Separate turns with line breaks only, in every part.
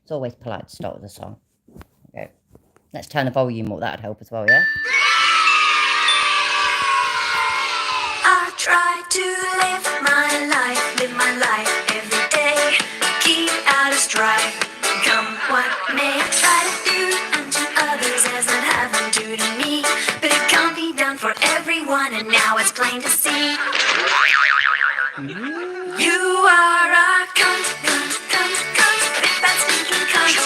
It's always polite to start with a song. Okay. Let's turn the volume up. That'd help as well, yeah?
I try to live my life every day. Keep out of strife, come what may. I try to do unto others as I'd have them do to me. But it can't be done for everyone, and now it's plain to see. You are a cunt, big bad stinking cunt.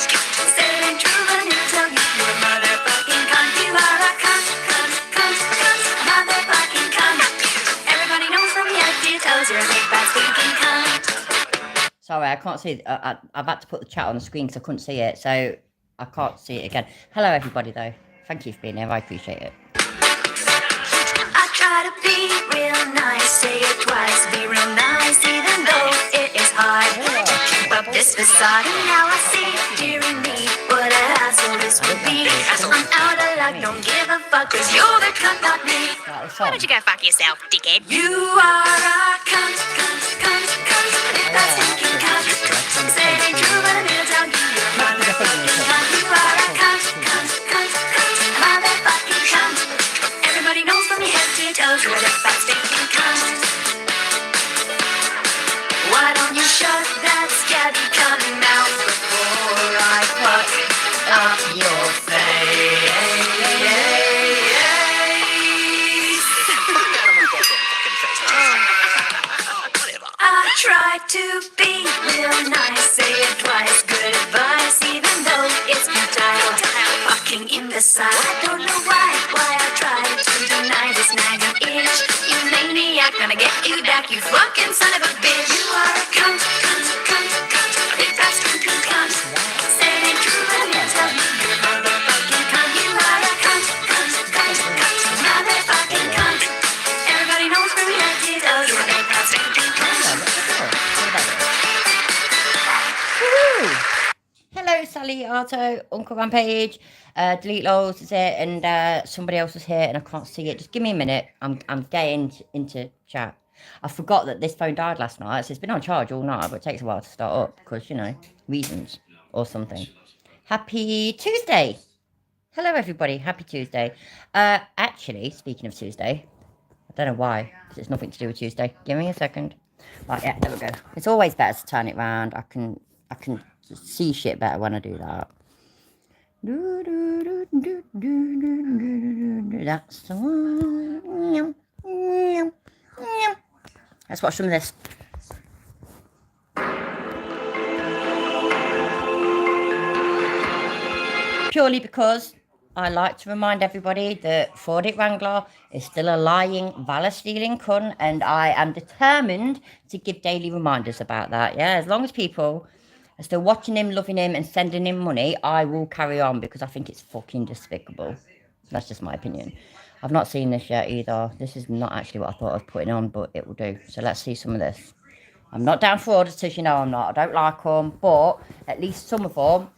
Say it ain't true, but he'll tell you you're a motherfucking cunt. You are a cunt, motherfucking cunt. Everybody knows from your head to your toes you're a big bad stinking cunt.
Sorry, I can't see. I've had to put the chat on the screen because I couldn't see it, so I can't see it again. Hello, everybody, though. Thank you for being here. I appreciate it.
I try to be real nice, say it twice, be real nice, even though it is hard to keep up this facade. And now I see, dearie me, what a hassle this would be. I'm out of luck, don't give a fuck, cause you're the cunt, not me.
Why don't you go fuck yourself, dickhead?
You are a cunt, big bad stinking cunt. Say it ain't true, but I'm here to tell you you're a motherfucking cunt. You are a cunt, motherfucking cunt. Everybody knows from your head to your toes you're a big bad stinking cunt. Why don't you shut that scabby cunt mouth before I fuck up your face? I try to be real nice, say it twice, good advice, even though it's futile. Fucking imbecile. I don't know why I try to deny this nagging itch. You maniac, gonna get you back, you fucking son of a bitch. You are a cunt, big bad stinking cunt. Say it ain't true, but I'm gonna tell you you're a motherfucking cunt. You are a cunt, motherfucking cunt. Everybody knows from your head to your toes you're a big bad stinking cunt.
Hello, Sally, Arto, Uncle Rampage, Delete Lols is it, and somebody else is here, and I can't see it. Just give me a minute. I'm getting into chat. I forgot that this phone died last night, so it's been on charge all night, but it takes a while to start up because, you know, reasons or something. Happy Tuesday. Hello, everybody. Happy Tuesday. Actually, speaking of Tuesday, I don't know why, because it's nothing to do with Tuesday. Give me a second. Right, yeah, there we go. It's always better to turn it round. I can see shit better when I do that. That's the one. Let's watch some of this. Purely because I like to remind everybody that Fordit Wrangler is still a lying, valor-stealing cunt, and I am determined to give daily reminders about that. Yeah, as long as people are still watching him, loving him, and sending him money, I will carry on because I think it's fucking despicable. That's just my opinion. I've not seen this yet either. This is not actually what I thought I was putting on, but it will do. So let's see some of this. I'm not down for auditors, you know I'm not. I don't like them, but at least some of them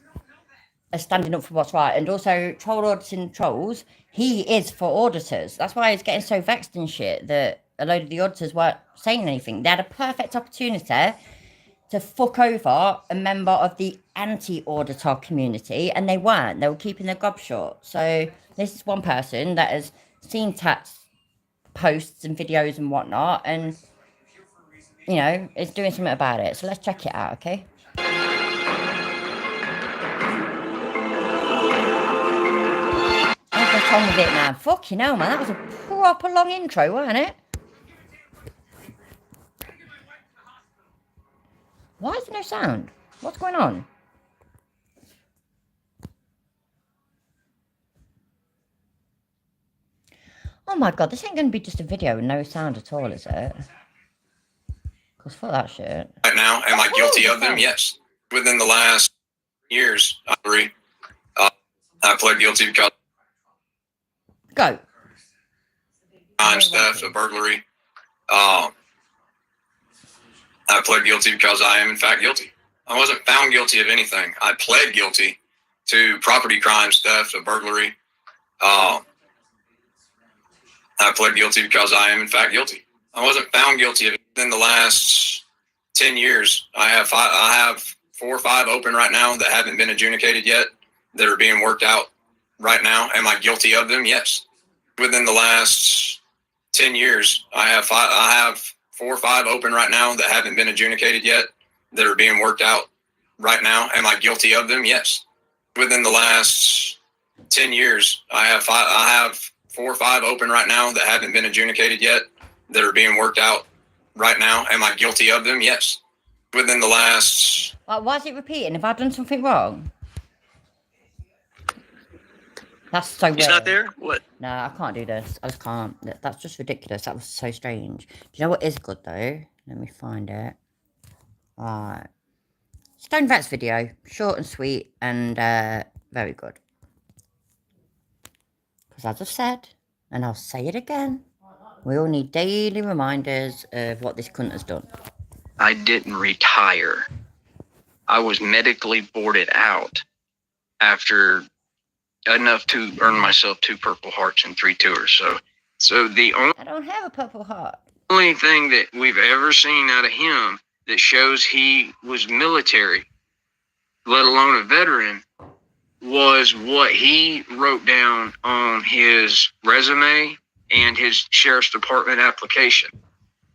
are standing up for what's right. And also, Troll Auditing Trolls, he is for auditors. That's why he's getting so vexed and shit that a load of the auditors weren't saying anything. They had a perfect opportunity to fuck over a member of the anti-auditor community, and they weren't. They were keeping their gob short. So this is one person that has seen Tat's posts and videos and whatnot, and, you know, is doing something about it. So let's check it out, okay? Let's get on with it, man. Fucking hell, man. That was a proper long intro, wasn't it? Why is there no sound? What's going on? Oh my god, this ain't going to be just a video with no sound at all, is it? Because fuck that shit.
Right now, am I guilty of them? Yes. Within the last years, I agree. I pled guilty because
Go.
crime, theft, a burglary. I pled guilty because I am in fact guilty. I wasn't found guilty of anything. I pled guilty to property crimes, theft, a burglary. I pled guilty because I am in fact guilty. I wasn't found guilty of it. In the last 10 years, I have 4 or 5 open right now that haven't been adjudicated yet, that are being worked out right now. Am I guilty of them? Yes. Within the last 10 years, I have 4 or 5 open right now that haven't been adjudicated yet, that are being worked out right now. Am I guilty of them? Yes. Within the last 10 years, I have 4 or 5 open right now that haven't been adjudicated yet, that are being worked out right now. Am I guilty of them? Yes. Within the last...
Why is it repeating? Have I done something wrong? That's so weird.
He's not there? What?
No, I can't do this. I just can't. That's just ridiculous. That was so strange. Do you know what is good, though? Let me find it. Right. Stone Vet's video. Short and sweet and very good. Because as I've said, and I'll say it again, we all need daily reminders of what this cunt has done.
I didn't retire. I was medically boarded out after enough to earn myself 2 Purple Hearts and 3 tours. So the
I don't have a Purple Heart.
only thing that we've ever seen out of him that shows he was military, let alone a veteran, was what he wrote down on his resume and his sheriff's department application.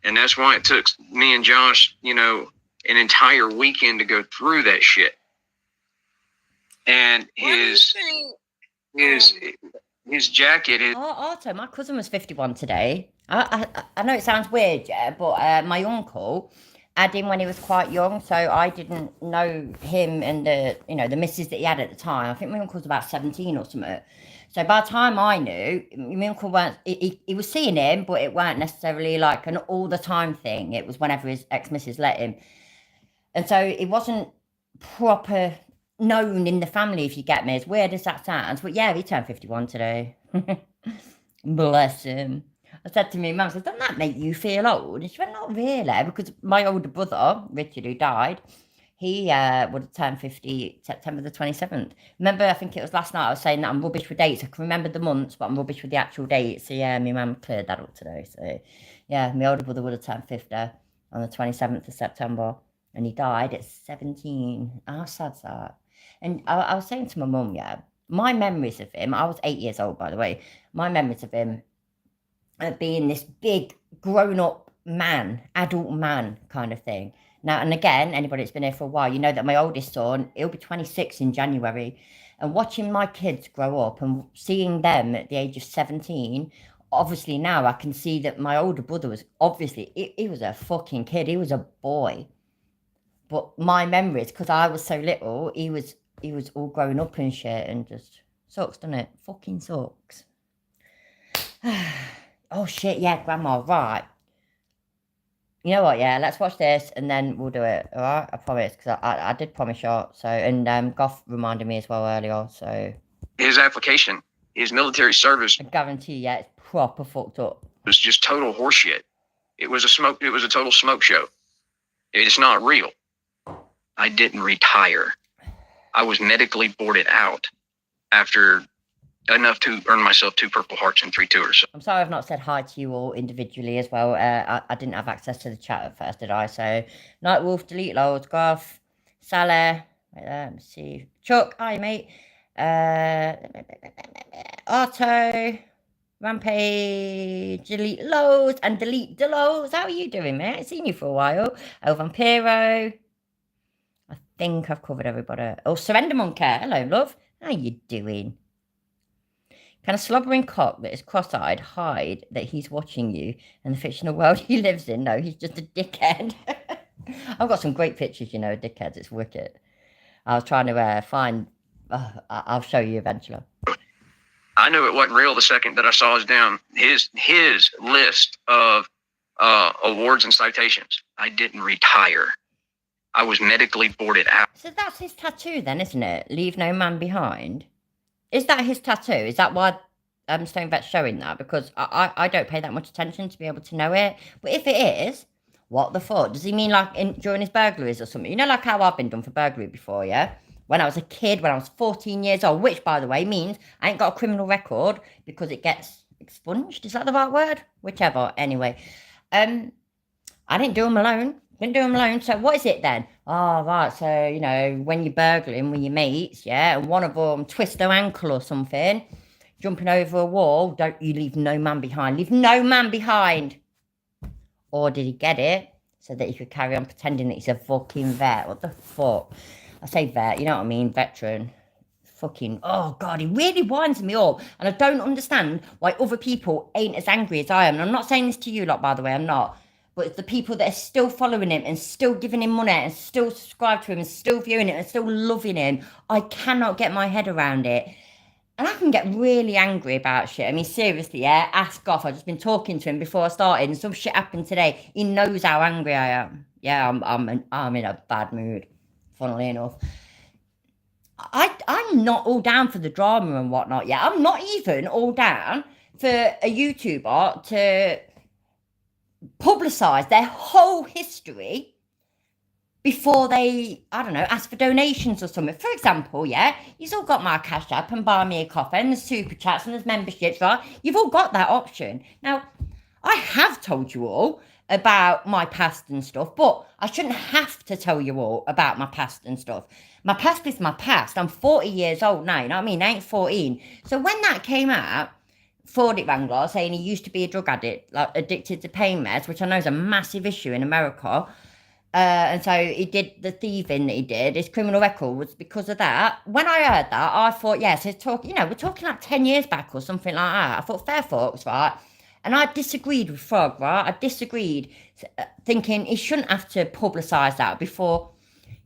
And that's why it took me and Josh, an entire weekend to go through that shit. And his jacket is...
Arto, my cousin was 51 today. I know it sounds weird, yeah, but my uncle had him when he was quite young, so I didn't know him and the missus that he had at the time. I think my uncle was about 17 or something. So by the time I knew, my uncle he was seeing him, but it weren't necessarily like an all the time thing. It was whenever his ex-missus let him. And so it wasn't proper known in the family, if you get me, as weird as that sounds. But yeah, he turned 51 today. Bless him. I said to me, Mum, doesn't that make you feel old? And she went, not really, because my older brother, Richard, who died, he would have turned 50 September the 27th. Remember, I think it was last night, I was saying that I'm rubbish with dates. I can remember the months, but I'm rubbish with the actual dates. So yeah, my mum cleared that up today. So yeah, my older brother would have turned 50 on the 27th of September. And he died at 17. How sad's that? And I was saying to my mum, yeah, my memories of him, I was 8 years old, by the way. My memories of him being this big, grown-up man, adult man kind of thing. Now, and again, anybody that's been here for a while, you know that my oldest son, he'll be 26 in January. And watching my kids grow up and seeing them at the age of 17, obviously now I can see that my older brother was obviously, he was a fucking kid. He was a boy. But my memories, because I was so little, he was all grown up and shit, and just sucks, doesn't it? Fucking sucks. Oh shit, yeah, Grandma, right. You know what, yeah, let's watch this and then we'll do it, alright? I promise, because I did promise you. So, and Goff reminded me as well earlier, so.
His application, his military service.
I guarantee, yeah, it's proper fucked up.
It was just total horseshit. It was a total smoke show. It's not real. I didn't retire. I was medically boarded out after enough to earn myself 2 Purple Hearts and 3 tours.
I'm sorry I've not said hi to you all individually as well. I didn't have access to the chat at first, did I? So, Nightwolf, delete loads, Goff, Salah, let me see, Chuck, hi mate, Otto, Rampage, delete loads, and delete Delos. How are you doing, mate? I ain't seen you for a while. Oh, Vampiro. I think I've covered everybody. Oh, Surrender Monkey. Hello, love. How you doing? Can a slobbering cock that is cross-eyed hide that he's watching you in the fictional world he lives in? No, he's just a dickhead. I've got some great pictures, you know, dickheads. It's wicked. I was trying to find... I'll show you eventually.
I knew it wasn't real the second that I saw his list of awards and citations. I didn't retire. I was medically boarded out.
So that's his tattoo then, isn't it? Leave no man behind. Is that his tattoo? Is that why Stone Vet's showing that? Because I don't pay that much attention to be able to know it. But if it is, what the fuck? Does he mean like during his burglaries or something? You know, like how I've been done for burglary before, yeah? When I was a kid, when I was 14 years old, which, by the way, means I ain't got a criminal record because it gets expunged. Is that the right word? Whichever. Anyway, I didn't do them alone. Didn't do them alone. So what is it then? Oh, right. So, you know, when you're burgling with your mates, yeah, and one of them twists their ankle or something, jumping over a wall, don't you leave no man behind. Leave no man behind. Or did he get it so that he could carry on pretending that he's a fucking vet? What the fuck? I say vet, you know what I mean? Veteran. Fucking, oh God, he really winds me up. And I don't understand why other people ain't as angry as I am. And I'm not saying this to you lot, by the way, I'm not. But it's the people that are still following him and still giving him money and still subscribe to him and still viewing it and still loving him. I cannot get my head around it. And I can get really angry about shit. I mean, seriously, yeah, ask off. I've just been talking to him before I started and some shit happened today. He knows how angry I am. Yeah, I'm in a bad mood, funnily enough. I'm not all down for the drama and whatnot. Yeah, I'm not even all down for a YouTuber to publicise their whole history before they, I don't know, ask for donations or something. For example, yeah, you've all got my Cash App and buy me a coffee and there's super chats and there's memberships, right? You've all got that option. Now, I have told you all about my past and stuff, but I shouldn't have to tell you all about my past and stuff. My past is my past. I'm 40 years old now, you know what I mean? I ain't 14. So when that came out, Ford Wrangler saying he used to be a drug addict, like addicted to pain meds, which I know is a massive issue in America. And so he did the thieving that he did, his criminal record was because of that. When I heard that, I thought, yes, we're talking like 10 years back or something like that. I thought, fair fucks, right? And I disagreed with Frog, right? I disagreed, thinking he shouldn't have to publicise that before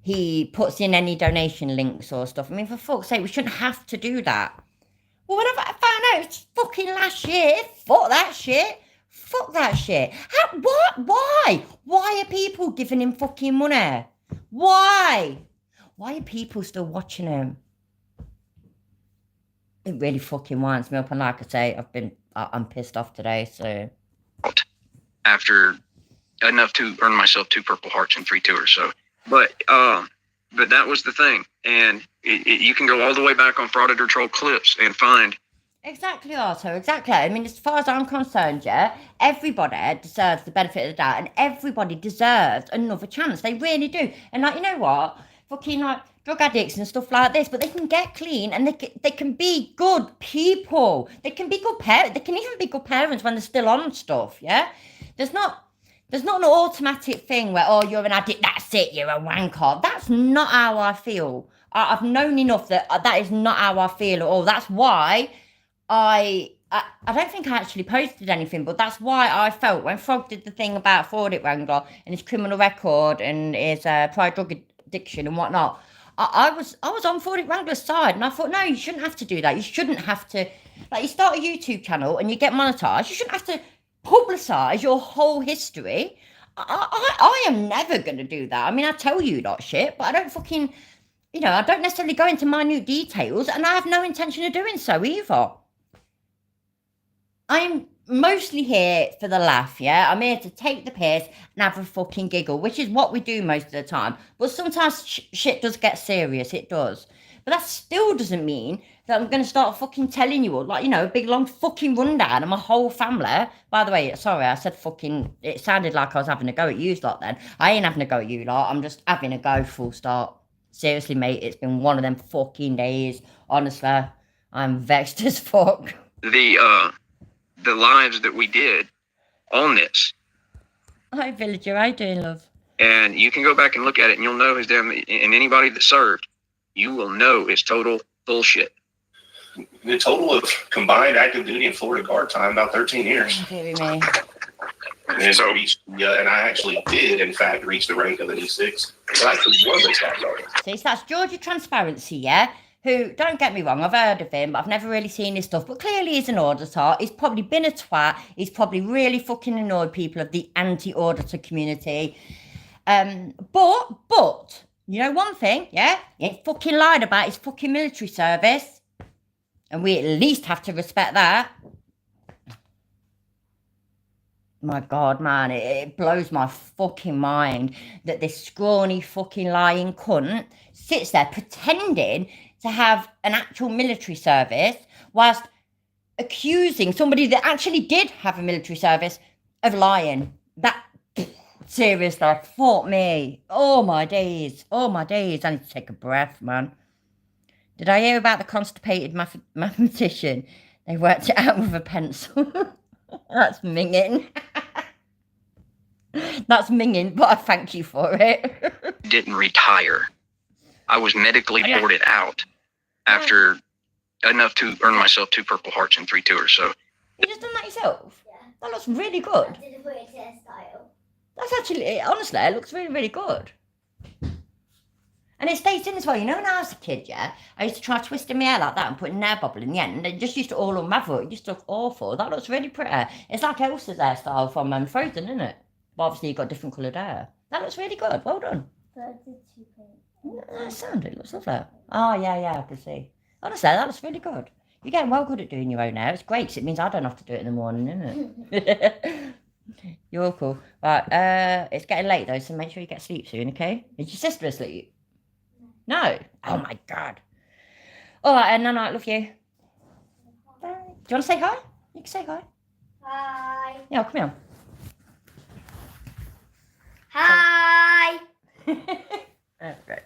he puts in any donation links or stuff. I mean, for fuck's sake, we shouldn't have to do that. Well, whenever I found out it's fucking last year, fuck that shit. Fuck that shit. What? Why? Why are people giving him fucking money? Why? Why are people still watching him? It really fucking winds me up. And like I say, I'm pissed off today, so.
After enough to earn myself 2 Purple Hearts and 3 tours, so. But that was the thing. And you can go all the way back on Frauditor Troll clips and find.
Exactly, Otto, exactly. I mean, as far as I'm concerned, yeah, everybody deserves the benefit of the doubt and everybody deserves another chance. They really do. And like, you know what? Fucking like drug addicts and stuff like this, but they can get clean and they can be good people. They can be good parents. They can even be good parents when they're still on stuff, yeah? There's not an automatic thing where, oh, you're an addict, that's it, you're a wanker. That's not how I feel. I've known enough that is not how I feel at all. That's why I don't think I actually posted anything, but that's why I felt when Frog did the thing about Ford Wrangler and his criminal record and his prior drug addiction and whatnot. I was on Ford Wrangler's side, and I thought, no, you shouldn't have to do that. You shouldn't have to, like, you start a YouTube channel and you get monetized. You shouldn't have to publicize your whole history. I am never going to do that. I mean, I tell you that shit, but I don't fucking, I don't necessarily go into minute details, and I have no intention of doing so either. I'm mostly here for the laugh, yeah? I'm here to take the piss and have a fucking giggle, which is what we do most of the time. But sometimes shit does get serious, it does. But that still doesn't mean that I'm going to start fucking telling you all, like, a big long fucking rundown of my whole family. By the way, sorry, I said fucking, it sounded like I was having a go at you lot then. I ain't having a go at you lot, I'm just having a go, full stop. Seriously, mate, it's been one of them fucking days. Honestly, I'm vexed as fuck.
The lives that we did on this.
Hi, Villager. How you doing, love?
And you can go back and look at it, and you'll know his damn. And anybody that served, you will know it's total bullshit.
The total of combined active duty and Florida guard time about 13 years.
Dear me.
And so, and I actually did, in fact, reach the rank of an E6. So I actually was a staff sergeant.
See, so that's Georgia Transparency, yeah? Who, don't get me wrong, I've heard of him, but I've never really seen his stuff. But clearly he's an auditor. He's probably been a twat. He's probably really fucking annoyed people of the anti-auditor community. But, you know one thing, yeah? He ain't fucking lied about his fucking military service. And we at least have to respect that. My God, man, it blows my fucking mind that this scrawny fucking lying cunt sits there pretending to have an actual military service whilst accusing somebody that actually did have a military service of lying. That Seriously, fuck me. Oh my days. Oh my days. I need to take a breath, man. Did I hear about the constipated mathematician? They worked it out with a pencil. That's minging. That's minging, but I thank you for it.
Didn't retire. I was medically boarded out after enough to earn myself 2 Purple Hearts and 3 tours. So
You just done that yourself? Yeah. That looks really good.
I did a weird hairstyle.
That's actually, honestly, it looks really, really good. And it stays in as well. You know, when I was a kid, yeah, I used to try twisting my hair like that and putting nail bubble in the end. And it just used to all unravel. It used to look awful. That looks really pretty. It's like Elsa's hairstyle from Frozen, isn't it? But obviously, you've got different coloured hair. That looks really good. Well done.
But I did 2 paint.
That sounded, it looks lovely. Oh, yeah, I can see. Honestly, that looks really good. You're getting well good at doing your own hair. It's great because it means I don't have to do it in the morning, isn't it? You're all cool. Right, it's getting late though, so make sure you get sleep soon, okay? Is your sister asleep? No? Oh my God. All right, and I love you. Bye. Do you want to say hi? You can say hi.
Hi.
Yeah, come here.
Hi.
Okay.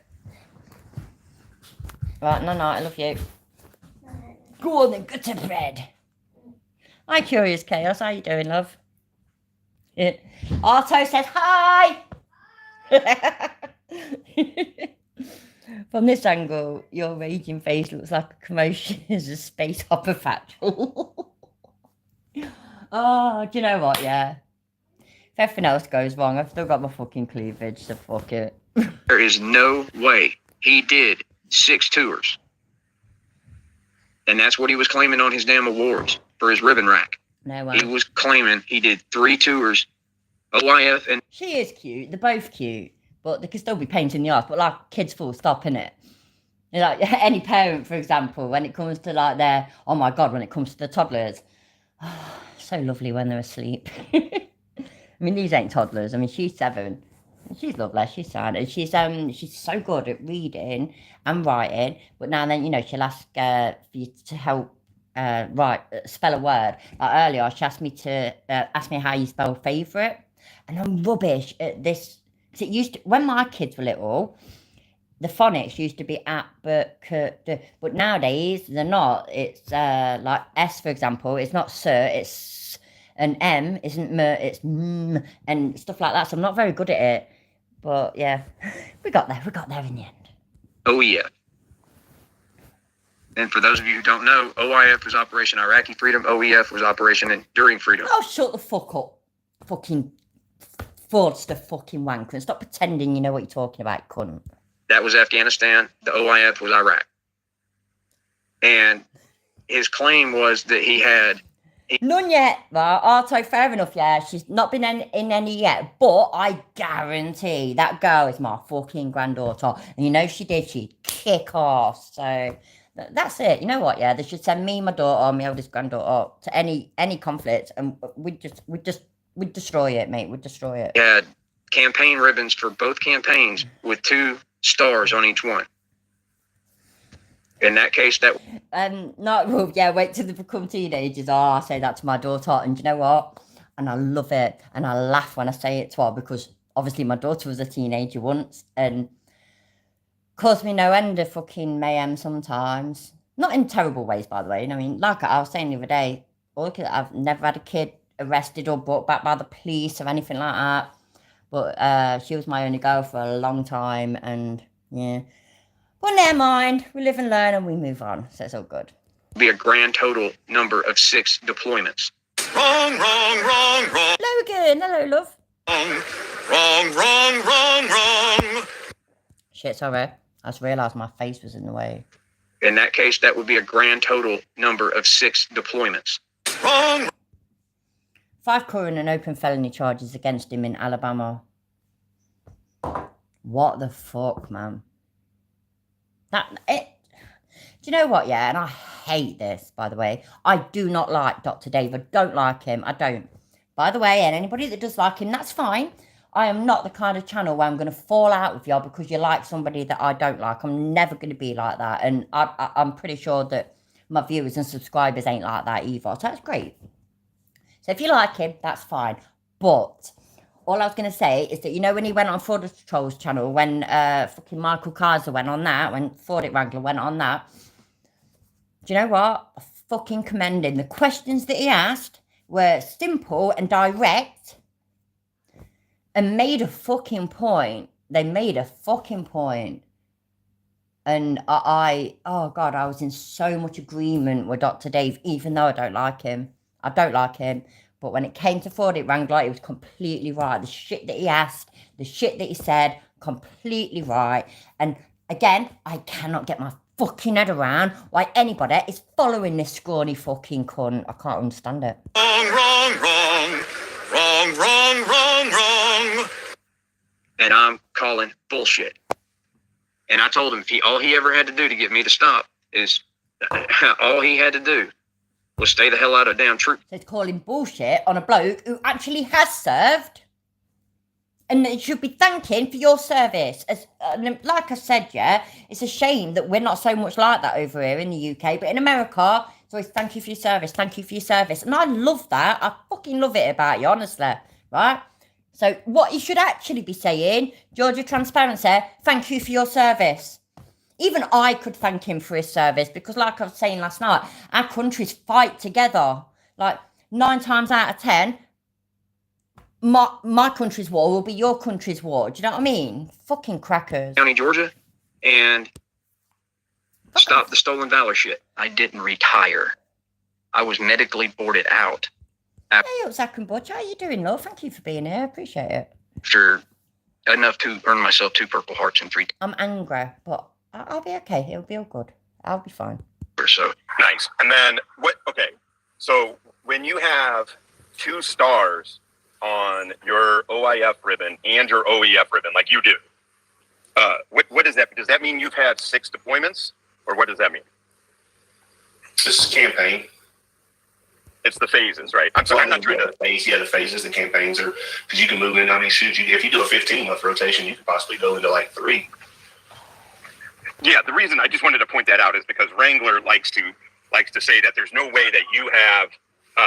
Right, I love you. Go on then, go to bed. Hi, Curious Chaos. How you doing, love? Yeah. Arto says hi. From this angle, your raging face looks like a commotion as a space hopper factual. Oh, do you know what? Yeah. If everything else goes wrong, I've still got my fucking cleavage, so fuck it.
there is no way he did 6 tours. And that's what he was claiming on his damn awards for his ribbon rack.
No,
He was claiming he did 3 tours, OIF, and
she is cute. They're both cute, but they can still be painting the arse. But like kids, full stop, innit? Like any parent, for example, when it comes to like their, oh my God, when it comes to the toddlers, so lovely when they're asleep. I mean, these ain't toddlers. I mean, she's 7. She's lovely. She's sad. And she's so good at reading and writing. But now and then, you know, she'll ask for you to help spell a word. Like earlier, she asked me to ask me how you spell favourite, and I'm rubbish at this. Because it used to, when my kids were little, the phonics used to be at, but nowadays they're not. It's like S, for example. It's not sir. It's an M. Isn't m. It's m, and stuff like that. So I'm not very good at it. But yeah, we got there. We got there in the end.
OEF. And for those of you who don't know, OIF was Operation Iraqi Freedom. OEF was Operation Enduring Freedom.
Oh, shut the fuck up. Fucking fraudster fucking wanker. And stop pretending you know what you're talking about, cunt.
That was Afghanistan. The OIF was Iraq. And his claim was that he had...
None yet. Well, Arto, fair enough, yeah. She's not been in any yet. But I guarantee that girl is my fucking granddaughter. And you know she did. She'd kick off. So... that's it. You know what? Yeah, they should send me, my daughter, my eldest granddaughter to any conflict, and we'd destroy it, mate. We'd destroy it.
He had campaign ribbons for both campaigns with 2 stars on each one. In that case, that
not well, yeah. Wait till they become teenagers. Oh, I say that to my daughter, and you know what? And I love it, and I laugh when I say it to her because obviously my daughter was a teenager once, and caused me no end of fucking mayhem sometimes. Not in terrible ways, by the way. I mean, like I was saying the other day, I've never had a kid arrested or brought back by the police or anything like that. But she was my only girl for a long time, and yeah. But never mind. We live and learn, and we move on. So it's all good.
Be a grand total number of 6 deployments.
Wrong.
Logan, hello, love.
Wrong.
Shit, sorry. I just realised my face was in the way.
In that case, that would be a grand total number of 6 deployments.
Wrong.
5 current and open felony charges against him in Alabama. What the fuck, man? Do you know what, yeah? And I hate this, by the way. I do not like Dr. Dave. I don't like him. I don't. By the way, and anybody that does like him, that's fine. I am not the kind of channel where I'm going to fall out with you because you like somebody that I don't like. I'm never going to be like that. And I'm pretty sure that my viewers and subscribers ain't like that either. So that's great. So if you like him, that's fine. But all I was going to say is that, you know, when he went on Ford Trolls channel, when fucking Michael Kaiser went on that, when Ford Wrangler went on that, do you know what? I fucking commend him. The questions that he asked were simple and direct and made a fucking point. They made a fucking point. And oh God, I was in so much agreement with Dr. Dave, even though I don't like him. I don't like him. But when it came to Ford Wrangler, it was completely right. The shit that he asked, the shit that he said, completely right. And again, I cannot get my fucking head around why anybody is following this scrawny fucking cunt. I can't understand it.
Wrong, wrong, wrong. Wrong, wrong, wrong, wrong.
And I'm calling bullshit. And I told him all he ever had to do to get me to stop is all he had to do was stay the hell out of damn troop.
So it's calling bullshit on a bloke who actually has served. And it should be thanking for your service. As like I said, yeah, it's a shame that we're not so much like that over here in the UK. But in America, it's always thank you for your service, thank you for your service. And I love that. I fucking love it about you, honestly, right? So what you should actually be saying, Georgia Transparency, thank you for your service. Even I could thank him for his service because like I was saying last night, our countries fight together. Like 9 times out of 10, my country's war will be your country's war. Do you know what I mean? Fucking crackers.
County, Georgia, and stop the stolen valor shit. I didn't retire. I was medically boarded out.
Hey, Zach and Butch, how you doing, love? Thank you for being here. Appreciate it.
After enough to earn myself 2 Purple Hearts in 3
I'm angry, but I'll be okay. It'll be all good. I'll be fine.
or so.
Nice. And then what? Okay, so when you have 2 stars on your OIF ribbon and your OEF ribbon, like you do, what does that? Does that mean you've had 6 deployments, or what does that mean?
This is campaign.
It's the phases, right? I'm sorry, I'm not trying to.
The phases, the campaigns are because you can move in. I mean, shoot, if you do a 15-month rotation, you could possibly go into like 3.
Yeah, the reason I just wanted to point that out is because Wrangler likes to say that there's no way that you have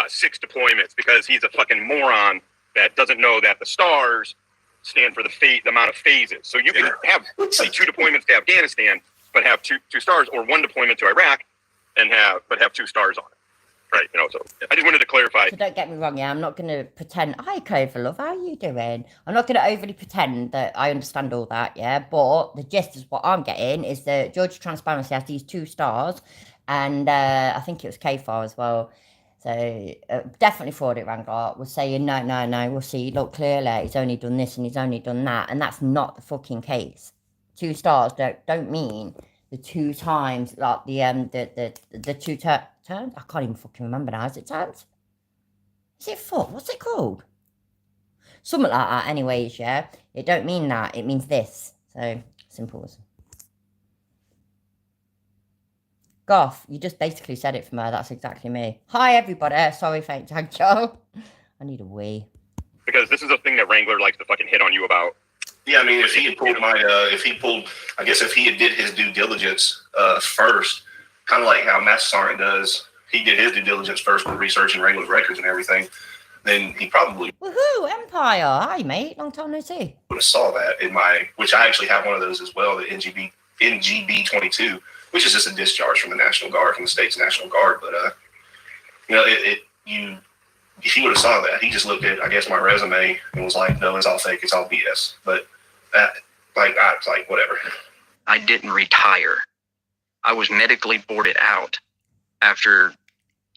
6 deployments because he's a fucking moron that doesn't know that the stars stand for the amount of phases. So you can have say 2 deployments to Afghanistan, but have two stars, or 1 deployment to Iraq and have 2 stars on it. Right, so I just wanted to clarify.
So don't get me wrong, yeah, I'm not going to pretend, hi Clover Love, how are you doing? I'm not going to overly pretend that I understand all that, yeah, but the gist is what I'm getting is that Georgia Transparency has these 2 stars, and I think it was KFAR as well, so definitely Ford Wrangler was saying, no, we'll see, look, clearly he's only done this and he's only done that, and that's not the fucking case. 2 stars don't mean the 2 times, like the 2 turns. I can't even fucking remember now. Is it turns? Is it foot? What's it called? Something like that anyways, yeah? It don't mean that. It means this. So, simple as. Goff, you just basically said it for me. That's exactly me. Hi, everybody. Sorry, thank Joe. I need a wee.
Because this is a thing that Wrangler likes to fucking hit on you about.
Yeah, I mean, if he had pulled if he had did his due diligence first, kind of like how Master Sergeant does, he did his due diligence first with researching Wrangler's records and everything, then he probably
Woohoo, Empire. Hi, mate. Long time no see.
would have saw that in which I actually have one of those as well, the NGB 22, which is just a discharge from the National Guard, from the state's National Guard. But, if he would have saw that, he just looked at, I guess, my resume and was like, no, it's all fake, it's all BS. But I was like, whatever.
I didn't retire. I was medically boarded out after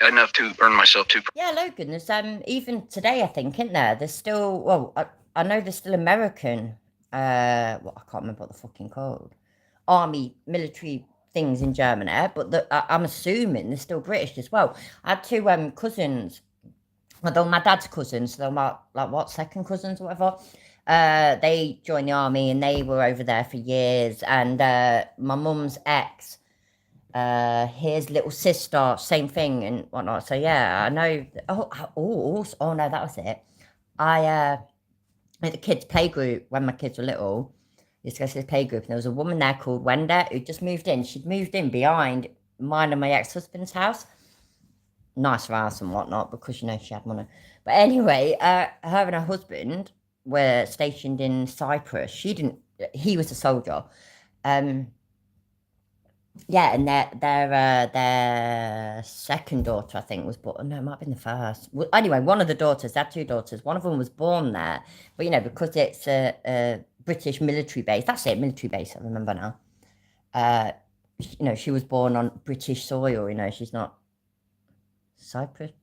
enough to earn myself 2.
Yeah, Logan, there's even today, I think, isn't there? There's still, well, I know there's still American, I can't remember what the fucking called, army, military things in Germany, but I'm assuming they're still British as well. I had 2 cousins, although my dad's cousins, so they're my, second cousins or whatever. They joined the army and they were over there for years. And my mum's ex, his little sister, same thing and whatnot. So yeah, I know. Oh no, that was it. I at the kids' playgroup when my kids were little. Used to go to this playgroup, and there was a woman there called Wenda who just moved in. She'd moved in behind mine and my ex-husband's house. Nice house and whatnot, because she had money. But anyway, her and her husband, were stationed in Cyprus. He was a soldier. Yeah, and their second daughter, I think, was born. No, it might have been the first. Well, anyway, one of the daughters, they had two daughters. One of them was born there, but because it's a British military base. That's it, military base. I remember now. She was born on British soil. She's not Cyprus.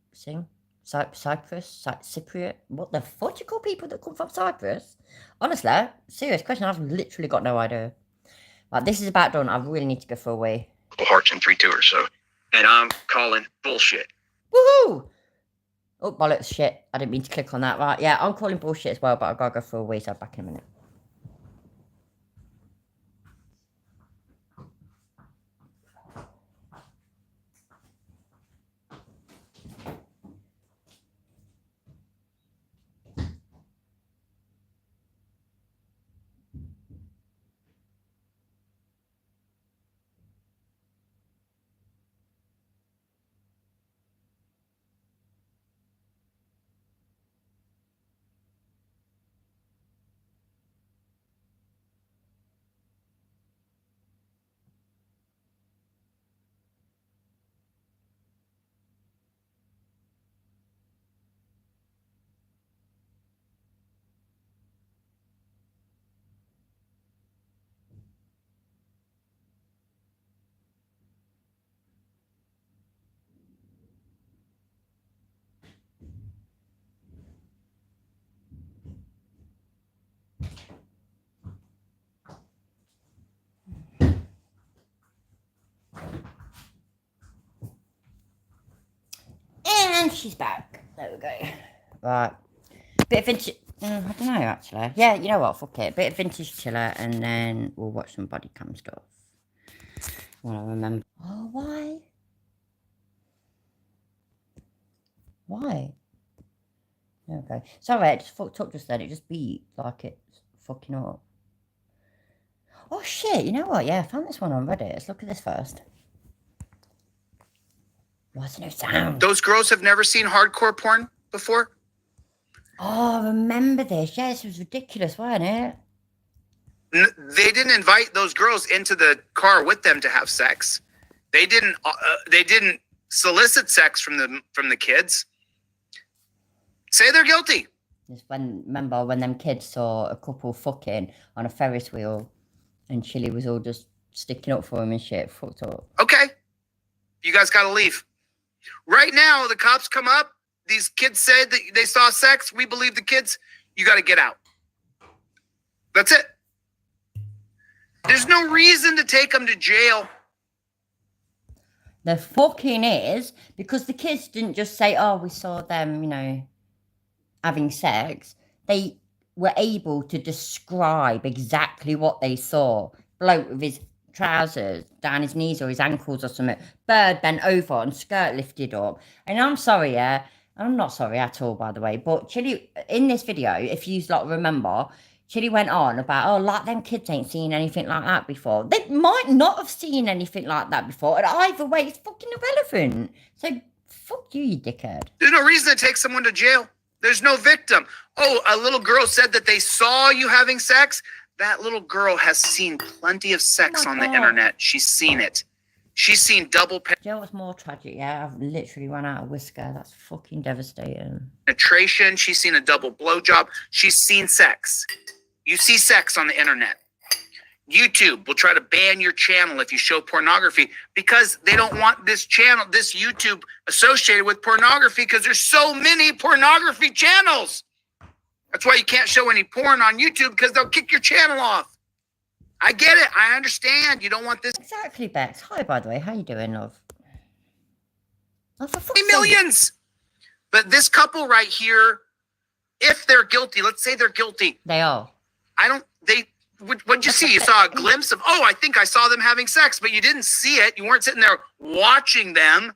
Cypriot. What the fuck do you call people that come from Cyprus? Honestly, serious question. I've literally got no idea. Right, this is about done. I really need to go for a wee.
Hearts in 3-2 or so. And I'm calling bullshit.
Woohoo! Oh, bollocks, shit. I didn't mean to click on that. Right, yeah, I'm calling bullshit as well, but I've got to go for a wee, so I'm back in a minute. And she's back. There we go. Right. Bit of vintage. I don't know, actually. Yeah, you know what? Fuck it. Bit of vintage Chille, and then we'll watch some body cam stuff. Well, I remember. Oh, why? Why? Okay. Sorry, it just fucked up just then. It just beat like it's fucking up. Oh, shit. You know what? Yeah, I found this one on Reddit. Let's look at this first. What's no sound?
Those girls have never seen hardcore porn before?
Oh, I remember this. Yeah, this was ridiculous, wasn't it?
They didn't invite those girls into the car with them to have sex. They didn't solicit sex from the kids. Say they're guilty.
Just remember when them kids saw a couple fucking on a Ferris wheel, and Chille was all just sticking up for him and shit. Fucked up.
Okay, you guys gotta leave. Right now, the cops come up. These kids said that they saw sex. We believe the kids. You got to get out. That's it. There's no reason to take them to jail.
The fucking is, because the kids didn't just say, oh, we saw them, having sex. They were able to describe exactly what they saw. Bloke with his trousers down his knees or his ankles or something. Bird bent over and skirt lifted up. And I'm sorry, yeah. I'm not sorry at all, by the way. But Chille, in this video, if you remember, Chille went on about, like them kids ain't seen anything like that before. They might not have seen anything like that before. And either way, it's fucking irrelevant. So, fuck you, you dickhead.
There's no reason to take someone to jail. There's no victim. Oh, a little girl said that they saw you having sex. That little girl has seen plenty of sex on the internet. She's seen it. She's seen double
Do you know what's more tragic? Yeah, I've literally run out of whisker. That's fucking devastating.
penetration. She's seen a double blowjob. She's seen sex. You see sex on the internet. YouTube will try to ban your channel if you show pornography because they don't want this channel, this YouTube associated with pornography because there's so many pornography channels. That's why you can't show any porn on YouTube because they'll kick your channel off. I get it. I understand. You don't want this.
Exactly, Bex. Hi, by the way. How you doing, love? Oh, for fuck's sake.
Millions. But this couple right here, if they're guilty, let's say they're guilty.
They are.
What'd you see? You saw a glimpse of, I think I saw them having sex, but you didn't see it. You weren't sitting there watching them.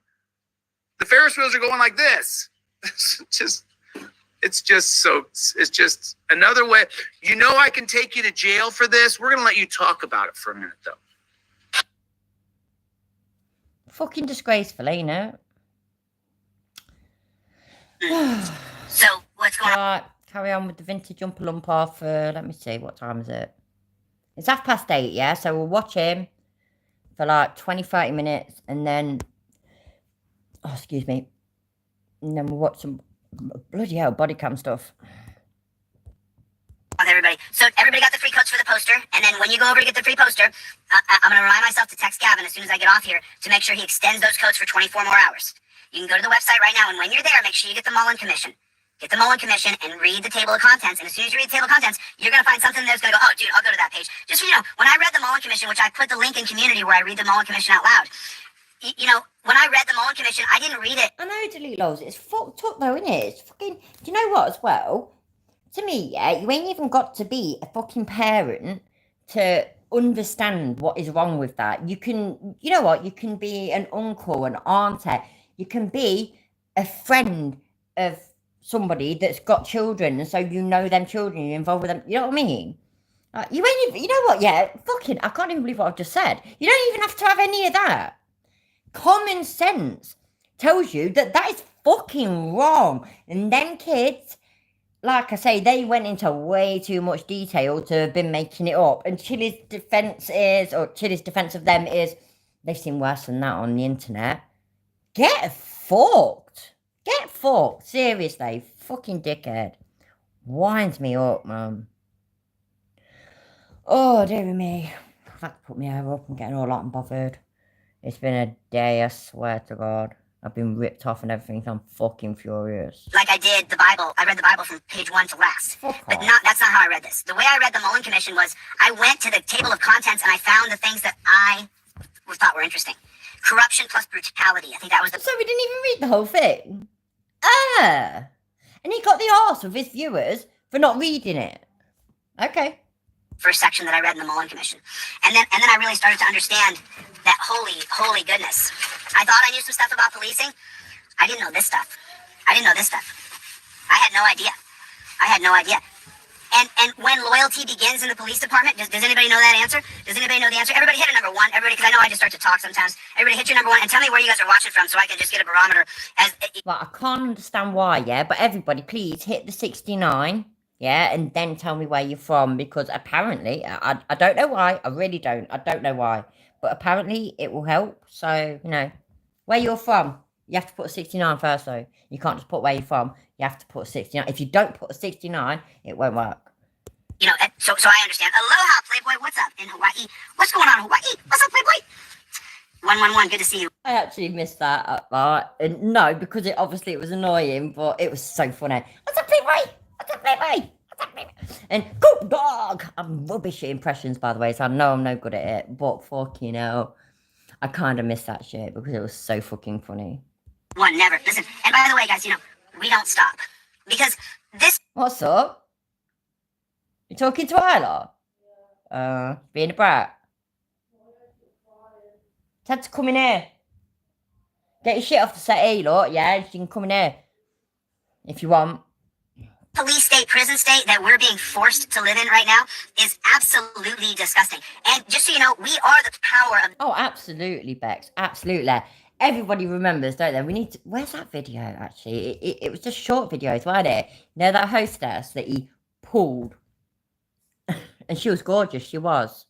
The Ferris wheels are going like this. It's just another way. You know, I can take you to jail for this. We're going to let you talk about it for a minute, though.
Fucking disgraceful, ain't it?
So, what's going on?
Right, carry on with the vintage oompah lumpa for, let me see, what time is it? It's 8:30, yeah? So we'll watch him for like 20, 30 minutes and then, oh, excuse me, and then we'll watch some bloody hell body cam stuff.
With everybody. So everybody got the free codes for the poster, and then when you go over to get the free poster, I'm going to remind myself to text Gavin as soon as I get off here to make sure he extends those codes for 24 more hours. You can go to the website right now, and when you're there, make sure you get the Mullen Commission. Get the Mullen Commission and read the table of contents, and as soon as you read the table of contents, you're going to find something that's going to go, oh, dude, I'll go to that page. Just so you know, when I read the Mullen Commission, which I put the link in community where I read the Mullen Commission out loud, you know, when I read the Mullen Commission, I didn't read it.
I know, delete loads. It's fucked up though, isn't it? It's fucking. Do you know what? As well, to me, yeah, you ain't even got to be a fucking parent to understand what is wrong with that. You can, you know what? You can be an uncle, an auntie. You can be a friend of somebody that's got children, and so you know them children. You're involved with them. You know what I mean? You ain't even. You know what? Yeah, fucking. I can't even believe what I've just said. You don't even have to have any of that. Common sense tells you that that is fucking wrong. And them kids, like I say, they went into way too much detail to have been making it up. And Chille's defense of them is, they've seen worse than that on the internet. Get fucked. Get fucked. Seriously. Fucking dickhead. Winds me up, man. Oh, dear me. I've had to put my hair up. I'm getting all hot and bothered. It's been a day, I swear to God. I've been ripped off and everything, so I'm fucking furious.
Like I did the Bible. I read the Bible from page 1 to last. But that's not how I read this. The way I read the Mullen Commission was I went to the table of contents and I found the things that I thought were interesting. Corruption plus brutality. I think that was the...
So we didn't even read the whole thing? And he got the arse of his viewers for not reading it. Okay.
First section that I read in the Mullen Commission. And then I really started to understand that holy goodness. I thought I knew some stuff about policing. I didn't know this stuff. I had no idea. And when loyalty begins in the police department, does anybody know that answer? Does anybody know the answer? Everybody hit a number 1. Everybody, because I know I just start to talk sometimes. Everybody hit your number 1 and tell me where you guys are watching from so I can just get a barometer.
Well, I can't understand why, yeah, but everybody please hit the 69. Yeah, and then tell me where you're from, because apparently, I don't know why, I really don't, I don't know why, but apparently it will help. So, you know, where you're from, you have to put a 69 first though. You can't just put where you're from, you have to put a 69. If you don't put a 69, it won't work.
You know, so I understand. Aloha, Playboy, what's up in Hawaii? What's going on in Hawaii? What's up, Playboy? 111, good to see you.
I actually missed that, and no, because it was annoying, but it was so funny. What's up, Playboy? What's up, Playboy? And good dog. I'm rubbish at impressions, by the way, so I know I'm no good at it. But fucking hell, I kind of missed that shit because it was so fucking funny.
One never listen. And by the way, guys, you know we don't stop because this.
What's up? You talking to Isla? Being a brat. Had to come in here. Get your shit off the settee, look. Yeah, you can come in here if you want.
Police state, prison state that we're being forced to live in right now is absolutely disgusting. And just so you know, we are the power of...
Oh, absolutely, Bex. Absolutely. Everybody remembers, don't they? We need to... Where's that video, actually? It was just short videos, weren't it? You know that hostess that he pulled? And she was gorgeous, she was.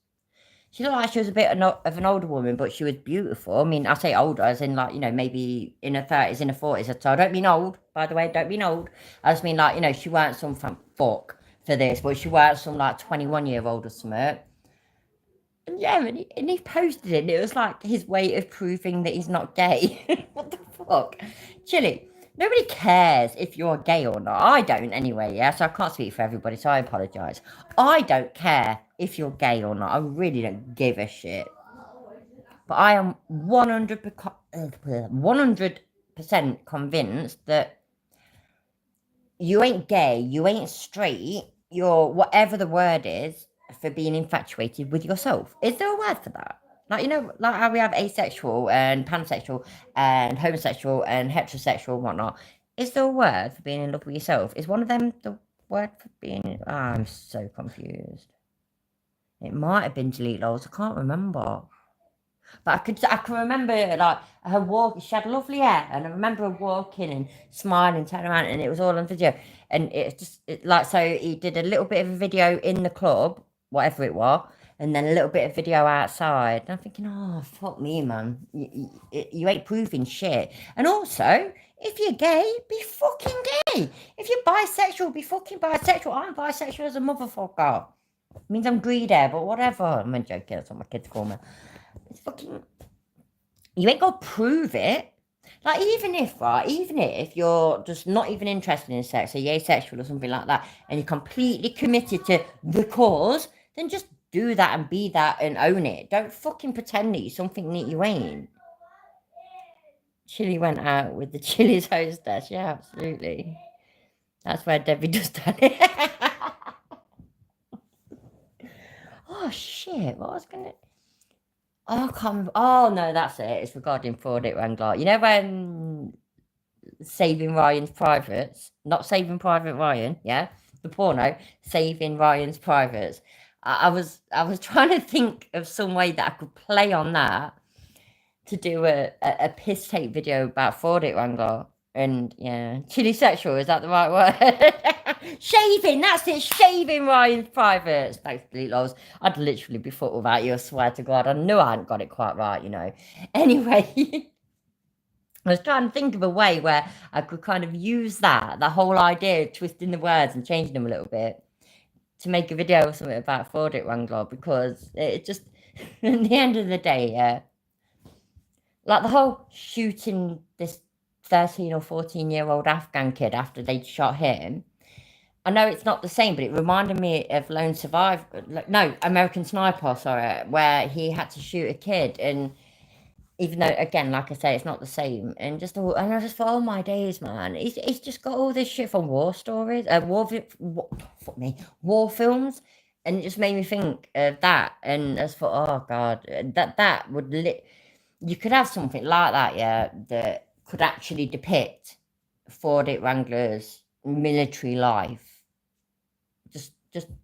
She looked like she was a bit of an older woman, but she was beautiful. I mean, I say older, as in, like, you know, maybe in her 30s, in her 40s. So I don't mean old, by the way, don't mean old. I just mean, like, you know, she weren't some fuck for this, but she weren't some, like, 21-year-old or something. And yeah, and he posted it, and it was, like, his way of proving that he's not gay. What the fuck? Chille, nobody cares if you're gay or not. I don't, anyway, yeah? So I can't speak for everybody, so I apologise. I don't care if you're gay or not. I really don't give a shit. But I am 100% convinced that you ain't gay, you ain't straight, you're whatever the word is for being infatuated with yourself. Is there a word for that? Like, you know, like how we have asexual and pansexual and homosexual and heterosexual and whatnot. Is there a word for being in love with yourself? Is one of them the word for being... Oh, I'm so confused. It might have been delete lols. I can't remember. But I can remember like her walk. She had lovely hair, and I remember her walking and smiling, turning around, and it was all on video. And like so, he did a little bit of a video in the club, whatever it was, and then a little bit of video outside. And I'm thinking, oh fuck me, man, you ain't proving shit. And also, if you're gay, be fucking gay. If you're bisexual, be fucking bisexual. I'm bisexual as a motherfucker. It means I'm greedy, but whatever. I'm joking. That's what my kids call me. It's fucking. You ain't got to prove it. Like, even if you're just not even interested in sex, or you're asexual or something like that, and you're completely committed to the cause, then just do that and be that and own it. Don't fucking pretend that you're something that you ain't. Chille went out with the Chille's hostess. Yeah, absolutely. That's where Debbie does that. Oh, shit. What was going to... Oh, I can't remember. Oh, no, that's it. It's regarding Fraudit Wrangler. You know when Saving Ryan's Privates, not Saving Private Ryan, yeah? The porno, Saving Ryan's Privates. I was trying to think of some way that I could play on that to do a piss take video about Fraudit Wrangler. And yeah, Chille sexual, is that the right word? Shaving, that's it, Shaving Ryan's Privates. Thanks, delete lols. I'd literally be fucked without you, I swear to God. I knew I hadn't got it quite right, you know. Anyway, I was trying to think of a way where I could kind of use that whole idea of twisting the words and changing them a little bit to make a video or something about Fraudit Wrangler, because it just, at the end of the day, yeah, like the whole shooting this 13 or 14-year-old Afghan kid after they'd shot him, I know it's not the same, but it reminded me of Lone Survivor, no, American Sniper, sorry, where he had to shoot a kid, and even though, again, like I say, it's not the same, and I just thought, oh my days, man, he's just got all this shit from war stories, war films, and it just made me think of that, and I just thought, oh god, that would you could have something like that, yeah, that could actually depict Fraudit Wrangler's military life.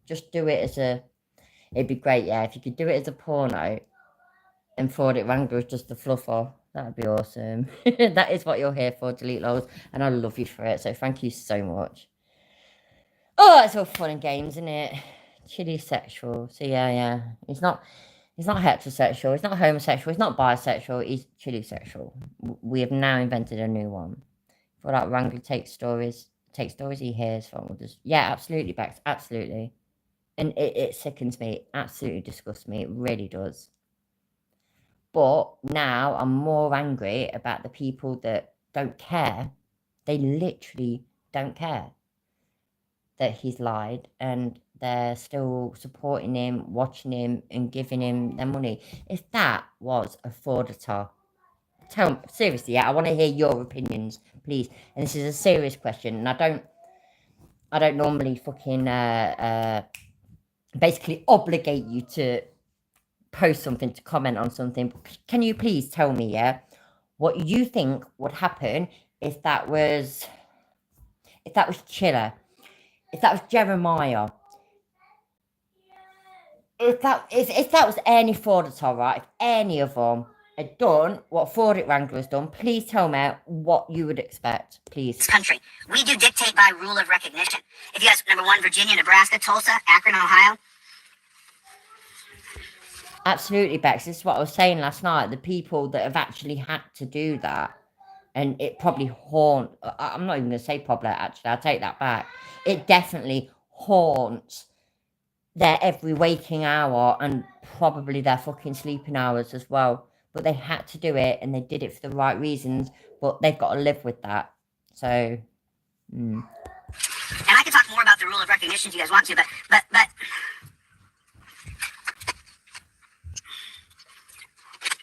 Just do it as it'd be great, yeah, if you could do it as a porno and Fraudit Wrangler is just a fluffer. That'd be awesome. That is what you're here for, delete lols, and I love you for it, so thank you so much. Oh, it's all fun and games, isn't it? Chille sexual. So yeah. He's not heterosexual, he's not homosexual, he's not bisexual, he's Chille sexual. We have now invented a new one. For that Wrangler takes stories he hears from others. Yeah, absolutely, Bex, absolutely. And it sickens me, absolutely disgusts me, it really does. But now I'm more angry about the people that don't care. They literally don't care that he's lied, and they're still supporting him, watching him, and giving him their money. If that was a frauditor, tell me, seriously, yeah, I want to hear your opinions, please. And this is a serious question, and I don't normally fucking basically obligate you to post something, to comment on something. Can you please tell me, yeah, what you think would happen if that was Chille, if that was Jeremiah, if that was any frauditor, right? If any of them had done what Fraudit Wrangler has done, please tell me what you would expect, please.
This country, we do dictate by rule of recognition. If you guys, number one, Virginia, Nebraska, Tulsa, Akron, Ohio.
Absolutely, Bex. This is what I was saying last night. The people that have actually had to do that, and it probably I'm not even going to say probably, actually. I'll take that back. It definitely haunts their every waking hour, and probably their fucking sleeping hours as well. But they had to do it, and they did it for the right reasons, but they've got to live with that. So,
And I can talk more about the rule of recognition if you guys want to, but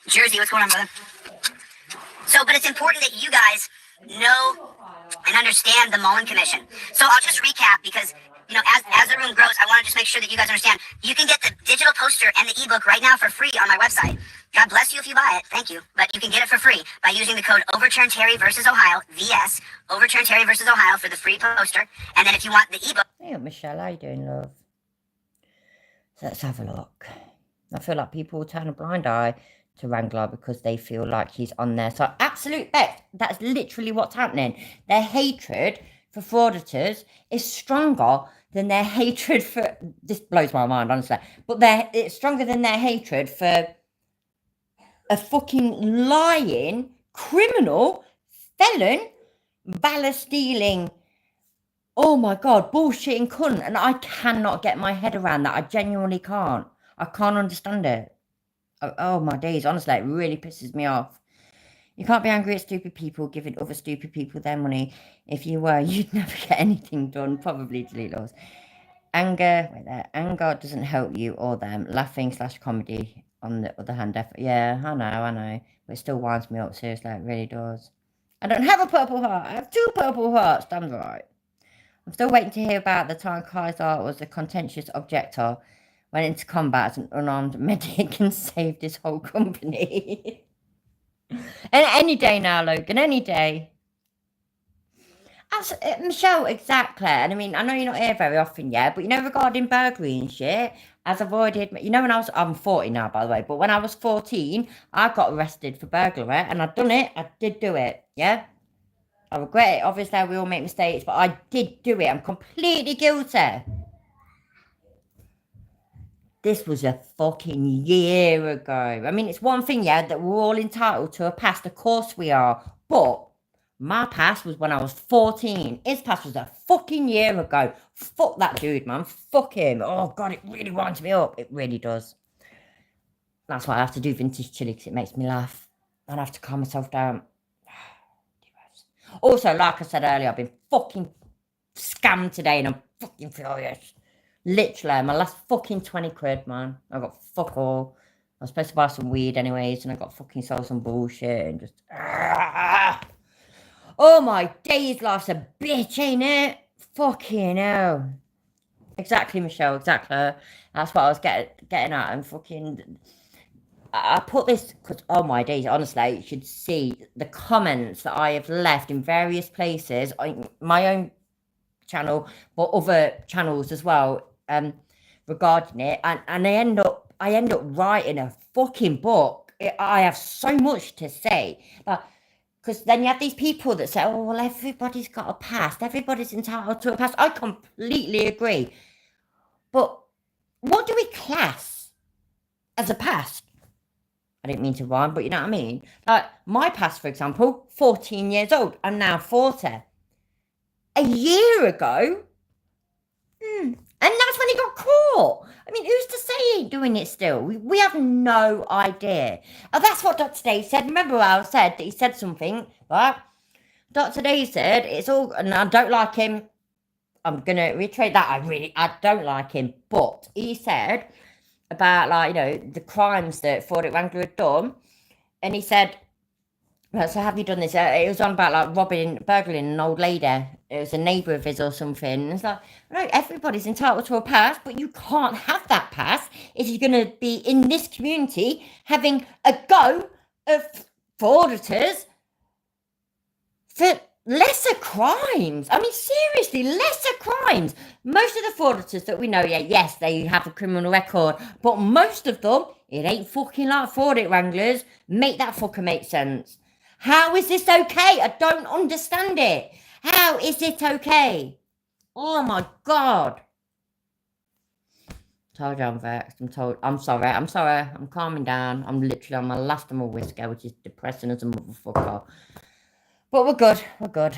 Jersey, what's going on, brother? So, but it's important that you guys know and understand the Mullen Commission. So I'll just recap, because, you know, as the room grows, I want to just make sure that you guys understand. You can get the digital poster and the ebook right now for free on my website. God bless you if you buy it. Thank you. But you can get it for free by using the code Overturn Terry versus Ohio, VS, Overturn Terry versus Ohio, for the free poster. And then if you want the ebook.
Hey, Michelle, how you doing, love? So let's have a look. I feel like people turn a blind eye to Wrangler because they feel like he's on there. So absolute bet, that's literally what's happening. Their hatred for frauditors is stronger than their hatred for, this blows my mind, honestly, but it's stronger than their hatred for a fucking lying, criminal, felon, ballast stealing, oh my God, bullshitting cunt. And I cannot get my head around that. I genuinely can't. I can't understand it. Oh my days, honestly, it really pisses me off. You can't be angry at stupid people giving other stupid people their money. If you were, you'd never get anything done. Probably delete laws. Anger, wait there. Anger doesn't help you or them. Laughing / comedy, on the other hand, yeah, I know. But it still winds me up, seriously, it really does. I don't have a purple heart. I have 2 purple hearts, damn right. I'm still waiting to hear about the time Kaiser was a contentious objector, went into combat as an unarmed medic and saved his whole company. And any day now, Logan, any day. Michelle, exactly. And I mean, I know you're not here very often yet, but you know, regarding burglary and shit, as avoided, you know, I'm 40 now, by the way, but when I was 14, I got arrested for burglary and I'd done it. I did do it, yeah? I regret it. Obviously, we all make mistakes, but I did do it. I'm completely guilty. This was a fucking year ago. I mean, it's one thing, yeah, that we're all entitled to a past. Of course we are. But my past was when I was 14. His past was a fucking year ago. Fuck that dude, man. Fuck him. Oh, God, it really winds me up. It really does. That's why I have to do vintage chili, because it makes me laugh. And I have to calm myself down. Also, like I said earlier, I've been fucking scammed today and I'm fucking furious. Literally, my last fucking 20 quid, man. I got fuck all. I was supposed to buy some weed anyways and I got fucking sold some bullshit and just... Oh my days, life's a bitch, ain't it? Fucking hell. Exactly, Michelle, exactly. That's what I was getting at. And fucking... I put this because, oh my days, honestly, you should see the comments that I have left in various places on my own channel, but other channels as well, regarding it. And I end up writing a fucking book. I have so much to say. Because then you have these people that say, oh, well, everybody's got a past. Everybody's entitled to a past. I completely agree. But what do we class as a past? I didn't mean to rhyme, but you know what I mean? Like, my past, for example, 14 years old. I'm now 40. A year ago? And that's when he got caught. I mean, who's to say he ain't doing it still? We have no idea. Oh, that's what Dr. Dave said. Remember how I said that he said something, right? Dr. Dave said, it's all, and I don't like him. I'm going to reiterate that. I don't like him. But he said... about, like, you know, the crimes that Ford Wrangler had done. And he said, well, so have you done this? It was on about, like, burgling an old lady. It was a neighbour of his or something. And it's like, no, everybody's entitled to a past, but you can't have that past if you're going to be in this community having a go of frauditors for lesser crimes. I mean, seriously, lesser crimes. Most of the frauditors that we know, yes, they have a criminal record, but most of them, it ain't fucking like fraudit wranglers. Make that fucker make sense. How is this okay? I don't understand it. How is it okay? Oh my God. Told you I'm vexed. I'm sorry. I'm calming down. I'm literally on my last of my whiskey, which is depressing as a motherfucker. But we're good.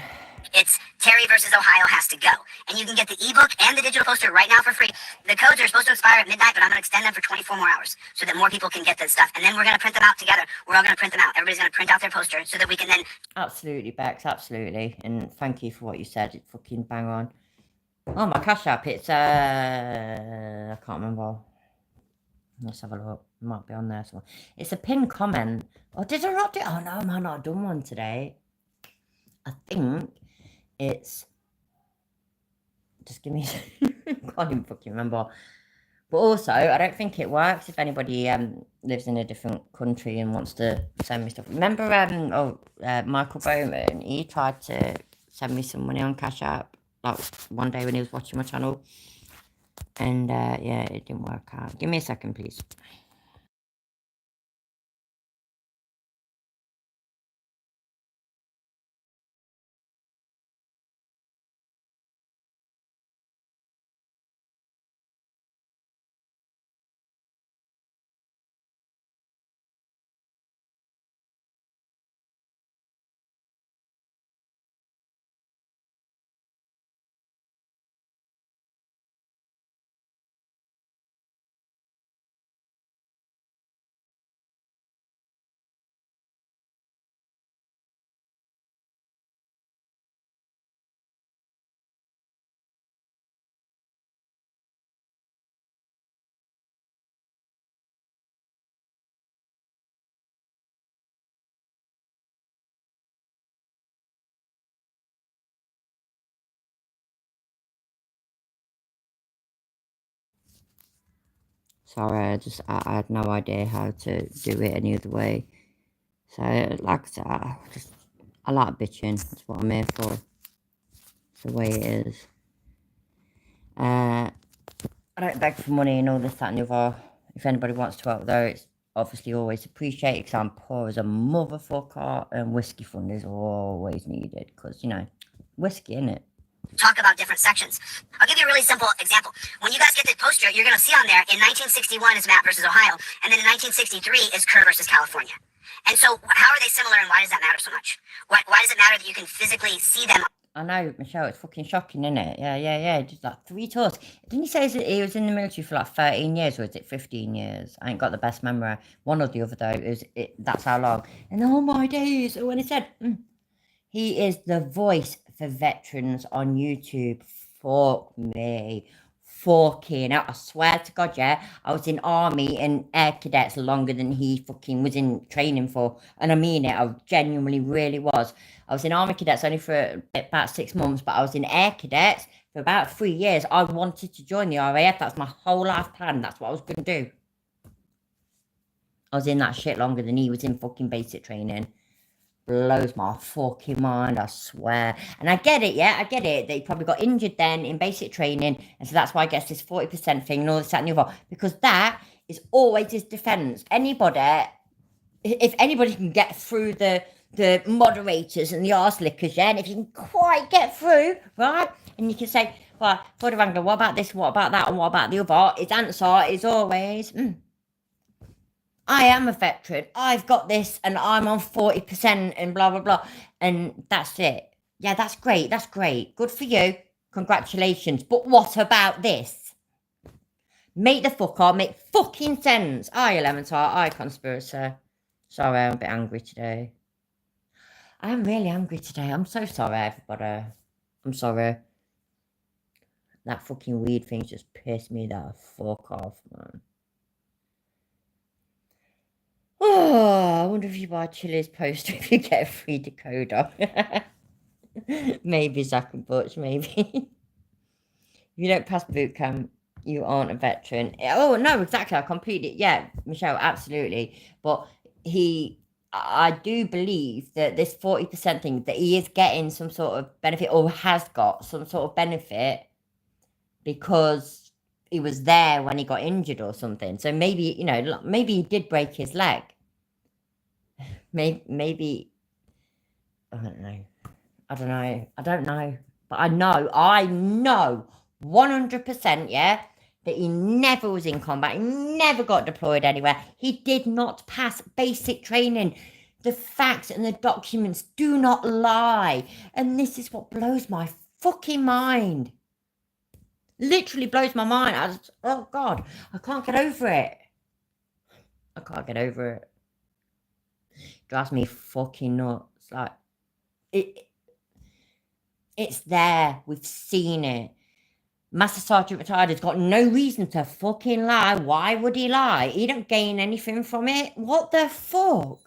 It's Terry versus Ohio has to go. And you can get the ebook and the digital poster right now for free. The codes are supposed to expire at midnight, but I'm going to extend them for 24 more hours so that more people can get this stuff. And then we're going to print them out together. We're all going to print them out. Everybody's going to print out their poster so that we can then... Absolutely, Bex, absolutely. And thank you for what you said. It's fucking bang on. Oh, my Cash App, it's, I can't remember. Let's have a look. It might be on there somewhere. It's a pinned comment. Oh, did I not do... Oh, no, I might not have done one today. I think it's... Just give me... I can't even fucking remember. But also, I don't think it works if anybody lives in a different country and wants to send me stuff. Remember, Michael Bowman? He tried to send me some money on Cash App, like, one day when he was watching my channel. And, yeah, it didn't work out. Give me a second, please.
Sorry, I had no idea how to do it any other way. So, like I said, I like bitching. That's what I'm here for. It's the way it is. I don't beg for money and all this, that, and the other. If anybody wants to help, though, it's obviously always appreciated because I'm poor as a motherfucker, and whiskey fund is always needed because, you know, whiskey, innit?
Talk about different sections. I'll give you a really simple example. When you guys get the poster, you're going to see on there in 1961 is Matt versus Ohio, and then in 1963 is Kerr versus California. And so, how are they similar, and why does that matter so much? Why does it matter that you can physically see them?
I know, Michelle, it's fucking shocking, isn't it? Yeah. Just like 3 tours. Didn't he say he was in the military for like 13 years, or is it 15 years? I ain't got the best memory. One or the other, though. That's how long. And oh my days, when he said, he is the voice for veterans on YouTube. Fuck me. Fucking hell. I swear to God, yeah. I was in army and air cadets longer than he fucking was in training for. And I mean it. I genuinely really was. I was in army cadets only for about 6 months, but I was in air cadets for about 3 years. I wanted to join the RAF. That's my whole life plan. That's what I was going to do. I was in that shit longer than he was in fucking basic training. Blows my fucking mind, I swear. And I get it, yeah, I get it, that he probably got injured then in basic training, and so that's why I guess this 40% thing and all this, that, and the other, because that is always his defence. Anybody, if anybody can get through the moderators and the arse lickers, yeah, and if you can quite get through, right, and you can say, right, for the wrangler, what about this, what about that, and what about the other, his answer is always, I am a veteran, I've got this, and I'm on 40% and blah, blah, blah. And that's it. Yeah, that's great. Good for you. Congratulations. But what about this? Make the fuck up. Make fucking sense. Aye, lemon tart. Aye, conspiracy. Sorry, I'm a bit angry today. I am really angry today. I'm so sorry, everybody. I'm sorry. That fucking weed thing just pissed me the fuck off, man. Oh, I wonder if you buy Chille's poster if you get a free decoder. Maybe Zach and Butch, maybe. If you don't pass boot camp, you aren't a veteran. Oh, no, exactly. I completely, yeah, Michelle, absolutely. But I do believe that this 40% thing, that he is getting some sort of benefit, or has got some sort of benefit, because he was there when he got injured or something. So maybe, you know, maybe he did break his leg. Maybe, I don't know. But I know 100%, yeah, that he never was in combat. He never got deployed anywhere. He did not pass basic training. The facts and the documents do not lie. And this is what blows my fucking mind. Literally blows my mind. Oh God, I can't get over it. Drives me fucking nuts. Like, it's there. We've seen it. Master Sergeant Retired has got no reason to fucking lie. Why would he lie? He don't gain anything from it. What the fuck?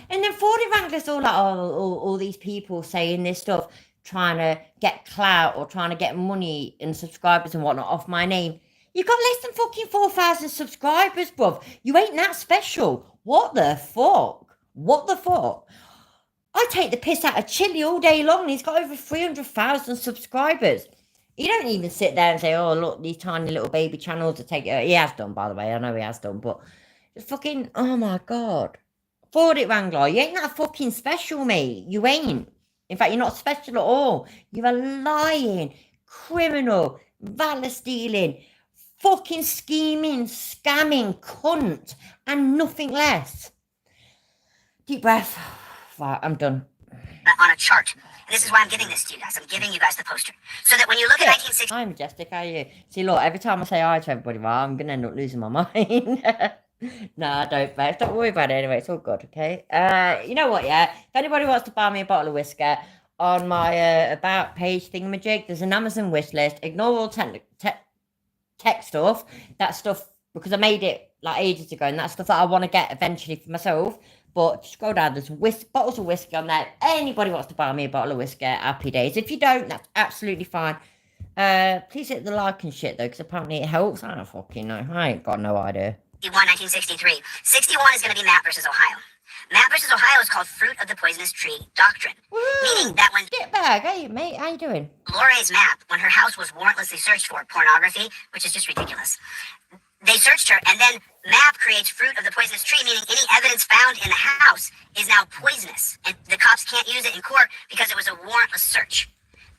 And then 40 Wranglers all like, all these people saying this stuff, trying to get clout or trying to get money and subscribers and whatnot off my name. You got less than fucking 4,000 subscribers, bruv. You ain't that special. What the fuck? I take the piss out of Chille all day long. He's got over 300,000 subscribers. He don't even sit there and say, oh, look, these tiny little baby channels are taking... He has done, by the way. I know he has done, but... fucking... Oh, my God. Forward it, Wrangler. You ain't that fucking special, mate. You ain't. In fact, you're not special at all. You're a lying, criminal, valor stealing, fucking scheming, scamming cunt, and nothing less. Deep breath. Right, I'm done.
On a chart. And this is why I'm giving this to you guys. I'm giving you guys the poster. So that when you look at 1960...
Hi, Majestic. How are you? See, look, every time I say hi to everybody, well, I'm going to end up losing my mind. Nah, don't, Beth. Don't worry about it anyway. It's all good, okay? You know what, yeah? If anybody wants to buy me a bottle of whiskey, on my About page thingamajig, there's an Amazon wish list. Ignore all tech stuff. That stuff, because I made it like ages ago, and that's stuff that I want to get eventually for myself. But scroll down, there's bottles of whiskey on there. Anybody wants to buy me a bottle of whiskey, happy days. If you don't, that's absolutely fine. Please hit the like and shit though, because apparently it helps. I don't fucking know. I ain't got no idea.
1963. 61 is going to be Matt versus Ohio. Matt versus Ohio is called Fruit of the Poisonous Tree Doctrine. Meaning that when
Get back, hey mate, how you doing?
Lore's map, when her house was warrantlessly searched for pornography, which is just ridiculous, they searched her, and then map creates Fruit of the Poisonous Tree, meaning any evidence found in the house is now poisonous, and the cops can't use it in court because it was a warrantless search.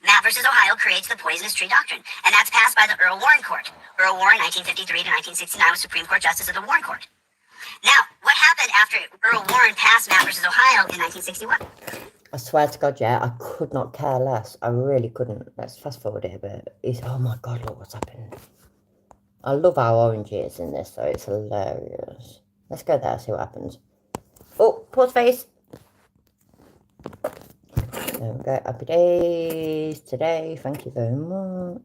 Matt versus Ohio creates the Poisonous Tree Doctrine, and that's passed by the Earl Warren Court. Earl Warren, 1953 to 1969, was Supreme Court Justice of the Warren Court. Now, what happened after Earl Warren passed Matt versus Ohio in 1961?
I swear to God, yeah, I could not care less. I really couldn't. Let's fast forward it a bit. Oh my God, look what's happened. I love how orange it is in this, though. It's hilarious. Let's go there, see what happens. Oh, pause face. There we go. Happy days today. Thank you very much.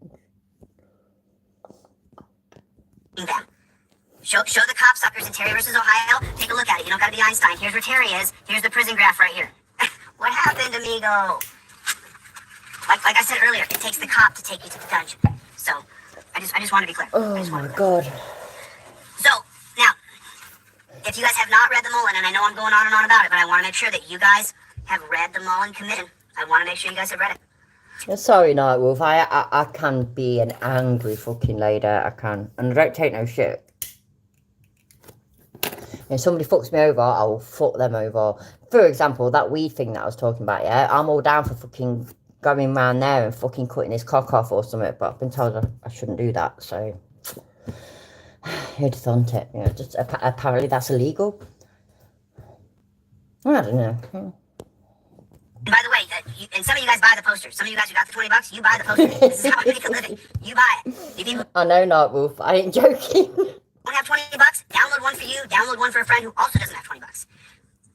Show the cocksuckers in Terry versus Ohio. Take a look at it. You don't gotta be Einstein. Here's where Terry is. Here's the prison graph right here. What happened, amigo? Like I said earlier, it takes the cop to take you to the dungeon. So, I just want to be clear.
Oh my God.
So, now, if you guys have not read the Mullen, and I know I'm going on and on about it, but I want to make sure that you guys have read the Mullen Commission. I want to make sure you guys have read it.
Sorry, Nightwolf. I can be an angry fucking lady. I can. And I don't take no shit. If somebody fucks me over, I will fuck them over. For example, that weed thing that I was talking about, yeah? I'm all down for fucking going around there and fucking cutting his cock off or something, but I've been told I shouldn't do that, so... Who'd have thought it? You know, just apparently that's illegal. I don't know.
By the way, and some of you guys buy the posters. Some of you guys who got the $20, you buy the posters. This is how we make a living. You buy it. You people
I know, Nightwolf. I ain't joking.
don't have $20, download one for you, download one for a friend who also doesn't have $20.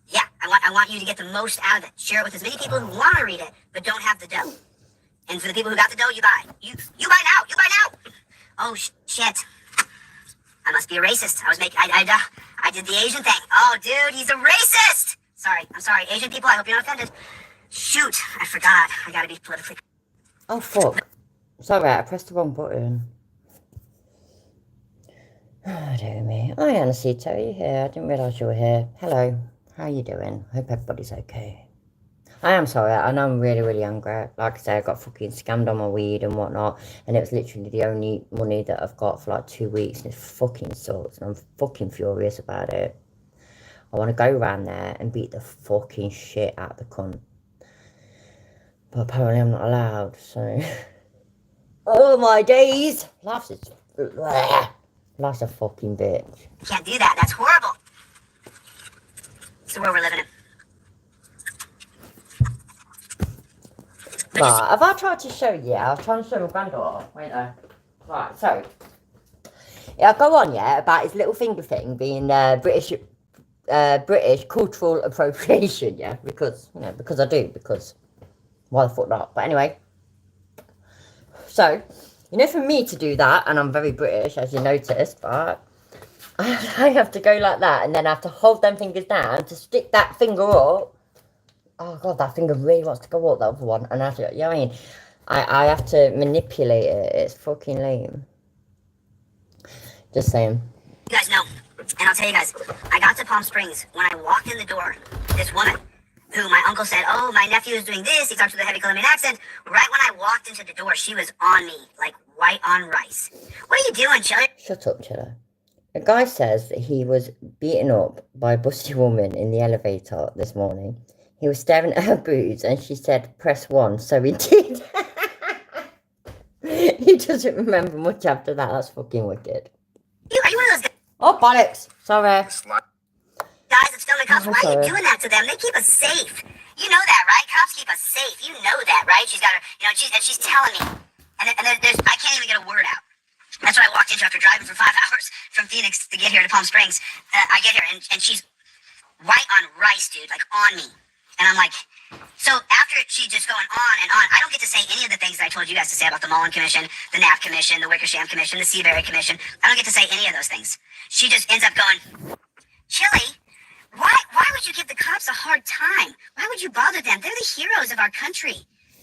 Yeah, I want you to get the most out of it. Share it with as many people who want to read it, but don't have the dough. And for the people who got the dough, you buy. You buy now. You buy now. Oh, shit. I must be a racist. I did the Asian thing. Oh, dude, he's a racist. I'm sorry. Asian people, I hope you're not offended. Shoot, I forgot. I gotta be politically...
Oh, fuck. Sorry, I pressed the wrong button. Oh, dear me. Oh, yeah, Anacito, you're here. I didn't realise you were here. Hello. How you doing? Hope everybody's okay. I am sorry. I know I'm really, really angry. Like I say, I got fucking scammed on my weed and whatnot. And it was literally the only money that I've got for like 2 weeks. And it fucking sucks. And I'm fucking furious about it. I want to go around there and beat the fucking shit out of the cunt. But apparently I'm not allowed, so... Oh my days! Life's a fucking bitch.
You can't do that. That's horrible. It's the world we're living in.
Right, have I tried to show you? I was trying to show my granddaughter. Wait there. Right, so... Yeah, I'll go on, yeah, about his little finger thing being British cultural appropriation, yeah? Because, you know, because I do, because... Why the fuck not? But anyway. So, you know, for me to do that, and I'm very British, as you noticed, right? I have to go like that, and then I have to hold them fingers down to stick that finger up. Oh, God, that finger really wants to go up, that other one. And I have to, you know what I mean? I have to manipulate it. It's fucking lame. Just saying.
You guys know, and I'll tell you guys, I got to Palm Springs. When I walked in the door, this woman, who my uncle said, oh, my nephew is doing this, he talks with a heavy Colombian accent. Right when I walked into the door, she was on me, like white on rice. What are you doing, Chille?
Shut up, Chille. A guy says that he was beaten up by a busty woman in the elevator this morning. He was staring at her boobs and she said, press 1, so he did. He doesn't remember much after that. That's fucking wicked.
Are you one of those
Oh, bollocks. Sorry.
guys that's filming cops? Why are you doing that to them? They keep us safe. You know that, right? Cops keep us safe. You know that, right? She's got her, you know, she's telling me. And there's, I can't even get a word out. That's what I walked into after driving for 5 hours from Phoenix to get here to Palm Springs. I get here and she's white on rice, dude, like on me. And I'm like, so after she's just going on and on, I don't get to say any of the things that I told you guys to say about the Mullen Commission, the Knapp Commission, the Wickersham Commission, the Seabury Commission. I don't get to say any of those things. She just ends up going, Chille, why would you give the cops a hard time? Why would you bother them? They're the heroes of our country.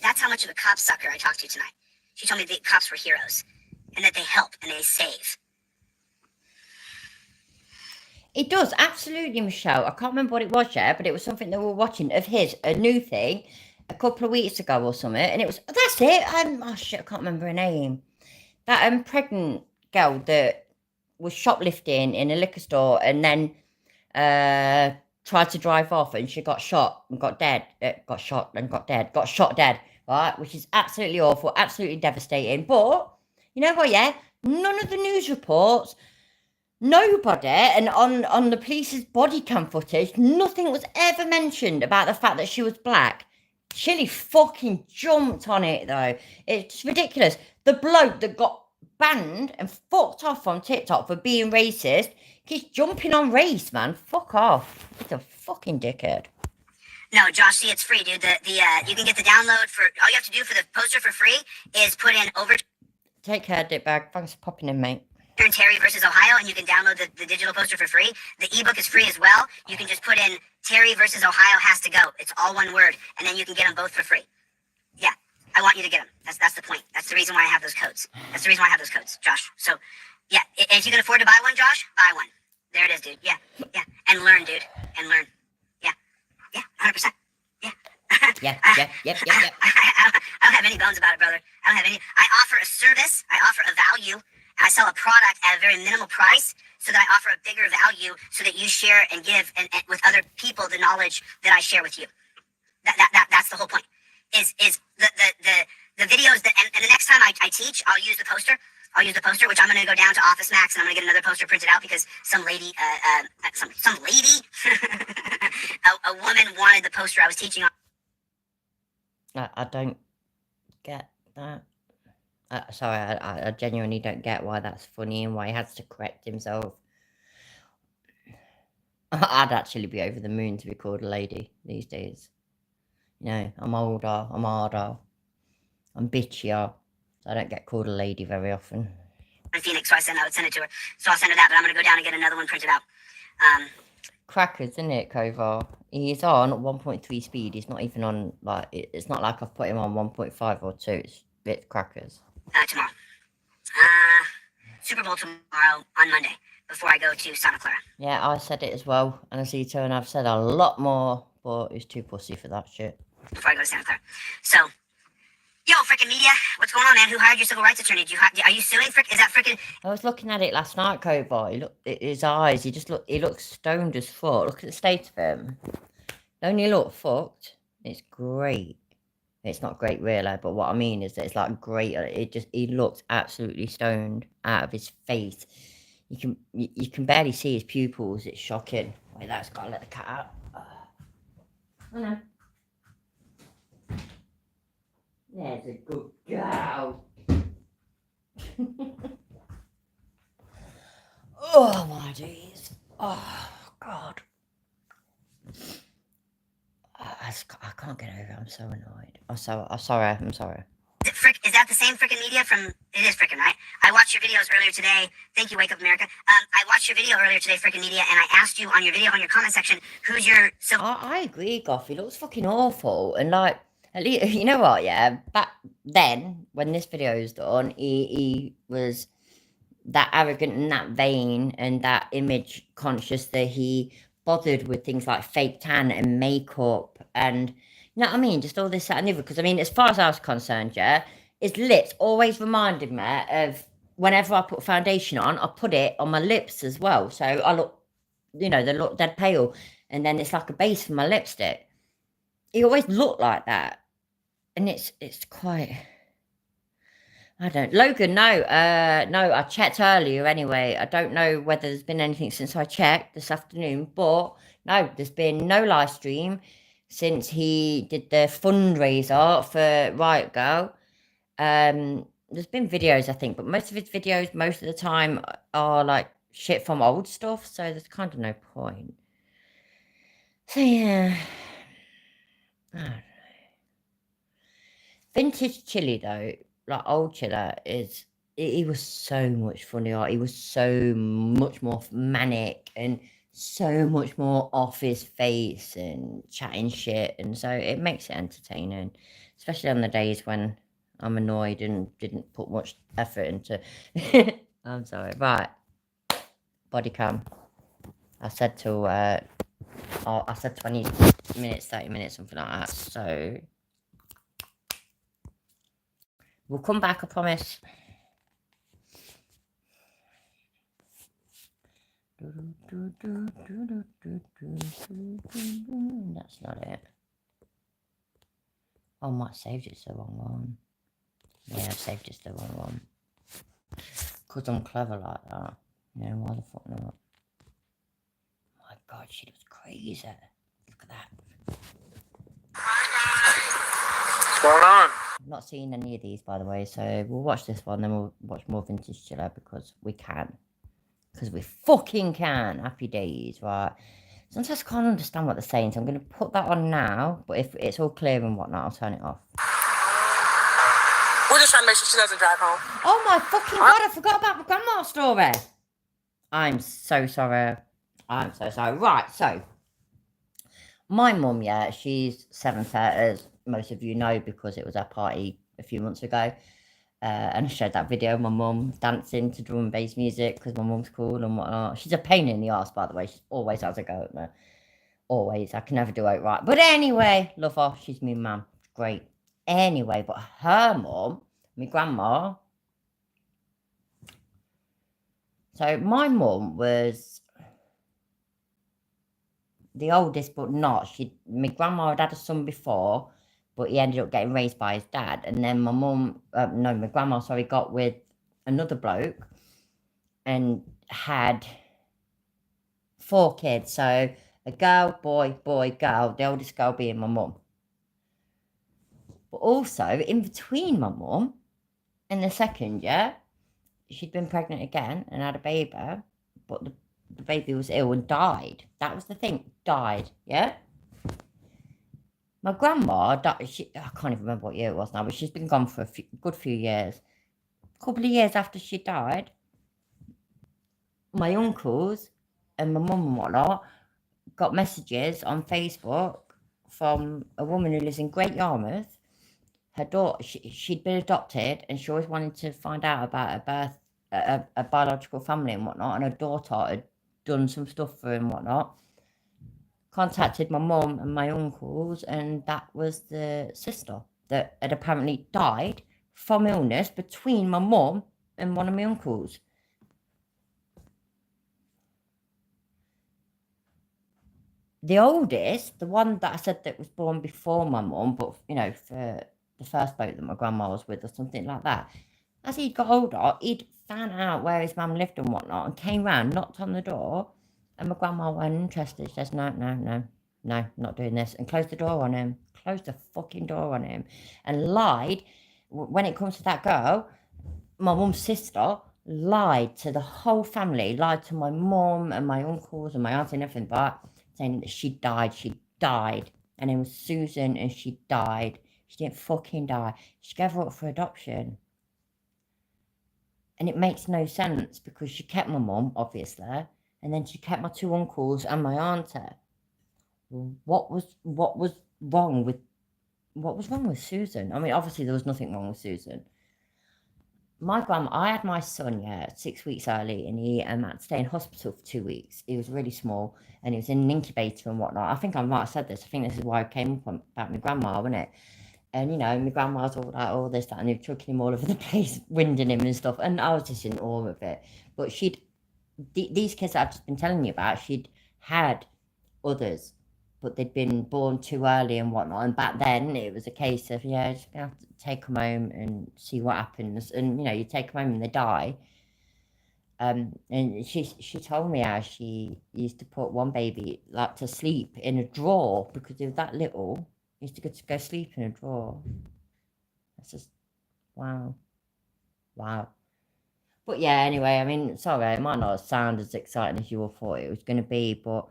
That's how much of a cop sucker I talked to tonight. She told me the cops were heroes and that they help and they save.
It does, absolutely, Michelle. I can't remember what it was yet, but it was something that we were watching of his, a new thing, a couple of weeks ago or something, and it was, that's it, oh shit, I can't remember her name. That pregnant girl that was shoplifting in a liquor store and then tried to drive off and she got shot and got dead, got shot dead, right, which is absolutely awful, absolutely devastating. But, you know what, yeah, none of the news reports, nobody, and on the police's body cam footage, nothing was ever mentioned about the fact that she was black. Chille fucking jumped on it though. It's ridiculous. The bloke that got banned and fucked off on TikTok for being racist, he's jumping on race, man. Fuck off. He's a fucking dickhead.
No, Josh, see, it's free, dude. You can get the download for, all you have to do for the poster for free is put in
Take care, dickbag. Thanks for popping in, mate.
Terry versus Ohio, and you can download the digital poster for free. The ebook is free as well. You can just put in Terry versus Ohio has to go. It's all one word, and then you can get them both for free. Yeah, I want you to get them. That's the point. That's the reason why I have those codes. That's the reason why I have those codes, Josh. So, yeah, if you can afford to buy one, Josh, buy one. There it is, dude. Yeah, and learn, dude, and learn. Yeah, 100%. Yeah.
Yeah.
I don't have any bones about it, brother. I don't have any. I offer a service. I offer a value. I sell a product at a very minimal price so that I offer a bigger value so that you share and give and with other people the knowledge that I share with you. That's the whole point. Is the videos that and the next time I teach, I'll use the poster. I'll use the poster, which I'm going to go down to Office Max and I'm going to get another poster printed out because some lady, some lady, a woman wanted the poster I was teaching on.
I don't get that. Sorry, I genuinely don't get why that's funny and why he has to correct himself. I'd actually be over the moon to be called a lady these days. You know, I'm older, I'm harder, I'm bitchier, so I don't get called a lady very often.
In Phoenix, so I would send it to her. So I'll send her that, but I'm going to go down and get another one printed out.
Crackers, isn't it, Kovar? He's on 1.3 speed. He's not even on, like, it's not like I've put him on 1.5 or 2. It's crackers.
Tomorrow. Super Bowl tomorrow on Monday before I go to Santa Clara.
Yeah, I said it as well. And I see and I've said a lot more, but he's too pussy for that shit.
Before I go to Santa Clara. So, yo, frickin' media, what's going on, man? Who hired your civil rights attorney? Are you suing? Is that frickin'?
I was looking at it last night, Kovar. He looked, his eyes, he looks stoned as fuck. Look at the state of him. Don't he look fucked? It's great. It's not great, really, but what I mean is that it's like great. He looks absolutely stoned out of his face. You can barely see his pupils. It's shocking. Wait, that's got to let the cat out. Oh no. There's a good girl. Oh my days. Oh God. I can't get over it. I'm so annoyed. I'm sorry.
Is that the same frickin' media from? It is frickin', right? I watched your videos earlier today. Thank you, Wake Up America. I watched your video earlier today, frickin' media, and I asked you on your video, on your comment section, who's your civil...
I agree, Goff. He looks fucking awful. And like, at least, you know what, yeah? Back then, when this video was done, he was that arrogant and that vain and that image conscious that he bothered with things like fake tan and makeup and, you know what I mean? Just all this, that and the other. Because, I mean, as far as I was concerned, yeah, his lips always reminded me of whenever I put foundation on, I put it on my lips as well. So I look, you know, they look dead pale. And then it's like a base for my lipstick. He always looked like that. And it's quite... I don't... Logan, no, I checked earlier anyway. I don't know whether there's been anything since I checked this afternoon, but no, there's been no live stream since he did the fundraiser for Riot Girl. There's been videos, I think, but most of his videos, most of the time, are like shit from old stuff, so there's kind of no point. So yeah, I don't know. Vintage Chille though, like old Chille, he was so much funnier. He was so much more manic and so much more off his face and chatting shit, and so it makes it entertaining, especially on the days when I'm annoyed and didn't put much effort into. I'm sorry. Right. Body cam. I said till I said 20 minutes, 30 minutes, something like that. So we'll come back, I promise. That's not it. Oh, I might have saved it to the wrong one. Yeah, I've saved it to the wrong one. Because I'm clever like that. Yeah, why the fuck not? My God, she was crazy. Look at that.
What's going on?
I've not seen any of these, by the way, so we'll watch this one, then we'll watch more vintage Chille because we can. Because we fucking can. Happy days, right? Sometimes I can't understand what they're saying, so I'm going to put that on now, but if it's all clear and whatnot, I'll turn it off.
We're just trying to make sure she doesn't drive home.
Oh my fucking God, I forgot about my grandma's story. I'm so sorry. I'm so sorry. Right, so my mum, yeah, she's 730, as most of you know, because it was our party a few months ago. And I showed that video of my mum dancing to drum and bass music because my mum's cool and whatnot. She's a pain in the arse, by the way. She always has a go at me. Always. I can never do it right. But anyway, love her. She's me mum. Great. Anyway, but her mum, my grandma. So my mum was the oldest, but not. My grandma had had a son before, but he ended up getting raised by his dad. And then my grandma, got with another bloke and had 4 kids. So a girl, boy, girl, the oldest girl being my mum. But also, in between my mum and the second, yeah, she'd been pregnant again and had a baby, but the baby was ill and died. That was the thing, died, yeah? My grandma, I can't even remember what year it was now, but she's been gone for a good few years. A couple of years after she died, my uncles and my mum and whatnot got messages on Facebook from a woman who lives in Great Yarmouth. Her daughter, she'd been adopted, and she always wanted to find out about her birth, a biological family and whatnot, and her daughter had done some stuff for her and whatnot. Contacted my mum and my uncles, and that was the sister that had apparently died from illness between my mum and one of my uncles. The oldest, the one that I said that was born before my mum, but, you know, for the first boat that my grandma was with or something like that, as he got older, he'd found out where his mum lived and whatnot and came round, knocked on the door, and my grandma wasn't interested. She says, no, not doing this, and closed the door on him. Closed the fucking door on him and lied. When it comes to that girl, my mum's sister lied to the whole family, lied to my mum and my uncles and my aunts and everything, but saying that she died. And it was Susan, and she died. She didn't fucking die. She gave her up for adoption. And it makes no sense because she kept my mum, obviously, and then she kept my 2 uncles and my auntie. What was wrong with Susan? I mean, obviously there was nothing wrong with Susan. I had my son, 6 weeks early, and he had to stay in hospital for 2 weeks. He was really small, and he was in an incubator and whatnot. I think I might have said this. I think this is why I came up about my grandma, wasn't it? And, you know, my grandma's all like, all this, that, and they're chucking him all over the place, winding him and stuff. And I was just in awe of it. But these kids that I've just been telling you about, she'd had others, but they'd been born too early and whatnot. And back then, it was a case of, just gonna have to take them home and see what happens. And, you know, you take them home and they die. And she told me how she used to put one baby, like, to sleep in a drawer because they were that little. Used to go sleep in a drawer. That's just, wow. But yeah, anyway, I mean, sorry, it might not sound as exciting as you all thought it was going to be, but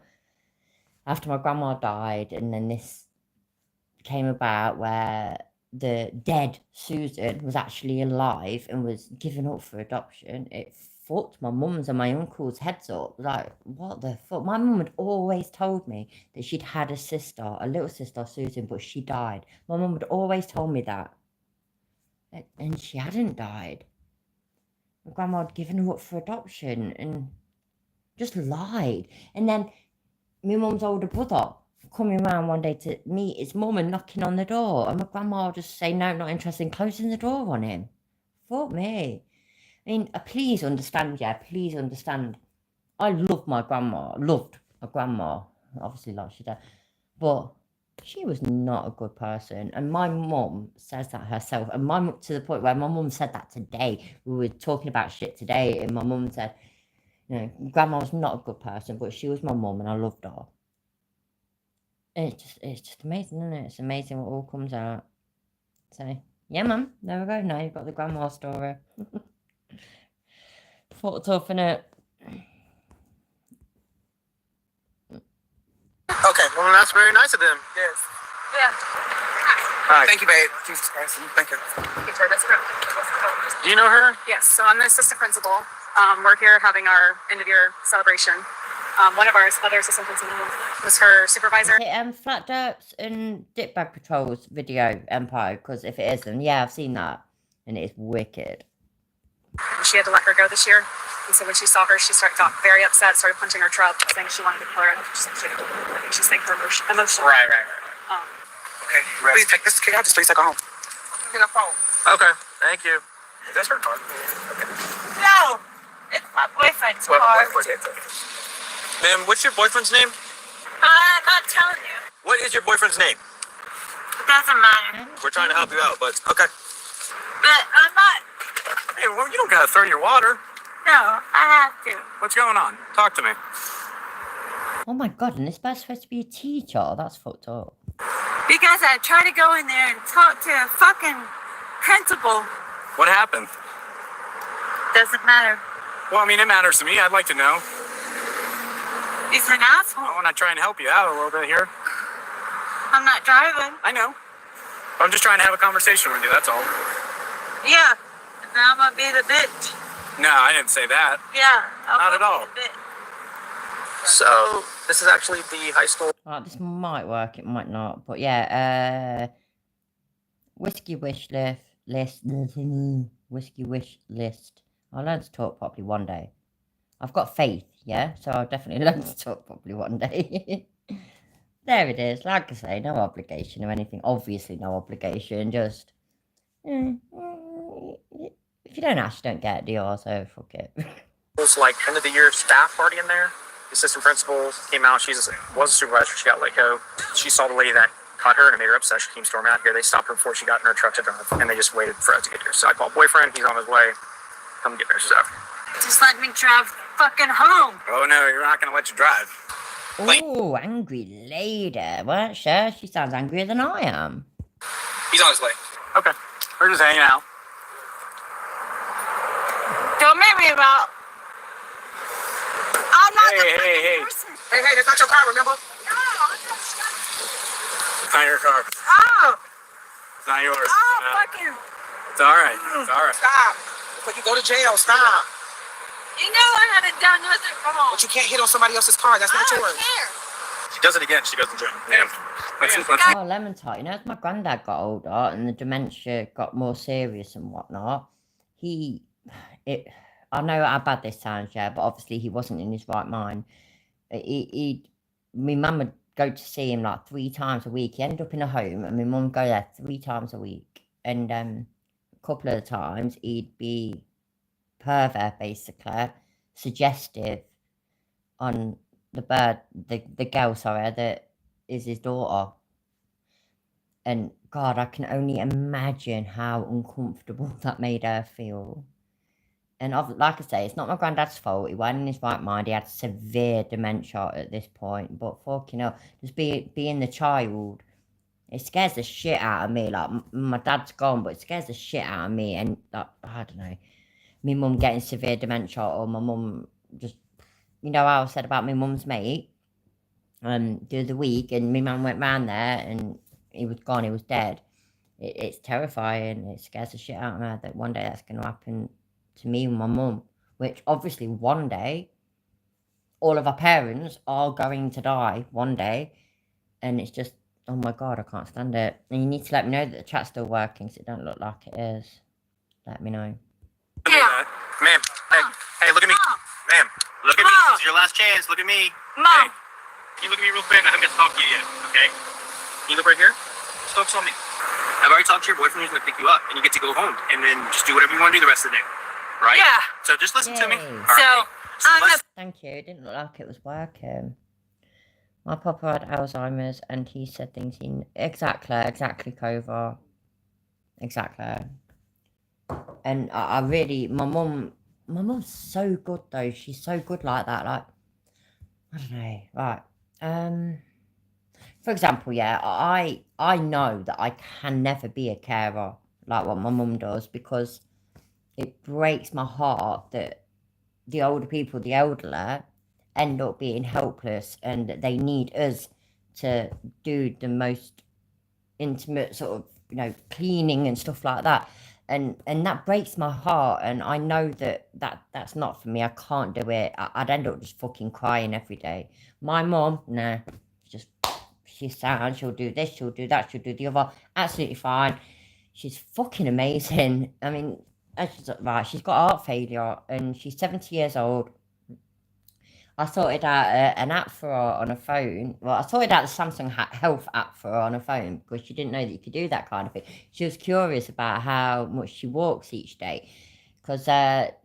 after my grandma died, and then this came about where the dead Susan was actually alive and was given up for adoption, it fucked my mum's and my uncle's heads up. Like, what the fuck? My mum had always told me that she'd had a sister, a little sister, Susan, but she died. My mum had always told me that. and she hadn't died. My grandma had given her up for adoption and just lied. And then my mum's older brother coming around one day to meet his mum and knocking on the door, and my grandma would just say, no, not interested, and closing the door on him. Fuck me. I mean, please understand, please understand. I loved my grandma, obviously like she did, but she was not a good person. And my mum says that herself, and my mum, to the point where my mum said that today. We were talking about shit today, and my mum said, you know, grandma was not a good person, but she was my mum and I loved her. And it's just amazing, isn't it? It's amazing what all comes out. So, yeah, mum, there we go. Now you've got the grandma story. Fucked up, innit?
Okay, well, that's very nice of them. Yes.
Yeah.
Hi. Thank you, babe. Jesus Christ. Thank you. Do you know her?
Yes, so I'm the assistant principal. We're here having our end of year celebration. One of our other assistant principals was her supervisor.
Flat Derps and Dickbag Patrol's video, Empire, because if it isn't, yeah, I've seen that. And it is wicked.
And she had to let her go this year. And so when she saw her, she got very upset, started punching her truck, saying she wanted to kill her. She's like her emotional.
Right. Okay, please take this kid out. Just please take her home. Get a phone. Okay, thank you. Is that her car? Okay.
No, it's my boyfriend's car.
Ma'am, what's your boyfriend's name?
I'm not telling you.
What is your boyfriend's name?
It doesn't matter.
We're trying to help you out, but okay.
But I'm not.
Hey, well, you don't gotta throw your water.
No, I have to.
What's going on? Talk to me.
Oh my god, and this guy's supposed to be a teacher? That's fucked up.
Because I tried to go in there and talk to a fucking principal.
What happened?
Doesn't matter.
Well, I mean, it matters to me. I'd like to know.
He's an asshole.
I want to try and help you out a little bit here.
I'm not driving.
I know. I'm just trying to have a conversation with you, that's all.
Yeah. And I'm gonna be the bitch.
No, I didn't say that.
Yeah.
Not at all. So, this is actually the high school.
This might work, it might not. But yeah, whiskey wish list. Whiskey wish list. I'll learn to talk properly one day. I've got faith, yeah? So I'll definitely learn to talk properly one day. There it is. Like I say, no obligation or anything. Obviously no obligation. Just, if you don't ask, you don't get, do you? So fuck it.
It was like end of the year staff party in there. The assistant principal came out. She was a supervisor. She got let go. She saw the lady that caught her and it made her upset. She came storming out here. They stopped her before she got in her truck to drive, and they just waited for us to get here. So I called boyfriend. He's on his way. Come get her. So
just let me drive fucking home.
Oh no, you're not gonna let you drive.
Oh, angry lady. Well, sure, she sounds angrier than I am.
He's on his way. Okay, we're just hanging out.
Don't make me about. I'm not the
Hey.
person.
Hey, that's not your car, remember?
No,
It's not your car.
oh,
It's not yours.
oh,
No.
fucking.
It's all right. It's all right. Stop. But you go to jail. Stop.
You know I haven't done nothing wrong.
But you can't hit on somebody else's car. That's not
I don't
yours.
care.
She does it again. She goes to jail. Damn.
Oh, lemon tart. You know, as my granddad got older and the dementia got more serious and whatnot, I know how bad this sounds, yeah, but obviously he wasn't in his right mind. My mum would go to see him like 3 times a week. He ended up in a home, and my mum would go there 3 times a week. And a couple of the times he'd be pervert, basically, suggestive on the girl, that is his daughter. And God, I can only imagine how uncomfortable that made her feel. And like I say, it's not my granddad's fault. He wasn't in his right mind. He had severe dementia at this point. But fucking hell, just being the child, it scares the shit out of me. Like, my dad's gone, but it scares the shit out of me. And, like, I don't know, my mum getting severe dementia, or my mum just, you know how I said about my mum's mate the other week, and my mum went round there, and he was gone, he was dead. It's terrifying. It scares the shit out of me that one day that's going to happen to me and my mum, which obviously one day all of our parents are going to die one day, and it's just Oh my god, I can't stand it. And you need to let me know that the chat's still working, so it don't look like it is. Let me know.
Yeah. Ma'am, hey, look at me. Ma'am, look at me. This is your last chance. Look at me. Mom. Hey, can you look at me real quick? I haven't got to talk to you yet, okay? Can you look right here? Just focus on me. I've already talked to your boyfriend. He's going to pick you up, and you get to go home. And then just do whatever you want to do the rest of the day. Right? Yeah. So just listen to me.
Yay.
All right.
Thank you. It didn't look like it was working. My papa had Alzheimer's, and he said things in exactly, Cova. Exactly. And I really, my mum's so good though. She's so good like that. Like, I don't know. Right. For example, yeah, I know that I can never be a carer like what my mum does, because it breaks my heart that the older people, the elderly, end up being helpless, and they need us to do the most intimate sort of, cleaning and stuff like that. And that breaks my heart, and I know that's not for me. I can't do it. I'd end up just fucking crying every day. My mum, nah, she's sound, she'll do this, she'll do that, she'll do the other, absolutely fine. She's fucking amazing. I mean, she's got heart failure, and she's 70 years old. I sorted out an app for her on her phone. Well, I sorted out the Samsung Health app for her on her phone, because she didn't know that you could do that kind of thing. She was curious about how much she walks each day, because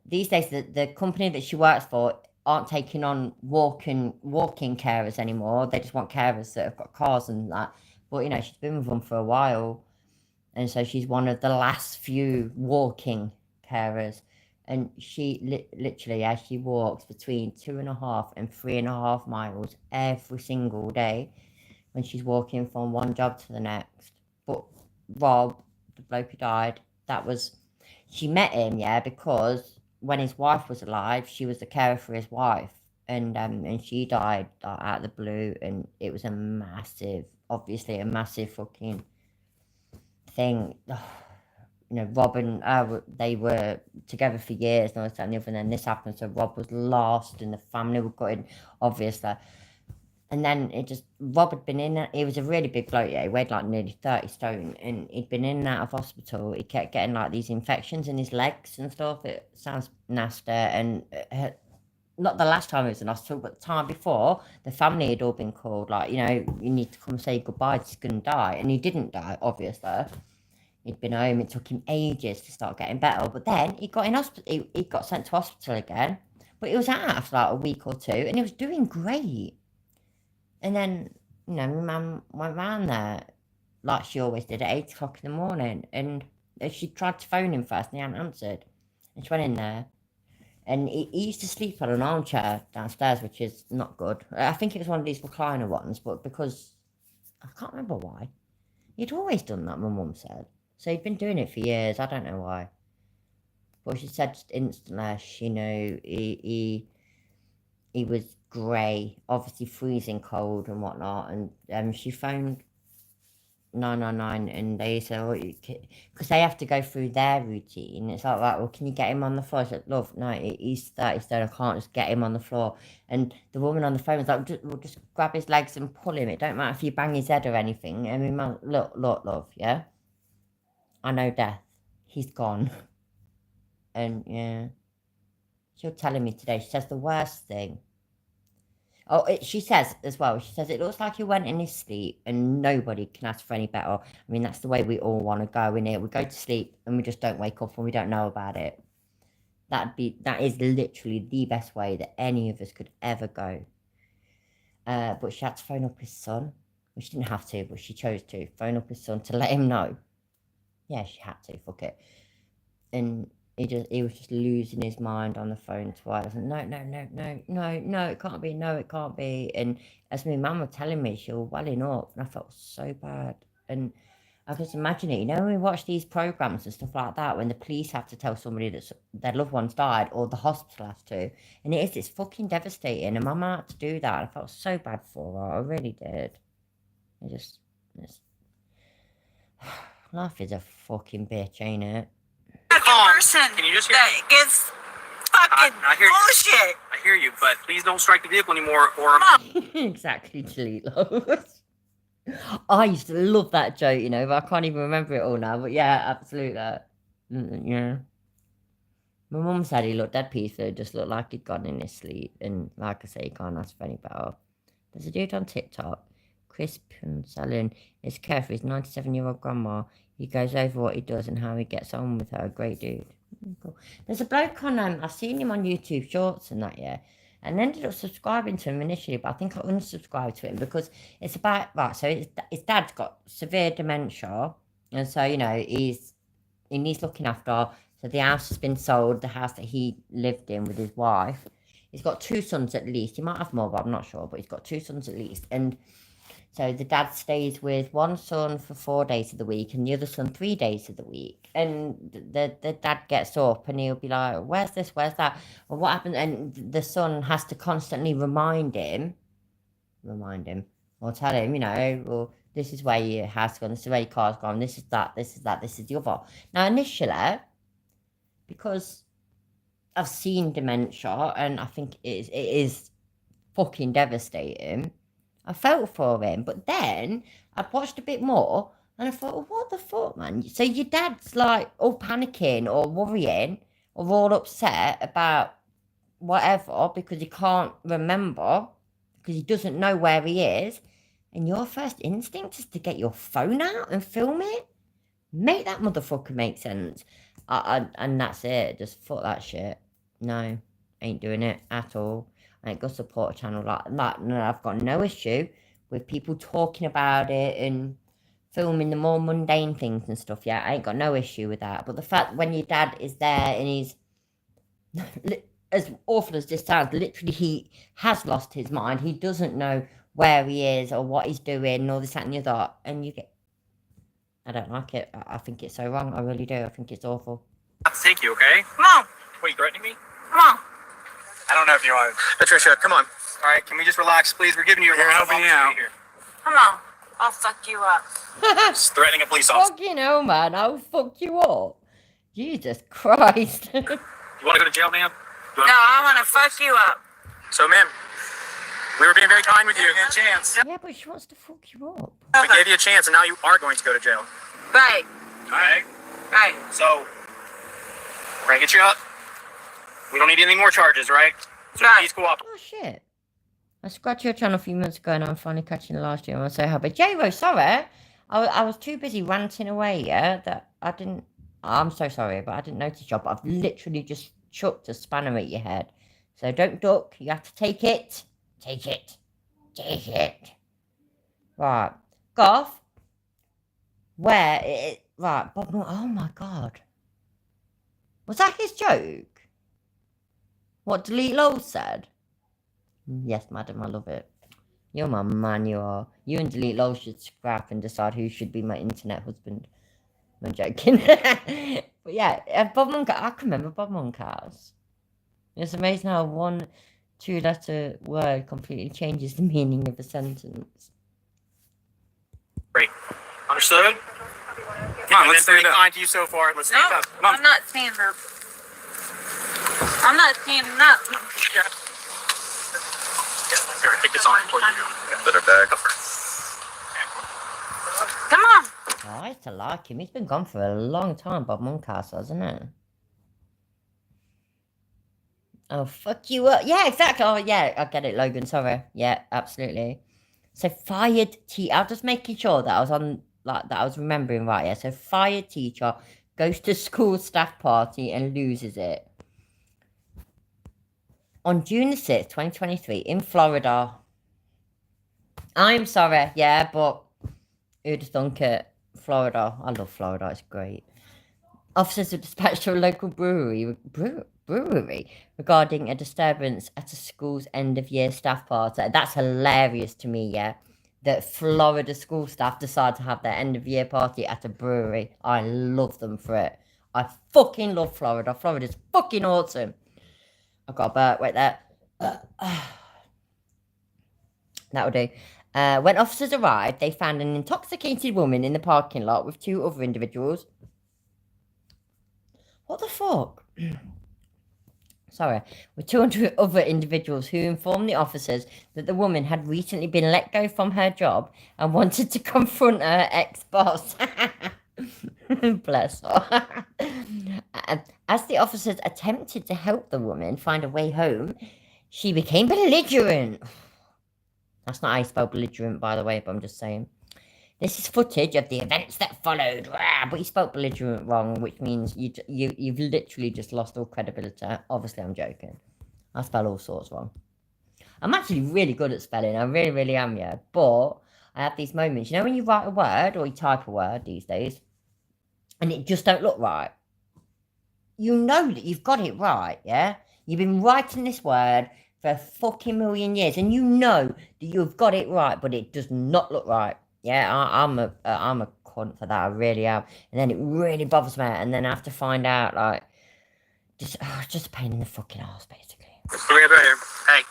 these days the company that she works for aren't taking on walking carers anymore. They just want carers that have got cars and that. But she's been with them for a while, and so she's one of the last few walking carers. And she literally, as she walks between 2.5 and 3.5 miles every single day, when she's walking from one job to the next. But Rob, the bloke who died, she met him, yeah, because when his wife was alive, she was the carer for his wife, and she died out of the blue, and it was obviously a massive fucking thing. Rob and they were together for years, and all this and the other, and then this happened, so Rob was lost, and the family were gutted, obviously. And then Rob had been in, he was a really big bloke, yeah, he weighed like nearly 30 stone, and he'd been in and out of hospital. He kept getting like these infections in his legs and stuff. It sounds nasty, and not the last time he was in hospital, but the time before, the family had all been called, like, you need to come say goodbye, he's gonna die. And he didn't die, obviously. He'd been home. It took him ages to start getting better, but then he got in hospital. He got sent to hospital again, but he was out after like a week or two, and he was doing great. And then, my mum went round there, like she always did, at 8 o'clock in the morning, and she tried to phone him first, and he hadn't answered. And she went in there, and he used to sleep on an armchair downstairs, which is not good. I think it was one of these recliner ones, but because I can't remember why, he'd always done that. My mum said. So he'd been doing it for years. I don't know why. But she said just instantly, he was grey, obviously freezing cold and whatnot. And she phoned 999, and they said, because they have to go through their routine. It's like, right, well, can you get him on the floor? I said, love, no, he's 30 stone. I can't just get him on the floor. And the woman on the phone was like, we'll just grab his legs and pull him. It don't matter if you bang his head or anything. I mean, look, love, yeah? I know death. He's gone. And yeah, she was telling me today, she says the worst thing. She says as well, she says it looks like he went in his sleep, and nobody can ask for any better. I mean, that's the way we all want to go in here. We go to sleep and we just don't wake up and we don't know about it. That is literally the best way that any of us could ever go. But she had to phone up his son. Well, she didn't have to, but she chose to phone up his son to let him know. Yeah, she had to, fuck it. And he was just losing his mind on the phone twice. And no, it can't be, no, it can't be. And as my mum was telling me, she was welling up, and I felt so bad. And I just imagine it, when we watch these programs and stuff like that, when the police have to tell somebody that their loved one's died, or the hospital has to, and it's fucking devastating. And my mum had to do that, and I felt so bad for her. I really did. Life is a fucking bitch, ain't it?
Person can you just hear me?
That gets fucking
I hear
bullshit.
I hear you, but please don't strike the vehicle anymore, or
Exactly, Chille. I used to love that joke, you know, but I can't even remember it all now. But yeah, absolutely. Yeah. My mum said he looked dead peaceful, just looked like he'd gone in his sleep. And like I say, you can't ask for any better. There's a dude on TikTok, Chris Punsalin, is care for his 97-year-old grandma. He goes over what he does and how he gets on with her. Great dude. Cool. There's a bloke on, I've seen him on YouTube Shorts and that, yeah. And ended up subscribing to him initially, but I think I unsubscribed to him because it's about, right, so his dad's got severe dementia. And so, you know, he needs looking after. So the house has been sold, the house that he lived in with his wife. He's got 2 sons at least. He might have more, but I'm not sure. But he's got 2 sons at least. And so the dad stays with one son for 4 days of the week and the other son 3 days of the week. And the dad gets up and he'll be like, where's this, where's that? Or what happened? And the son has to constantly remind him, or tell him, you know, well, this is where your house gone, this is where your car's gone, this is that, this is that, this is the other. Now, initially, because I've seen dementia and I think it is fucking devastating, I felt for him. But then I watched a bit more and I thought, well, what the fuck, man? So your dad's like all panicking or worrying or all upset about whatever because he can't remember, because he doesn't know where he is. And your first instinct is to get your phone out and film it? Make that motherfucker make sense. And that's it. Just fuck that shit. No, ain't doing it at all. I ain't gonna support a channel like that. No, I've got no issue with people talking about it and filming the more mundane things and stuff. Yeah, I ain't got no issue with that. But the fact when your dad is there and he's, as awful as this sounds, literally he has lost his mind. He doesn't know where he is or what he's doing and all this, that and the other. And you get... I don't like it. I think it's so wrong. I really do. I think it's awful.
I have to take you, okay?
Come on.
What, are you threatening me?
Come on.
I don't know if you want. Patricia, come on. All right, can we just relax, please? We're giving you a
We're
helping you out.
Come on. I'll fuck you up.
Just threatening a police officer.
Fucking hell, man. I'll fuck you up. Jesus Christ.
You want to go to jail, ma'am?
No, I want to fuck you up.
So, ma'am, we were being very kind with you. A chance.
Yeah, but she wants to fuck you up.
We gave you a chance, and now you are going to go to jail.
Right.
All right?
Right.
So, we're going to get you up. We don't need any more charges, right? So
Right.
please cooperate.
Oh, shit. I scratched your channel a few months ago and I'm finally catching the last stream. I'm so happy. J-Rose, sorry. I was too busy ranting away, yeah, that I didn't... I'm so sorry, but I didn't notice you. But I've literally just chucked a spanner at your head. So don't duck. You have to take it. Take it. Take it. Right. Goth. Where it... Right. Bob, oh, my God. Was that his joke? What Delete Lol said? Yes, madam, I love it. You're my man, you are. You and Delete Lol should scrap and decide who should be my internet husband. I'm joking. But yeah, Bob Monkhouse, I can remember Bob Monkhouse. It's amazing how one 2-letter word completely changes the meaning of a sentence.
Great. Understood? Come on, let's stand up. Kind to you so far. Let's stand
No,
up. Come on.
I'm not standing up. I'm not standing up.
Yeah. Here, take this on before you go. Put her back.
Come on.
Oh, I used to like him. He's been gone for a long time, Bob Monkhouse, hasn't it? Oh, fuck you up. Yeah, exactly. Oh, yeah, I get it, Logan. Sorry. Yeah, absolutely. So, fired teacher. I was just making sure that I was on, like, that I was remembering right. Yeah, so fired teacher goes to school staff party and loses it. On June the 6th, 2023, in Florida. I'm sorry, yeah, but who'd have thunk it? Florida. I love Florida, it's great. Officers were dispatched to a local brewery regarding a disturbance at a school's end-of-year staff party. That's hilarious to me, yeah, that Florida school staff decide to have their end-of-year party at a brewery. I love them for it. I fucking love Florida. Florida's fucking awesome. I've got a burp right there. That'll do. When officers arrived, they found an intoxicated woman in the parking lot with 2 other individuals. What the fuck? with 200 other individuals who informed the officers that the woman had recently been let go from her job and wanted to confront her ex-boss. Bless her. As the officers attempted to help the woman find a way home, she became belligerent. That's not how you spell belligerent, by the way, but I'm just saying. This is footage of the events that followed, but you spelled belligerent wrong, which means you've literally just lost all credibility. Obviously, I'm joking. I spell all sorts wrong. I'm actually really good at spelling. I really, really am, yeah. But I have these moments, you know, when you write a word or you type a word these days, and it just don't look right. You know that you've got it right, yeah? You've been writing this word for a fucking million years, and you know that you've got it right, but it does not look right. Yeah, I'm a cunt for that. I really am. And then it really bothers me, and then I have to find out, like, just a pain in the fucking ass, basically.
Right here. Hey.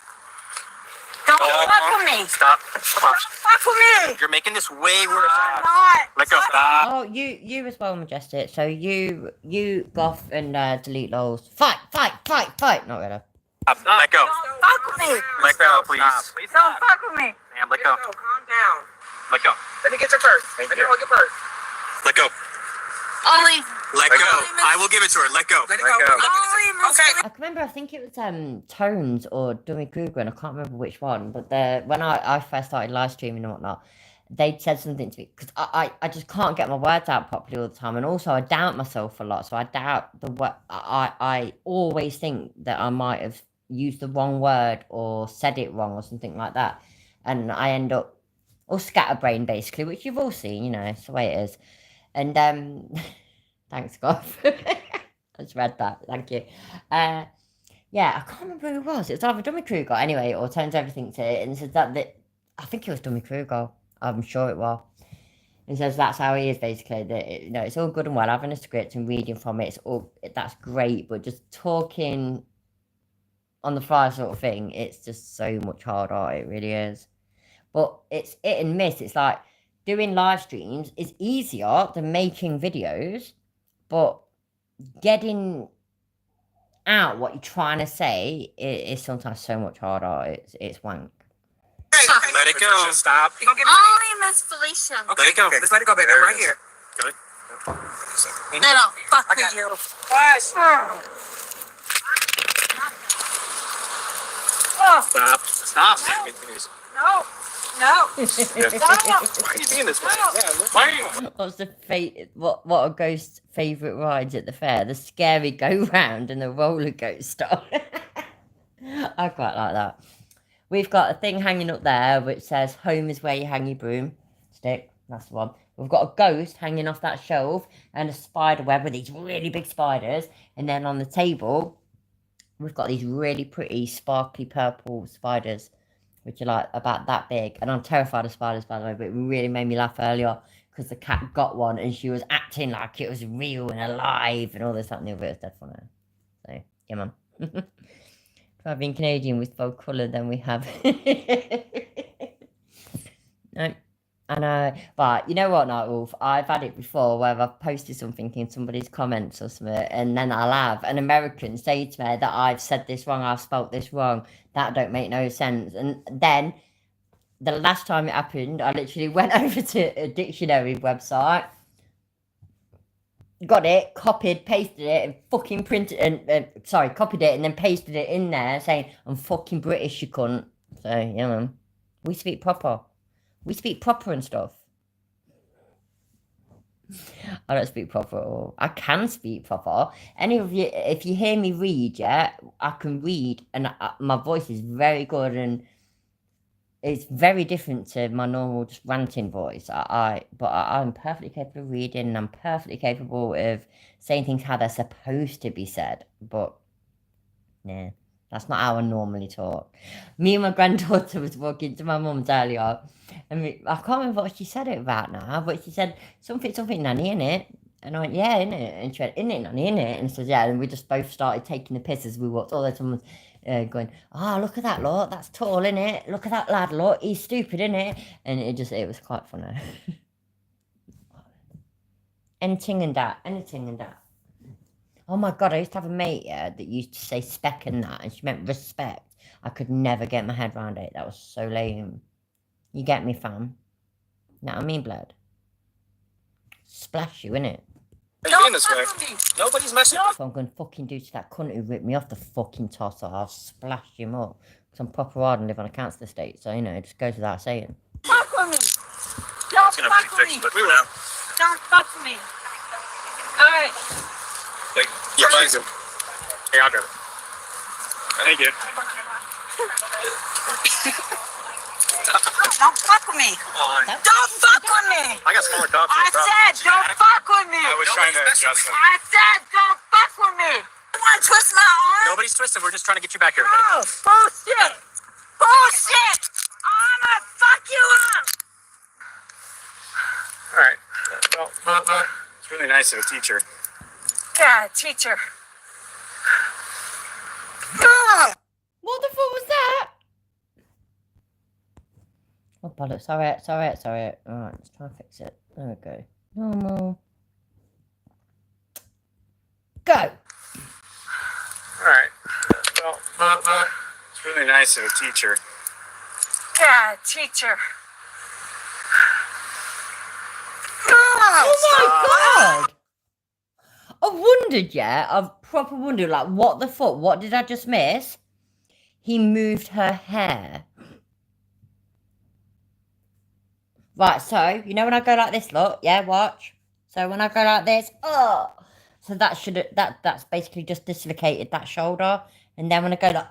Don't fuck with me.
Stop.
Fuck with me.
You're making this way worse.
I'm not.
Let go. Stop.
Oh, you as well, Majestic. So you goth and delete lols. Fight. Not really.
Stop. Let go.
Don't fuck with me.
Let go, please.
Please don't fuck with me.
Ma'am, let go.
Calm down.
Let go.
Let me get your purse. Let me hold your purse.
Let go.
Ollie.
Let go. I will give it to her. Let go.
Let go. Okay.
I can remember, I think it was Tones or Dummy Kruger, and I can't remember which one, but when I first started live streaming and whatnot, they'd said something to me, because I just can't get my words out properly all the time, and also I doubt myself a lot, so I doubt the word. I always think that I might have used the wrong word or said it wrong or something like that, and I end up all scatterbrained, basically, which you've all seen, you know, it's the way it is. And thanks, Goff. I just read that. Thank you. Yeah, I can't remember who it was. It was either Dummy Kruger anyway, or turns everything to it, and says that I think it was Dummy Kruger. I'm sure it was. And says that's how he is, basically. That you know, it's all good and well having a script and reading from it. That's great, but just talking on the fly sort of thing, it's just so much harder. It really is. But it's hit and miss. It's like doing live streams is easier than making videos, but getting out what you're trying to say is sometimes so much harder. It's wank.
Let it go. Stop.
Only Miss Felicia.
Okay. Let it go. Let's let it go, baby. I'm right here. Good.
No, fuck you.
Stop. Stop.
No.
Why are you being this way? Why are you?
What's what are Ghost's favourite rides at the fair? The scary go-round and the roller coaster. I quite like that. We've got a thing hanging up there which says, home is where you hang your broomstick. That's the one. We've got a ghost hanging off that shelf and a spider web with these really big spiders. And then on the table, we've got these really pretty sparkly purple spiders, which are like about that big. And I'm terrified of spiders, by the way, but it really made me laugh earlier because the cat got one and she was acting like it was real and alive and all this, that, and the other. It's dead funny. So, yeah, man. If I've been Canadian, we spell colour, then we have. No. I know. But you know what, Nightwolf? I've had it before where I've posted something in somebody's comments or something, and then I'll have an American say to me that I've said this wrong, I've spelt this wrong, that don't make no sense. And then the last time it happened, I literally went over to a dictionary website, got it, copied, pasted it, and fucking printed, copied it and then pasted it in there saying, I'm fucking British, you cunt. So, yeah, man. We speak proper. We speak proper and stuff. I don't speak proper at all. I can speak proper. Any of you, if you hear me read, yeah, I can read, and my voice is very good, and it's very different to my normal just ranting voice. But I'm perfectly capable of reading, and I'm perfectly capable of saying things how they're supposed to be said. But nah, that's not how I normally talk. Me and my granddaughter was walking to my mum's earlier, and I can't remember what she said it about now, but she said something nanny, innit? And I went, yeah, innit? And she went, innit, nanny, innit? And so yeah, and we just both started taking the piss as we walked. All the time going, look at that lot, that's tall, innit? Look at that lad, lot, he's stupid, innit? And it was quite funny. Anything and that. Oh my God, I used to have a mate, yeah, that used to say spec and that, and she meant respect. I could never get my head around it. That was so lame. You get me, fam? Know what I mean, blood? Splash you, innit?
Don't this way. Nobody's messing.
That's what I'm going to fucking do to that cunt who ripped me off the fucking tosser. I'll splash him up. Because I'm proper hard and live on a council estate, so, you know, it just goes without saying.
Fuck with me. Don't fuck with me. Don't fuck with me. All right.
Yeah, thanks. Here, I'll grab it. Thank you.
Don't fuck with me. Don't fuck with me.
I got some more coffee.
I said don't fuck with me.
I was trying to adjust them.
I said don't fuck with me. You want to twist my arm?
Nobody's twisting. We're just trying to get you back here. Okay?
No, bullshit. Bullshit. I'm gonna fuck you up.
All right. Well, it's really nice of a teacher.
Yeah, teacher.
What the fuck was that? Oh, bollocks. Sorry. Alright, let's try and fix it. There we go. Normal. Go!
All right. Well, it's really nice of a teacher.
Yeah, teacher.
Oh my God! I wondered, yeah, I've proper wondered, like, what the fuck? What did I just miss? He moved her hair. Right, so, you know when I go like this, look, yeah, watch. So when I go like this, oh! So that's basically just dislocated that shoulder. And then when I go like,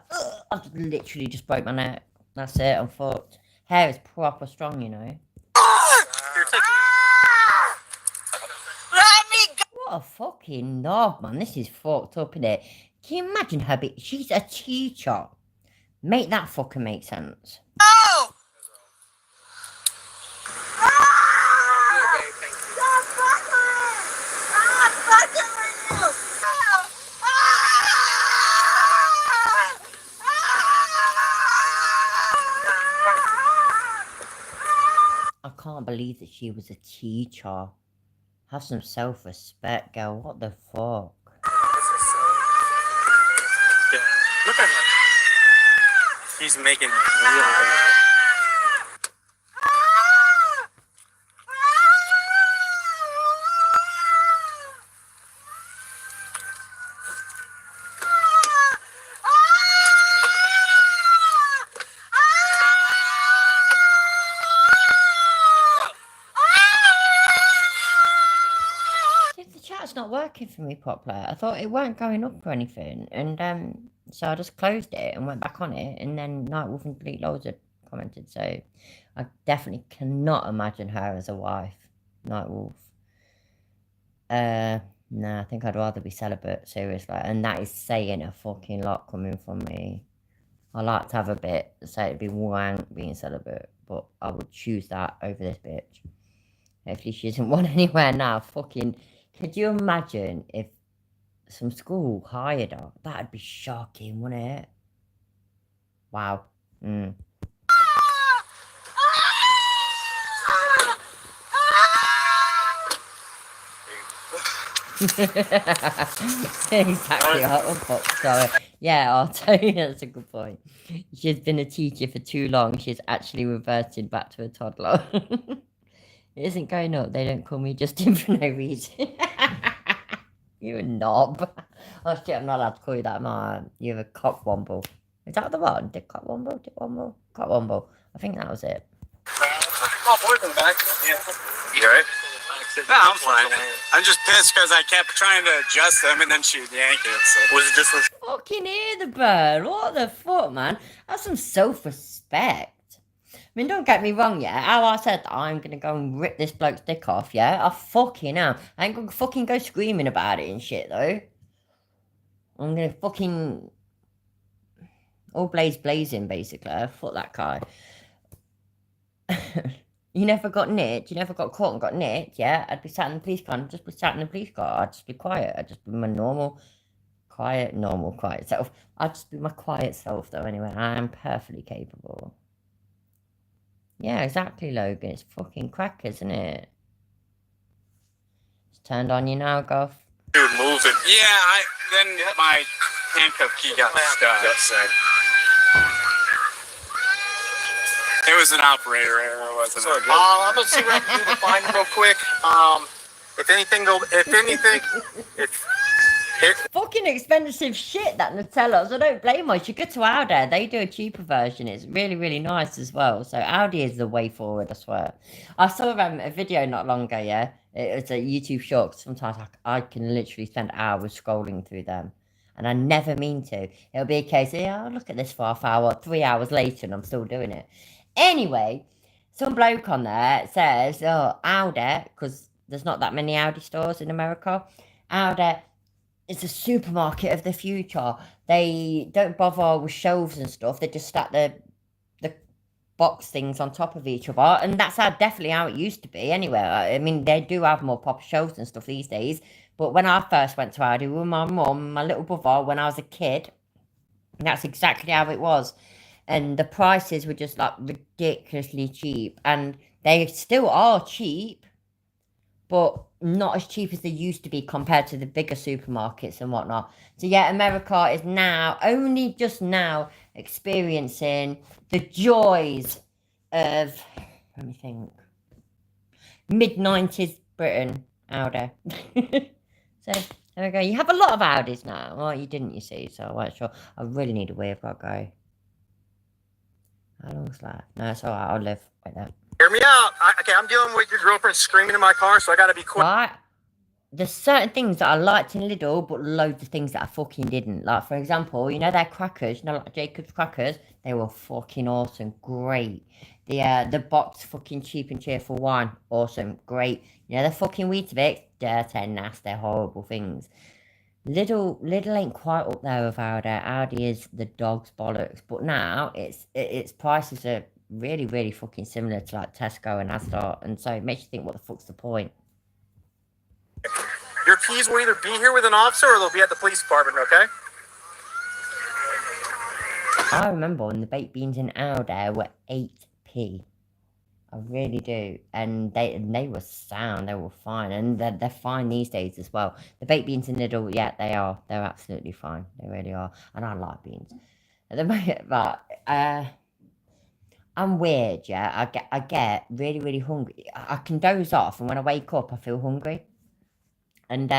I've literally just broke my neck. That's it, I'm fucked. Hair is proper strong, you know. What a fucking knob, man. This is fucked up, innit? Can you imagine her she's a teacher. Make that fucking make sense.
Oh!
I can't believe that she was a teacher. Have some self-respect, girl. What the fuck?
Yeah. Look at her. He's making it real bad.
Not working for me properly. I thought it weren't going up or anything, and so I just closed it and went back on it, and then Nightwolf and Delete Loads had commented, so I definitely cannot imagine her as a wife, Nightwolf. Nah, I think I'd rather be celibate, seriously, and that is saying a fucking lot coming from me. I like to have a bit, so it'd be wank being celibate, but I would choose that over this bitch. Hopefully she doesn't want anywhere now. Fucking, could you imagine if some school hired her? That'd be shocking, wouldn't it? Wow. Exactly. Oh, fuck, sorry. Yeah, I'll tell you, that's a good point. She's been a teacher for too long. She's actually reverted back to a toddler. It isn't going up. They don't call me Justin for no reason. You're a knob. Oh shit, I'm not allowed to call you that, man. You're a cockwomble. Is that the one? Dick cockwomble? Dick womble? Cockwomble. I think that was it.
Oh, boys in the back. Yeah. You alright? No, I'm fine. I'm just pissed because I kept trying to adjust them and then she'd yank it. So. Was it just like...
Fucking hear the bird. What the fuck, man? That's some self-respect. I mean, don't get me wrong, yeah. How I said that I'm going to go and rip this bloke's dick off, yeah? I fucking am. I ain't going to fucking go screaming about it and shit, though. I'm going to fucking... all blazing, basically. Fuck that guy. You never got nicked, you never got caught and got nicked, yeah? I'd be sat in the police car, I'd just be sat in the police car, I'd just be quiet, I'd just be my normal, quiet self. I'd just be my quiet self, though, anyway. I am perfectly capable. Yeah, exactly, Logan. It's fucking crackers, isn't it? It's turned on you now, Goff.
Dude, move it. Yeah, then my handcuff key got stuck. It was an operator error, wasn't it? I'm gonna see what I can do to find it real quick. If anything,
Fucking expensive shit, that Nutella. So I don't blame us. You go to Aldi, they do a cheaper version. It's really, really nice as well. So Aldi is the way forward, I swear. I saw a video not long ago, yeah. It was a YouTube short. 'Cause sometimes I can literally spend hours scrolling through them. And I never mean to. It'll be a case of, yeah, look at this for half hour, 3 hours later, and I'm still doing it. Anyway, some bloke on there says, oh, Aldi, because there's not that many Aldi stores in America. Aldi, it's a supermarket of the future. They don't bother with shelves and stuff. They just stack the box things on top of each other. And that's definitely how it used to be anyway. I mean, they do have more proper shelves and stuff these days. But when I first went to Aldi with my mum and my little brother when I was a kid, that's exactly how it was. And the prices were just like ridiculously cheap. And they still are cheap, but not as cheap as they used to be compared to the bigger supermarkets and whatnot. So yeah, America is now, only just now, experiencing the joys of, let me think, mid-90s Britain, Aldi. So there we go. You have a lot of Audis now. Well, you didn't, you see, so I wasn't sure. I really need a wee. I've got to go. How long's left? No, it's alright, I'll live like that.
hear me out. I'm dealing with your girlfriend screaming in my car, so I gotta be quick.
Right. There's certain things that I liked in Lidl, but loads of things that I fucking didn't. Like, for example, you know their crackers, you know, like Jacob's crackers? They were fucking awesome, great. The boxed fucking cheap and cheerful wine, awesome, great. You know, the fucking Weetabix, dirty, nasty, horrible things. Lidl ain't quite up there with Aldi. Aldi is the dog's bollocks. But now, its prices are really, really fucking similar to, like, Tesco and Asda. And so it makes you think, what the fuck's the point?
Your keys will either be here with an officer or they'll be at the police department, okay?
I remember when the baked beans in Aldi were 8p. I really do. And they were sound, they were fine. And they're fine these days as well. The baked beans in Lidl, yeah, they are. They're absolutely fine. They really are. And I like beans. At the moment, but I'm weird, yeah. I get really, really hungry. I can doze off, and when I wake up, I feel hungry. And so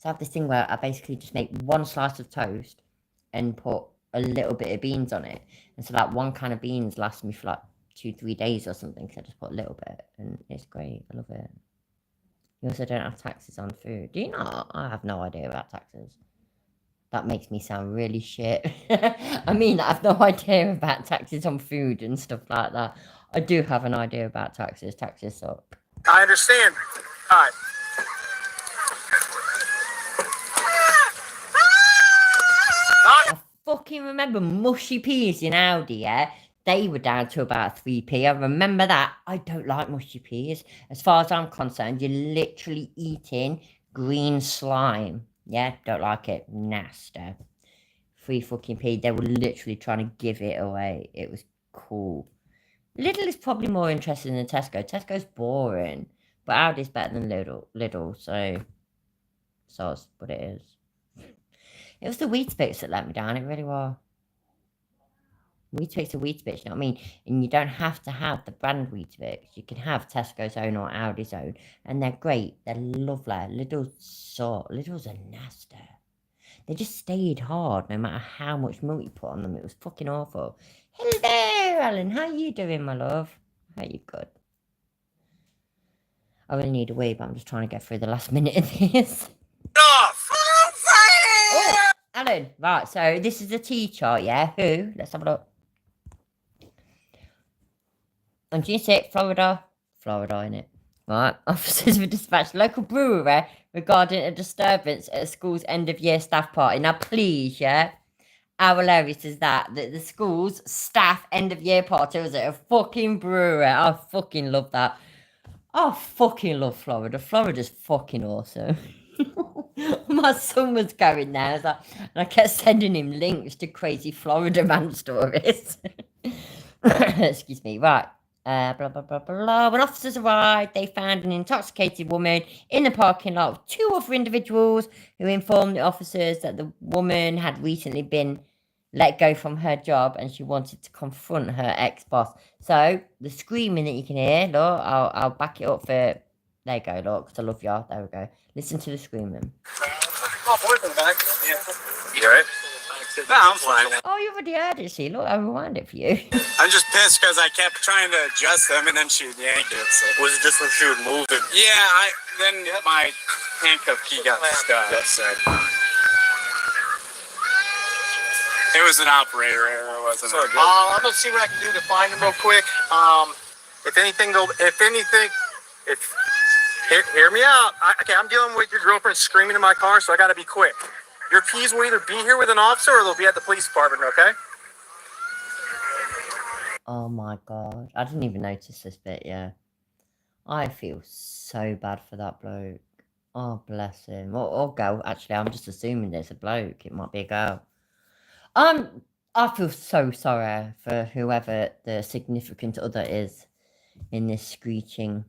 I have this thing where I basically just make one slice of toast and put a little bit of beans on it. And so like one can of beans lasts me for like 2-3 days or something. So I just put a little bit, and it's great. I love it. You also don't have taxes on food. Do you not? I have no idea about taxes. That makes me sound really shit. I mean, I have no idea about taxes on food and stuff like that. I do have an idea about taxes. Taxes suck.
I understand. All right.
I fucking remember mushy peas in Aldi, yeah? They were down to about 3p. I remember that. I don't like mushy peas. As far as I'm concerned, you're literally eating green slime. Yeah, don't like it. Nasty. 3 fucking p. They were literally trying to give it away. It was cool. Lidl is probably more interesting than Tesco. Tesco's boring. But Aldi's better than Lidl, so that's what it is. It was the Weetabix that let me down. It really was. Weetabix are Weetabix, you know what I mean? And you don't have to have the brand Weetabix. You can have Tesco's own or Aldi's own. And they're great. They're lovely. Lidl's are nasty. They just stayed hard no matter how much milk you put on them. It was fucking awful. Hello, Alan. How you doing, my love? How you good? I really need a wee, but I'm just trying to get through the last minute of this.
Off!
Oh, Alan, right, so this is a T chart, yeah? Who? Let's have a look. On June 6th, Florida, innit? Right, officers were dispatched to local brewery regarding a disturbance at a school's end-of-year staff party. Now, please, yeah? How hilarious is that? That the school's staff end-of-year party was at a fucking brewery. I fucking love that. I fucking love Florida. Florida's fucking awesome. My son was going there, and I kept sending him links to crazy Florida man stories. Excuse me. Right. Blah, blah, blah, blah. When officers arrived, they found an intoxicated woman in the parking lot with 2 other individuals who informed the officers that the woman had recently been let go from her job and she wanted to confront her ex-boss. So, the screaming that you can hear, look, I'll back it up for... There you go, look, because I love y'all. There we go. Listen to the screaming.
Oh, boy's in the back. Yeah. You alright? No, I'm fine.
Oh, you already heard it, see? Look, I rewind it for you.
I'm just pissed because I kept trying to adjust them and then she would yank it. So. Was it just when she would move it? Yeah, then my handcuff key got stuck. So. It was an operator error, wasn't it? I'm gonna see what I can do to find him real quick. Hear me out. Okay, I'm dealing with your girlfriend screaming in my car, so I gotta be quick. Your keys will either be here with an officer or they'll be at the police department, okay?
Oh my god. I didn't even notice this bit, yeah. I feel so bad for that bloke. Oh, bless him. Or girl. Actually, I'm just assuming there's a bloke. It might be a girl. I feel so sorry for whoever the significant other is in this screeching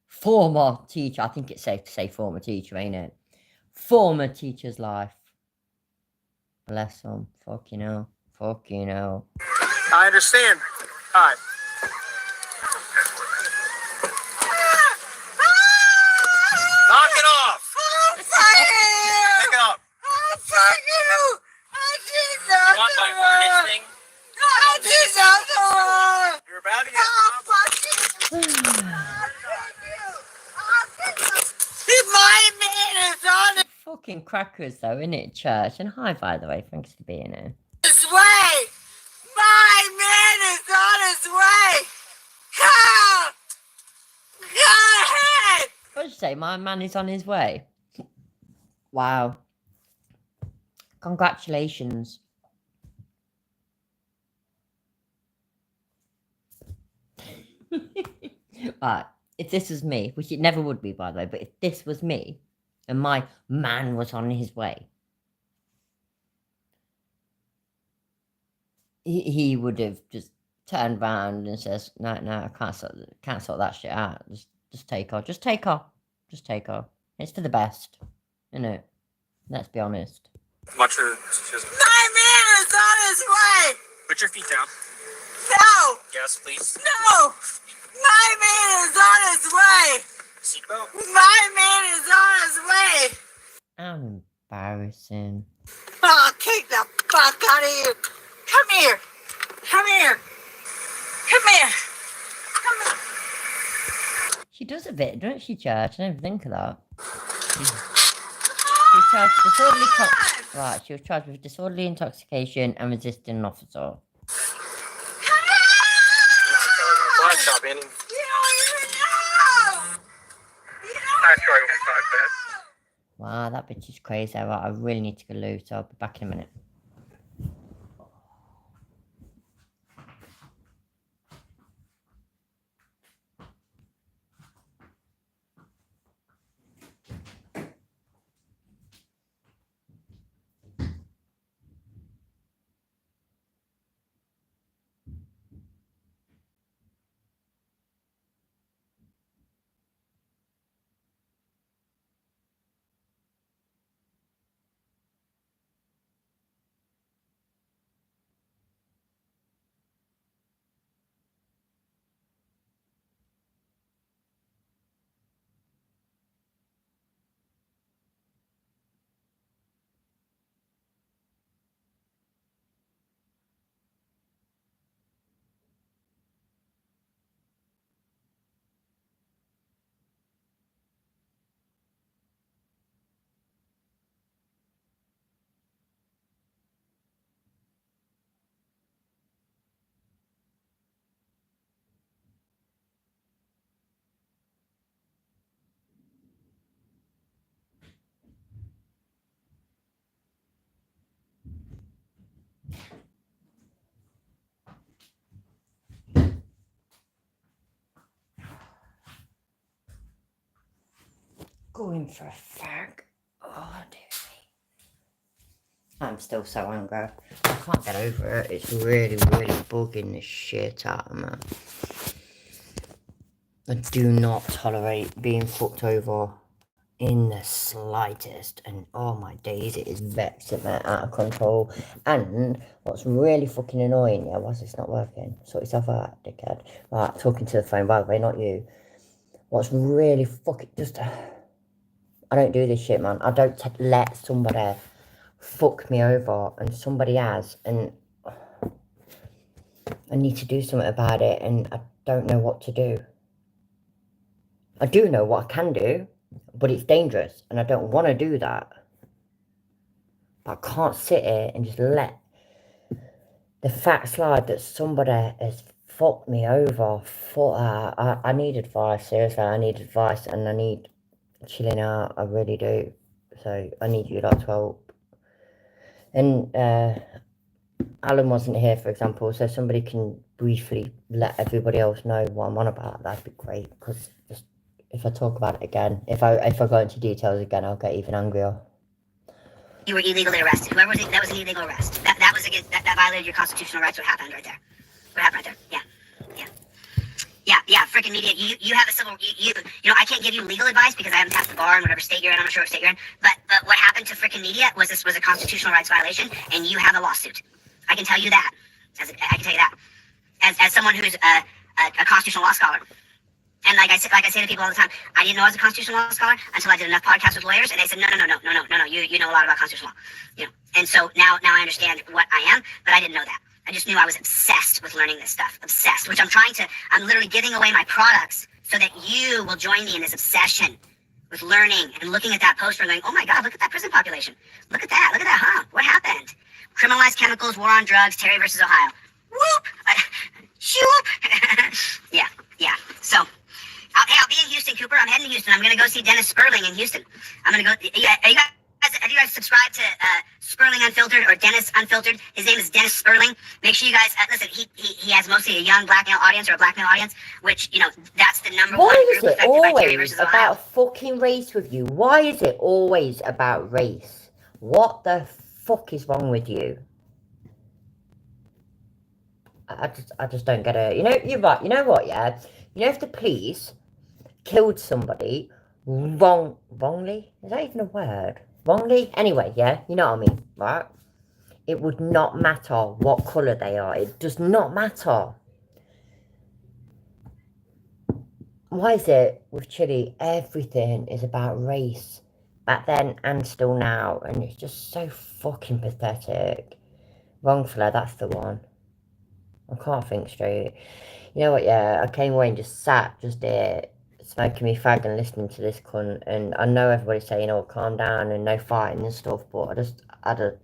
former teacher. I think it's safe to say former teacher, ain't it? Former teacher's life. Bless them. Fucking hell. Fucking hell.
I understand. All right. Knock it off. Pick it up. You want my furnace thing? You're about to get
Fucking crackers though, innit, church? And hi, by the way, thanks for being here.
His way! My man is on his way! Come! Go ahead!
What did you say? My man is on his way. Wow. Congratulations. Right. If this was me, which it never would be, by the way, but if this was me and my man was on his way, he would have just turned around and says, no, I can't sort that shit out. Just take her. Just take her. Just take her. It's for the best. Innit? Let's be honest.
Watch her.
My man is on his way!
Put your feet down.
No!
Yes, please.
No! My man is on his way!
Seatbelt.
My man is on his way!
How embarrassing.
Oh, kick the fuck out of here! Come here! Come here! Come here! Come here!
She does a bit, doesn't she, Church? I didn't think of that. She was charged with disorderly right, she was charged with disorderly intoxication and resisting an officer.
Fine job, Annie.
Wow, that bitch is crazy. Right, I really need to go loo, so I'll be back in a minute. Going for a fag. Oh, dear me. I'm still so angry. I can't get over it. It's really, really bugging the shit out of me. I do not tolerate being fucked over in the slightest, and oh my days, it is vexing me out of control. And what's really fucking annoying, yeah, why's this not working? Sort yourself out, dickhead. Right, talking to the phone, by the way, not you. What's really fucking just, I don't do this shit, man. I don't let somebody fuck me over, and somebody has, and I need to do something about it, and I don't know what to do. I do know what I can do, but it's dangerous, and I don't want to do that. But I can't sit here and just let the fact slide that somebody has fucked me over. I need advice, seriously, I need advice, and I need chilling out, I really do. So I need you lot to help. And Alan wasn't here, for example, so somebody can briefly let everybody else know what I'm on about. That'd be great, because just if I talk about it again, if I go into details again, I'll get even angrier.
You were illegally arrested. Whoever was that was an illegal arrest. That was against that violated your constitutional rights. What happened right there? What happened right there? Yeah. Freaking media. You have a civil. You know I can't give you legal advice because I haven't passed the bar in whatever state you're in. I'm not sure what state you're in. But what happened to freaking media was this was a constitutional rights violation, and you have a lawsuit. I can tell you that. I can tell you that. As someone who's a constitutional law scholar. And like I say to people all the time, I didn't know I was a constitutional law scholar until I did enough podcasts with lawyers, and they said, no. You know a lot about constitutional law, you know. And so now I understand what I am, but I didn't know that. I just knew I was obsessed with learning this stuff, obsessed. Which I'm literally giving away my products so that you will join me in this obsession with learning and looking at that poster and going, oh my God, look at that prison population. Look at that, huh? What happened? Criminalized chemicals, war on drugs, Terry versus Ohio. Whoop! Shoop! Yeah. So. I'll be in Houston, Cooper. I'm heading to Houston. I'm going to go see Dennis Sperling in Houston. I'm going to go. Have you guys subscribed to Sperling Unfiltered or Dennis Unfiltered? His name is Dennis Sperling. Make sure you guys listen. He has mostly a young black male audience or a black male audience, which that's the number one group affected by Terry versus Ohio.
Why is it always about fucking race with you? Why is it always about race? What the fuck is wrong with you? I just don't get it. You're right. You know what? Yeah. If the police killed somebody wrongly, is that even a word? Wrongly? Anyway, yeah, you know what I mean, right? It would not matter what colour they are. It does not matter. Why is it with Chille, everything is about race? Back then and still now. And it's just so fucking pathetic. Wrongfully, that's the one. I can't think straight. You know what, yeah, I came away and just sat here smoking me fag and listening to this cunt, and I know everybody's saying, oh, calm down and no fighting and stuff, but I just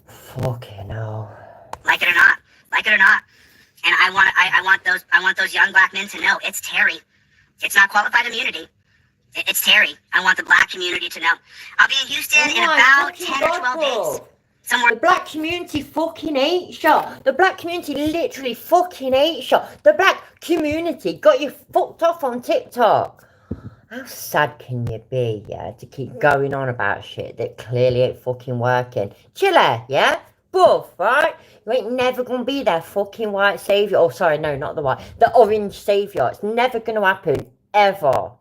fucking hell.
Like it or not. And I want those young black men to know it's Terry. It's not qualified immunity. It's Terry. I want the black community to know. I'll be in Houston in about 10 or 12 days. Somewhere.
The black community fucking hates you. The black community literally fucking hates you. The black community got you fucked off on TikTok. How sad can you be, yeah, to keep going on about shit that clearly ain't fucking working? Chille, yeah? Buff, right? You ain't never gonna be their fucking white saviour. Oh, sorry, no, not the white. The orange saviour. It's never gonna happen. Ever.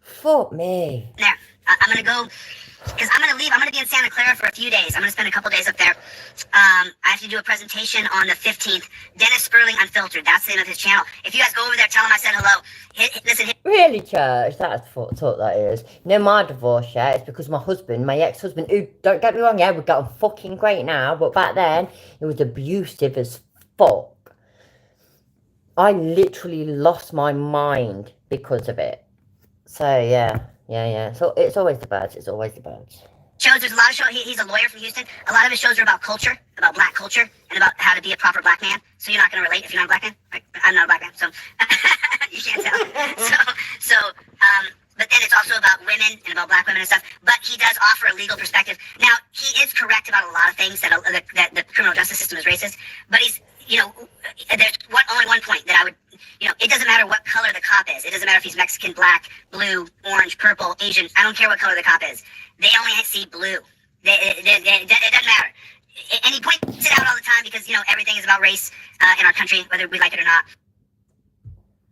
Fuck me.
There. I'm gonna go. Because I'm going to leave. I'm going to be in Santa Clara for a few days. I'm going to spend a couple days up there. I have to do a presentation on the 15th. Dennis Sperling Unfiltered. That's the name of his channel. If you guys go over there, tell him I said hello. Listen.
Really, church? That's what that is. My divorce, yeah, it's because my ex-husband, who, don't get me wrong, yeah, we're getting fucking great now, but back then, it was abusive as fuck. I literally lost my mind because of it. So, yeah. So it's always the birds. There's a lot of shows. He's a lawyer from Houston. A lot of his shows are about culture, about black culture, and about how to be a proper black man. So you're not going to relate if you're not a black man. Right? I'm not a black man, so you can't tell. But then it's also about women and about black women and stuff. But he does offer a legal perspective. Now he is correct about a lot of things that the criminal justice system is racist. But he's there's only one point that I would. It doesn't matter what color the cop is. It doesn't matter if he's Mexican, black, blue, orange, purple, Asian. I don't care what color the cop is. They only see blue. It doesn't matter.
and he points it out all the time because, everything is about race in our country, whether we like it or not.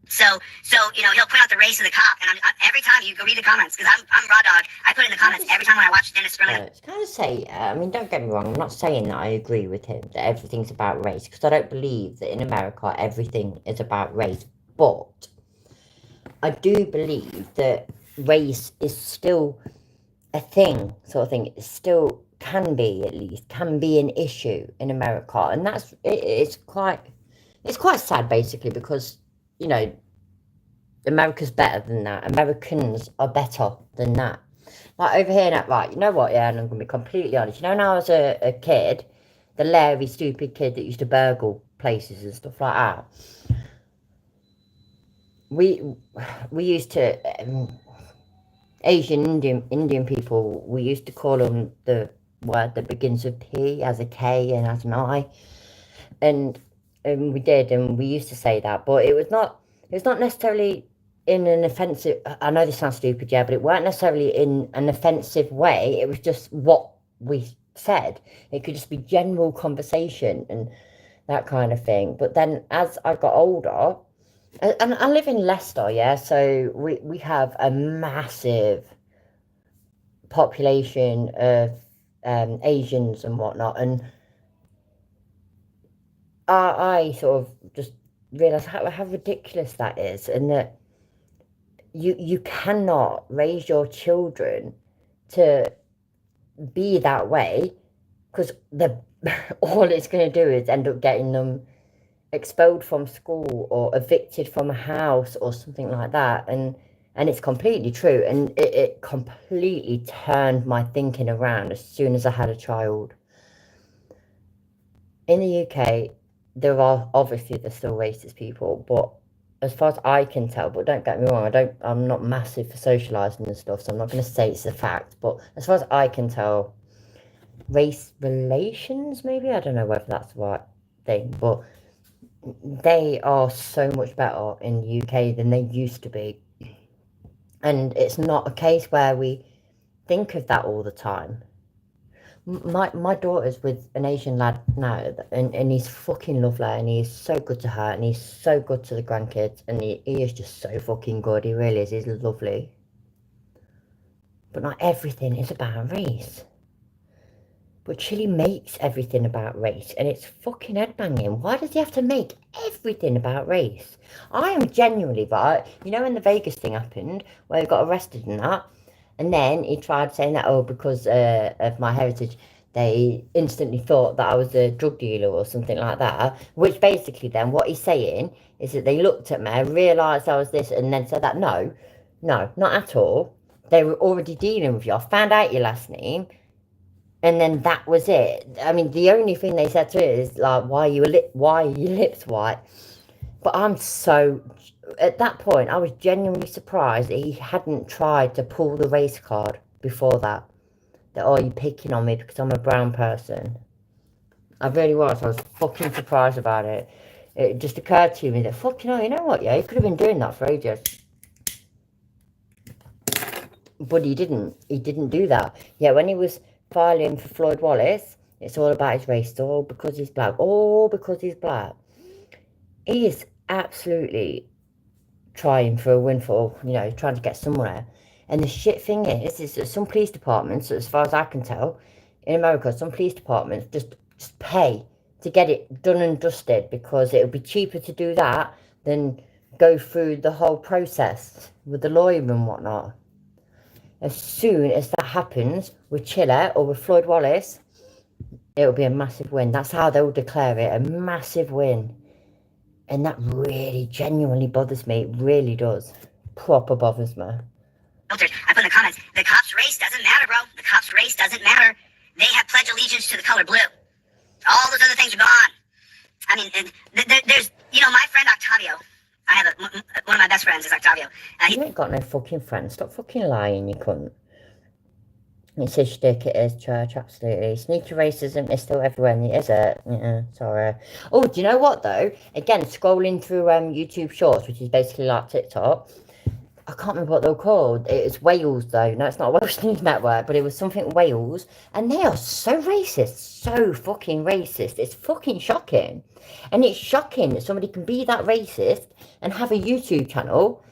So he'll point out the race of the cop, and every time you go read the comments, because I'm raw dog, I put in the comments every time when I watch Dennis Sperling.
It's kind of say, I mean, don't get me wrong, I'm not saying that I agree with him, that everything's about race, because I don't believe that in America everything is about race, but I do believe that race is still a thing, sort of thing. It still can be, at least, can be an issue in America, and it's quite sad, basically, because, America's better than that. Americans are better than that. Like over here now, right, you know what, yeah, and I'm going to be completely honest. When I was a kid, the Larry, stupid kid that used to burgle places and stuff like that, we used to, Asian, Indian people, we used to call them the word that begins with P, has a K and has an I. And we did, and we used to say that, but it's not necessarily in an offensive, I know this sounds stupid, yeah, but it weren't necessarily in an offensive way. It was just what we said. It could just be general conversation and that kind of thing. But then as I got older, and I live in Leicester, yeah, so we have a massive population of Asians and whatnot, and I sort of just realised how ridiculous that is, and that you cannot raise your children to be that way, because all it's going to do is end up getting them expelled from school or evicted from a house or something like that. And it's completely true, and it completely turned my thinking around as soon as I had a child. In the UK, there are obviously there's still racist people, but as far as I can tell, but don't get me wrong, I'm not massive for socialising and stuff, so I'm not going to say it's a fact, but as far as I can tell, race relations, maybe, I don't know whether that's the right thing, but they are so much better in the UK than they used to be. And it's not a case where we think of that all the time. My daughter's with an Asian lad now, and he's fucking lovely, and he's so good to her, and he's so good to the grandkids, and he is just so fucking good. He really is. He's lovely. But not everything is about race. But Chille makes everything about race, and it's fucking headbanging. Why does he have to make everything about race? I am genuinely, right, when the Vegas thing happened, where he got arrested and that, and then he tried saying that, because of my heritage, they instantly thought that I was a drug dealer or something like that, which basically then what he's saying is that they looked at me, realised I was this, and then said that, no, not at all. They were already dealing with you. I found out your last name, and then that was it. I mean, the only thing they said to it is, like, why are your lips white? But at that point, I was genuinely surprised that he hadn't tried to pull the race card before that. That, you're picking on me because I'm a brown person. I really was. I was fucking surprised about it. It just occurred to me that, fucking hell, you know what, yeah, he could have been doing that for ages. But he didn't. He didn't do that. Yeah, when he was filing for Floyd Wallace, it's all about his race. It's all because he's black. All because he's black. He is absolutely trying for a windfall, trying to get somewhere. And the shit thing is that some police departments, as far as I can tell, in America, some police departments just pay to get it done and dusted, because it would be cheaper to do that than go through the whole process with the lawyer and whatnot. As soon as that happens with Chille or with Floyd Wallace, it will be a massive win. That's how they'll declare it, a massive win. And that really genuinely bothers me. It really does. Proper bothers me.
I put in the comments, the cop's race doesn't matter, bro. The cop's race doesn't matter. They have pledged allegiance to the color blue. All those other things are gone. I mean, there's, my friend Octavio. I have one of my best friends is Octavio.
You ain't got no fucking friends. Stop fucking lying, you cunt. It's his shtick, it is, church, absolutely. Sneaky racism is still everywhere, is it? Yeah, sorry. Oh, do you know what, though? Again, scrolling through YouTube Shorts, which is basically like TikTok, I can't remember what they were called. It's Wales, though. No, it's not a Welsh News Network, but it was something Wales. And they are so racist. So fucking racist. It's fucking shocking. And it's shocking that somebody can be that racist and have a YouTube channel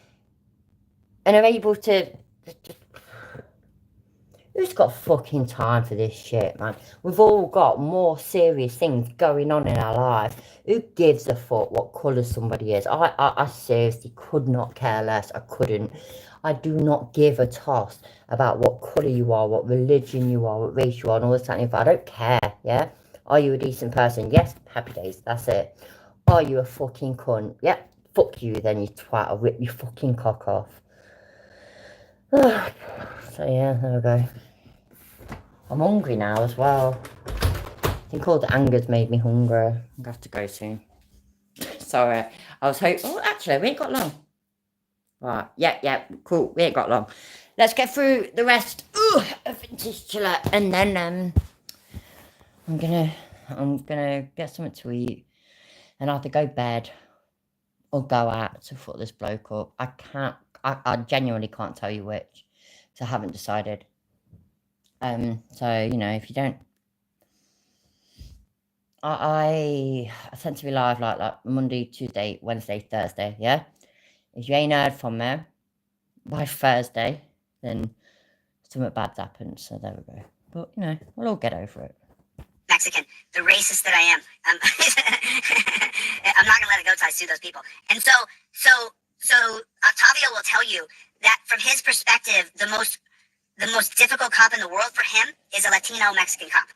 and are able to... Who's got fucking time for this shit, man? We've all got more serious things going on in our lives. Who gives a fuck what colour somebody is? I seriously could not care less. I couldn't. I do not give a toss about what colour you are, what religion you are, what race you are, and all this kind of stuff. I don't care, yeah? Are you a decent person? Yes, happy days, that's it. Are you a fucking cunt? Yep, fuck you then, you twat. I'll rip your fucking cock off. So yeah, there we go. I'm hungry now as well. I think all the anger's made me hungry. I'm gonna have to go soon. Sorry, I was hoping... Oh, actually, we ain't got long. Right, yeah, cool, we ain't got long. Let's get through the rest of Vintage Chille, and then I'm gonna get something to eat and either go bed or go out to foot this bloke up. I genuinely can't tell you which, because I haven't decided. So, you know, if you don't... I tend to be live like Monday, Tuesday, Wednesday, Thursday, yeah? If you ain't heard from me by Thursday, then something bad's happened, so there we go. But, you know, we'll all get over it.
Mexican, the racist that I am. I'm not gonna let it go till I sue those people. And so Octavio will tell you that from his perspective, the most difficult cop in the world for him is a Latino Mexican cop.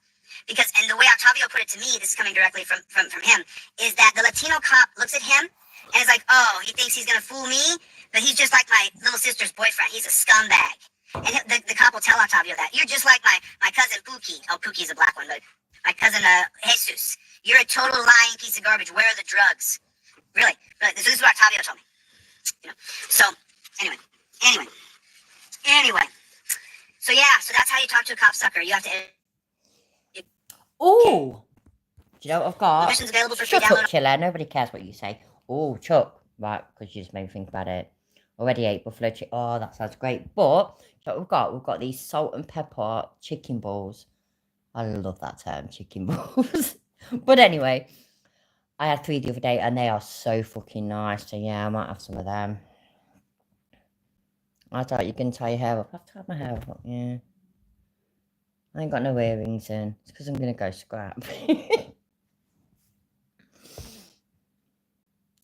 Because, and the way Octavio put it to me, this is coming directly from him, is that the Latino cop looks at him and is like, oh, he thinks he's gonna fool me, but he's just like my little sister's boyfriend. He's a scumbag. And the cop will tell Octavio that. You're just like my cousin Pookie. Oh, Pookie's a black one, but my cousin Jesus. You're a total lying piece of garbage. Where are the drugs? Really? This is what Octavio told me. You know? So, anyway. So yeah, so that's how you talk to a cop sucker. You have to...
Oh! Do you know what I've got?
Permissions available for free
Shut up,
download.
Chille. Nobody cares what you say. Oh, Chuck. Right, because you just made me think about it. Already ate buffalo chicken. Oh, that sounds great. But, what we've got? We've got these salt and pepper chicken balls. I love that term, chicken balls. But anyway, I had 3 the other day, and they are so fucking nice. So yeah, I might have some of them. I thought you were going to tie your hair up. I have to tie my hair up, yeah. I ain't got no earrings in. It's because I'm going to go scrap.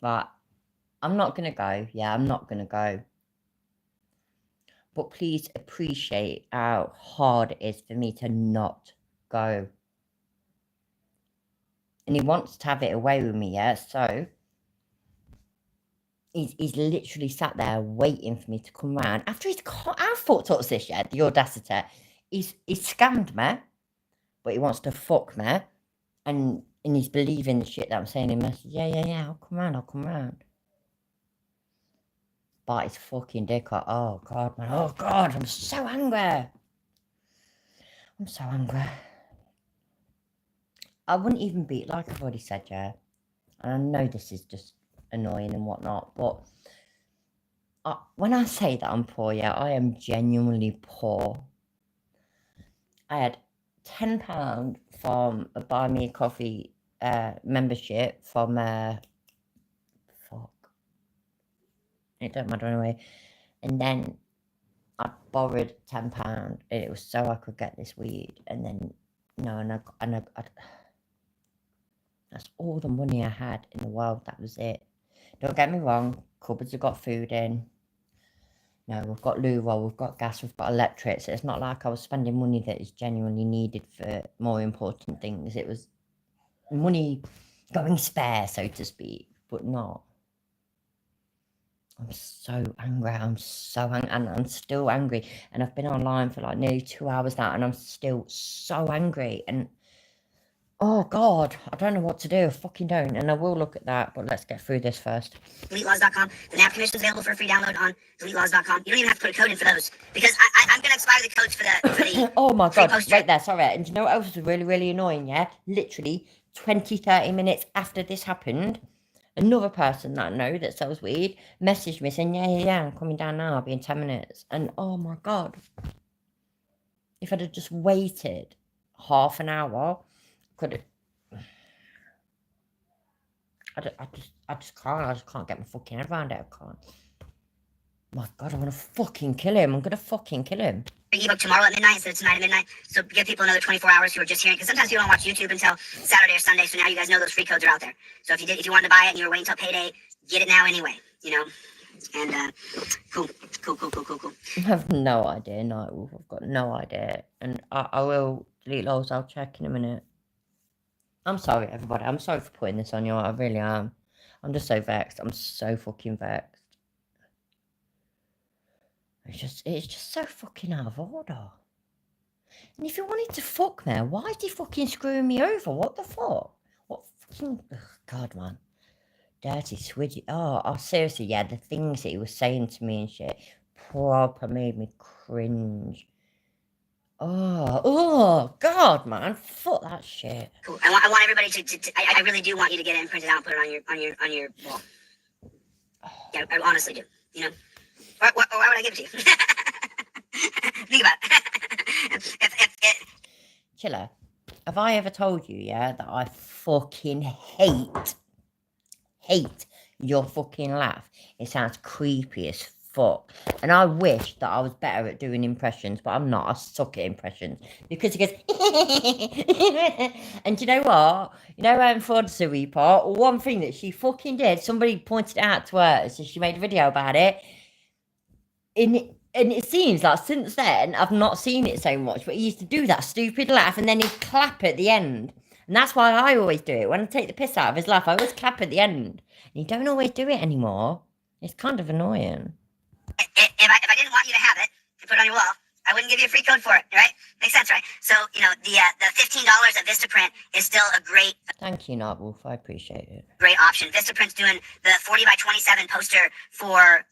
But I'm not going to go. Yeah, I'm not going to go. But please appreciate how hard it is for me to not go. And he wants to have it away with me, yeah? So he's literally sat there waiting for me to come round. After I thought to this, yeah, the audacity. He's scammed me, but he wants to fuck me, and he's believing the shit that I'm saying in message. Yeah, I'll come round. But his fucking dick out. Oh god, man. Oh god, I'm so angry. I wouldn't even be, like I've already said, yeah. And I know this is just annoying and whatnot, but when I say that I'm poor, yeah, I am genuinely poor. I had £10 from a Buy Me a Coffee membership from it don't matter anyway. And then I borrowed £10 and it was so I could get this weed. And then that's all the money I had in the world. That was it. Don't get me wrong, cupboards have got food in. No, we've got loo roll, we've got gas, we've got electric, so it's not like I was spending money that is genuinely needed for more important things. It was money going spare, so to speak, but not. I'm so angry, and I'm still angry, and I've been online for like nearly 2 hours now, and I'm still so angry, and oh god, I don't know what to do. I fucking don't, and I will look at that, but let's get through this first.
DeleteLaws.com. The NAP commission is available for free download on DeleteLaws.com. You don't even have to put a code in for those, because I'm going to expire the codes for the
oh my god, right there, sorry. And you know what else was really, really annoying, yeah? Literally 20-30 minutes after this happened, Another person that I know that sells weed messaged me saying, yeah, I'm coming down now. I'll be in 10 minutes. And oh my God, if I'd have just waited half an hour, could it? I just can't. I just can't get my fucking head around it. I can't. My God, I want to fucking kill him. I'm going to fucking kill him.
ebook tomorrow at midnight instead of tonight at midnight. So give people another 24 hours who are just hearing, because sometimes people don't watch YouTube until Saturday or Sunday. So now you guys know those free codes are out there. So if you wanted to buy it and you were waiting until payday, get it now anyway. You know. And cool.
I have no idea, Nightwolf. I've got no idea, and I will delete those. I'll check in a minute. I'm sorry, everybody. I'm sorry for putting this on you. I really am. I'm just so vexed. I'm so fucking vexed. It's just so fucking out of order. And if you wanted to fuck me, why is he fucking screwing me over? What the fuck? What fucking... Ugh, God, man. Dirty swidgy. Oh, seriously, yeah, the things that he was saying to me and shit proper made me cringe. Oh, God, man. Fuck that shit.
Cool. I want everybody to I really do want you to get it and print it out and put it on your wall. Yeah, I honestly do. You know? Why would I give it to you? Think about it.
Chille, have I ever told you, yeah, that I fucking hate your fucking laugh? It sounds creepy as fuck. And I wish that I was better at doing impressions, but I'm not. I suck at impressions. Because he goes, and do you know what? You know, for the Sweeper, one thing that she fucking did, somebody pointed it out to her, so she made a video about it. And it seems like since then, I've not seen it so much, but he used to do that stupid laugh and then he'd clap at the end. And that's why I always do it. When I take the piss out of his laugh, I always clap at the end. And he don't always do it anymore. It's kind of annoying.
If I didn't want you to have it and put it on your wall, I wouldn't give you a free code for it, right? Makes sense, right? So, you know, the $15 at Vistaprint is still a great...
Thank you, Nightwolf. I appreciate it.
Great option. Vistaprint's doing the 40 by 27 poster for...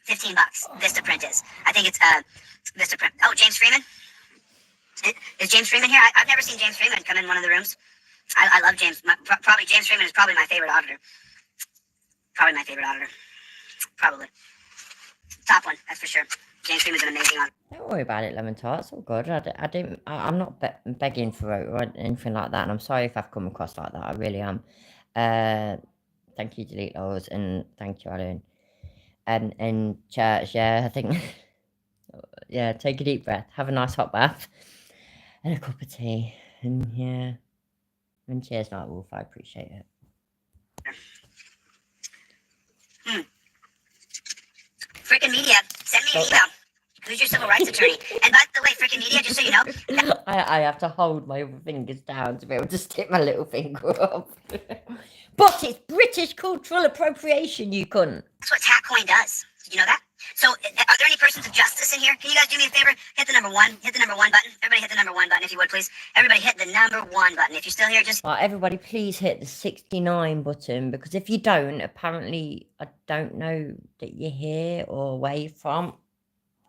$15. Vistaprint is. I think it's Vistaprint. Oh, James Freeman. Is James Freeman here? I've never seen James Freeman come in one of the rooms. I love James. Probably James Freeman is probably my favorite auditor. Probably. Top one, that's for sure. James Freeman's an amazing auditor.
Don't worry about it, Lemon Tart. It's all good. I'm not begging for it or anything like that. And I'm sorry if I've come across like that. I really am. Thank you, Delete Those, and thank you, Alan. And church, yeah, I think, yeah, take a deep breath, have a nice hot bath, and a cup of tea, and yeah, and cheers, Nightwolf, I appreciate it.
Frickin' Media, send me an email. Who's your civil rights attorney? And by the way, Frickin' Media, just so you know...
I have to hold my other fingers down to be able to stick my little finger up. But it's British cultural appropriation, you cunt.
That's what Tatcoin does. Did you know that? So, are there any persons of justice in here? Can you guys do me a favor? Hit the number one. Hit the number one button. Everybody hit the number one button, if you would, please. Everybody hit the number one button. If you're still here, just...
Everybody, please hit the 69 button, because if you don't, apparently, I don't know that you're here or where you're from.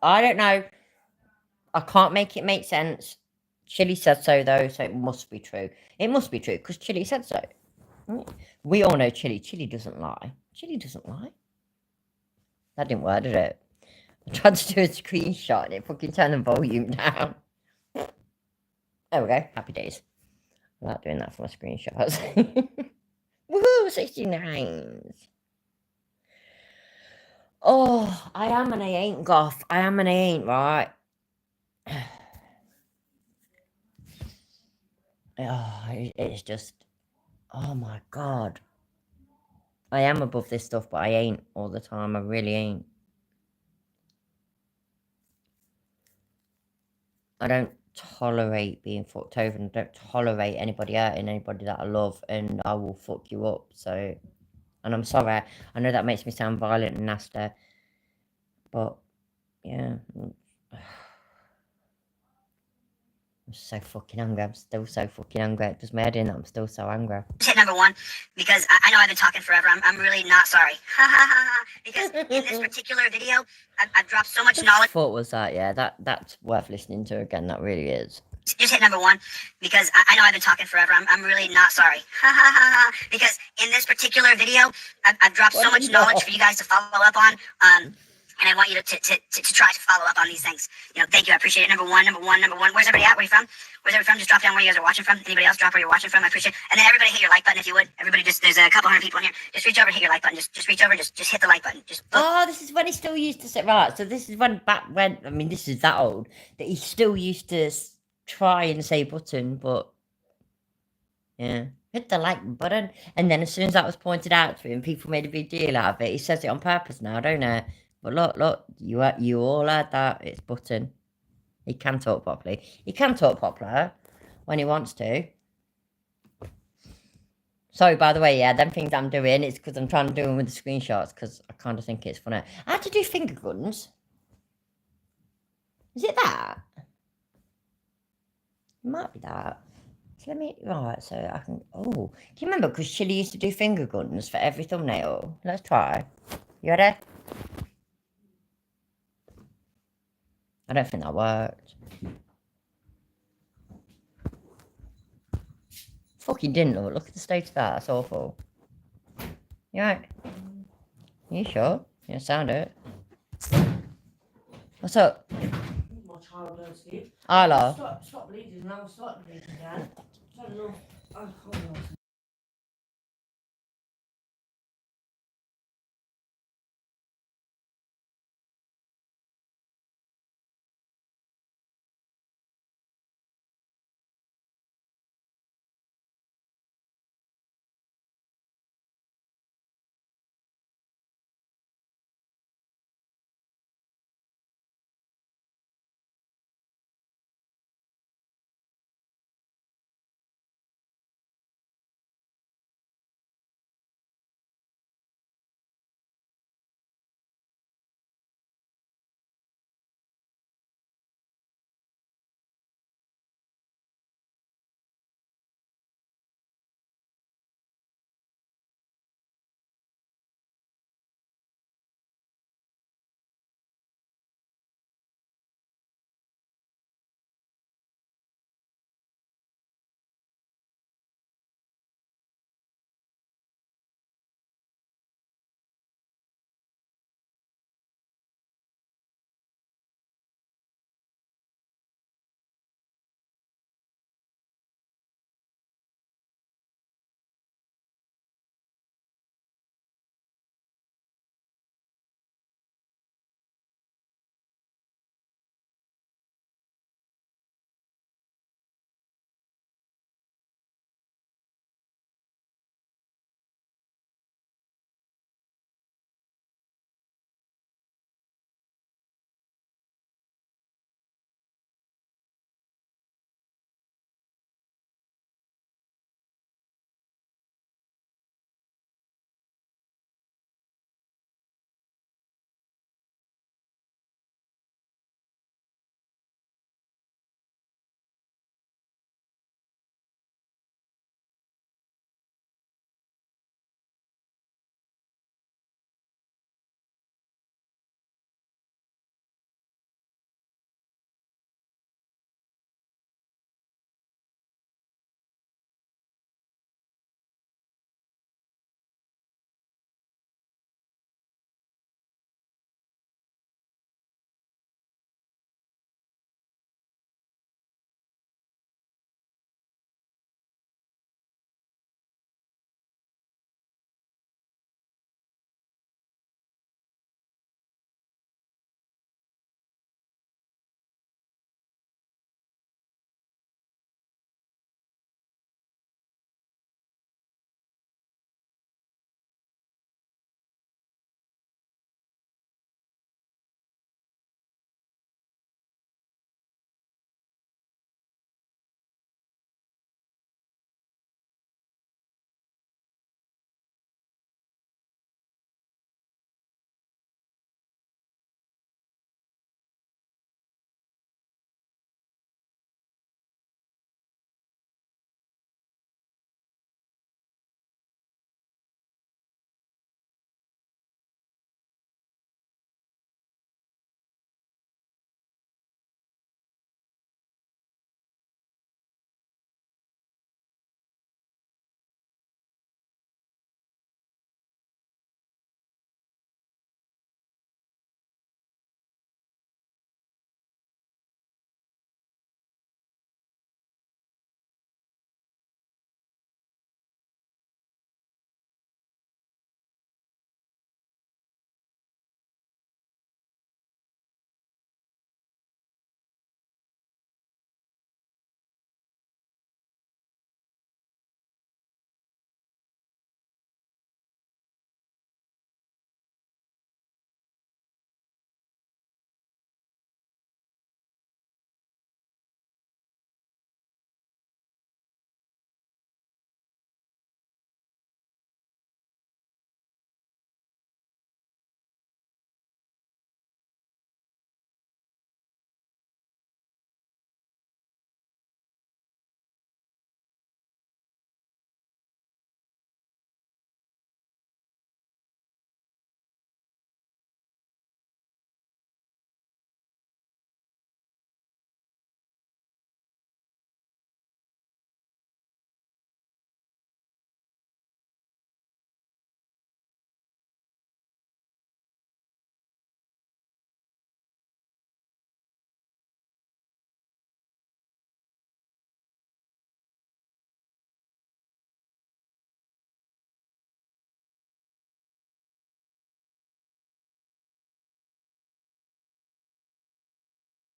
I don't know. I can't make it make sense. Chille said so, though, so it must be true. It must be true, because Chille said so. We all know Chille. Chille doesn't lie. Chille doesn't lie. That didn't work, did it? I tried to do a screenshot and it fucking turned the volume down. There we go. Happy days. I like doing that for my screenshots. Woohoo! 69s. Oh, I am and I ain't, Goth. I am and I ain't, right? Oh, it's just... Oh my God. I am above this stuff, but I ain't all the time. I really ain't. I don't tolerate being fucked over, and I don't tolerate anybody hurting anybody that I love, and I will fuck you up. So, and I'm sorry. I know that makes me sound violent and nasty, but yeah. I'm so fucking angry. I'm still so fucking angry. It does my head in that I'm still so angry.
Hit number one, because I know I've been talking forever. I'm really not sorry. Because in this particular video, I've dropped so much knowledge.
What was that? Yeah, that's worth listening to again. That really is.
just hit number one because I know I've been talking forever. I'm really not sorry. Because in this particular video, I've dropped so much knowledge for you guys to follow up on. And I want you to try to follow up on these things. Thank you. I appreciate it. Number one. Where's everybody at? Where you from? Where's everybody from? Just drop down where you guys are watching from. Anybody else drop where you're watching from? I appreciate it. And then everybody hit your like button if you would. Everybody there's a couple hundred people in here. Just reach over and hit your like button. Just reach over, just hit the like button.
Oh, this is when he still used to say, right, so this is when I mean, this is that old, that he still used to try and say button, but, yeah, hit the like button. And then as soon as that was pointed out to him, people made a big deal out of it. He says it on purpose now, don't he? But look, you all heard that, it's button. He can talk properly. He can talk properly when he wants to. Sorry, by the way, yeah, them things I'm doing, it's because I'm trying to do them with the screenshots, because I kind of think it's funny. I had to do finger guns. Is it that? It might be that. So let me, right, so I can, oh. Do you remember, because Chille used to do finger guns for every thumbnail? Let's try. You ready? I don't think that worked. Fucking didn't look at the state of that, that's awful. You right? You sure? You sound it. What's up?
My child does sleep.
Hello.
Stop bleeding now, start bleeding, Dad. I don't know. I can't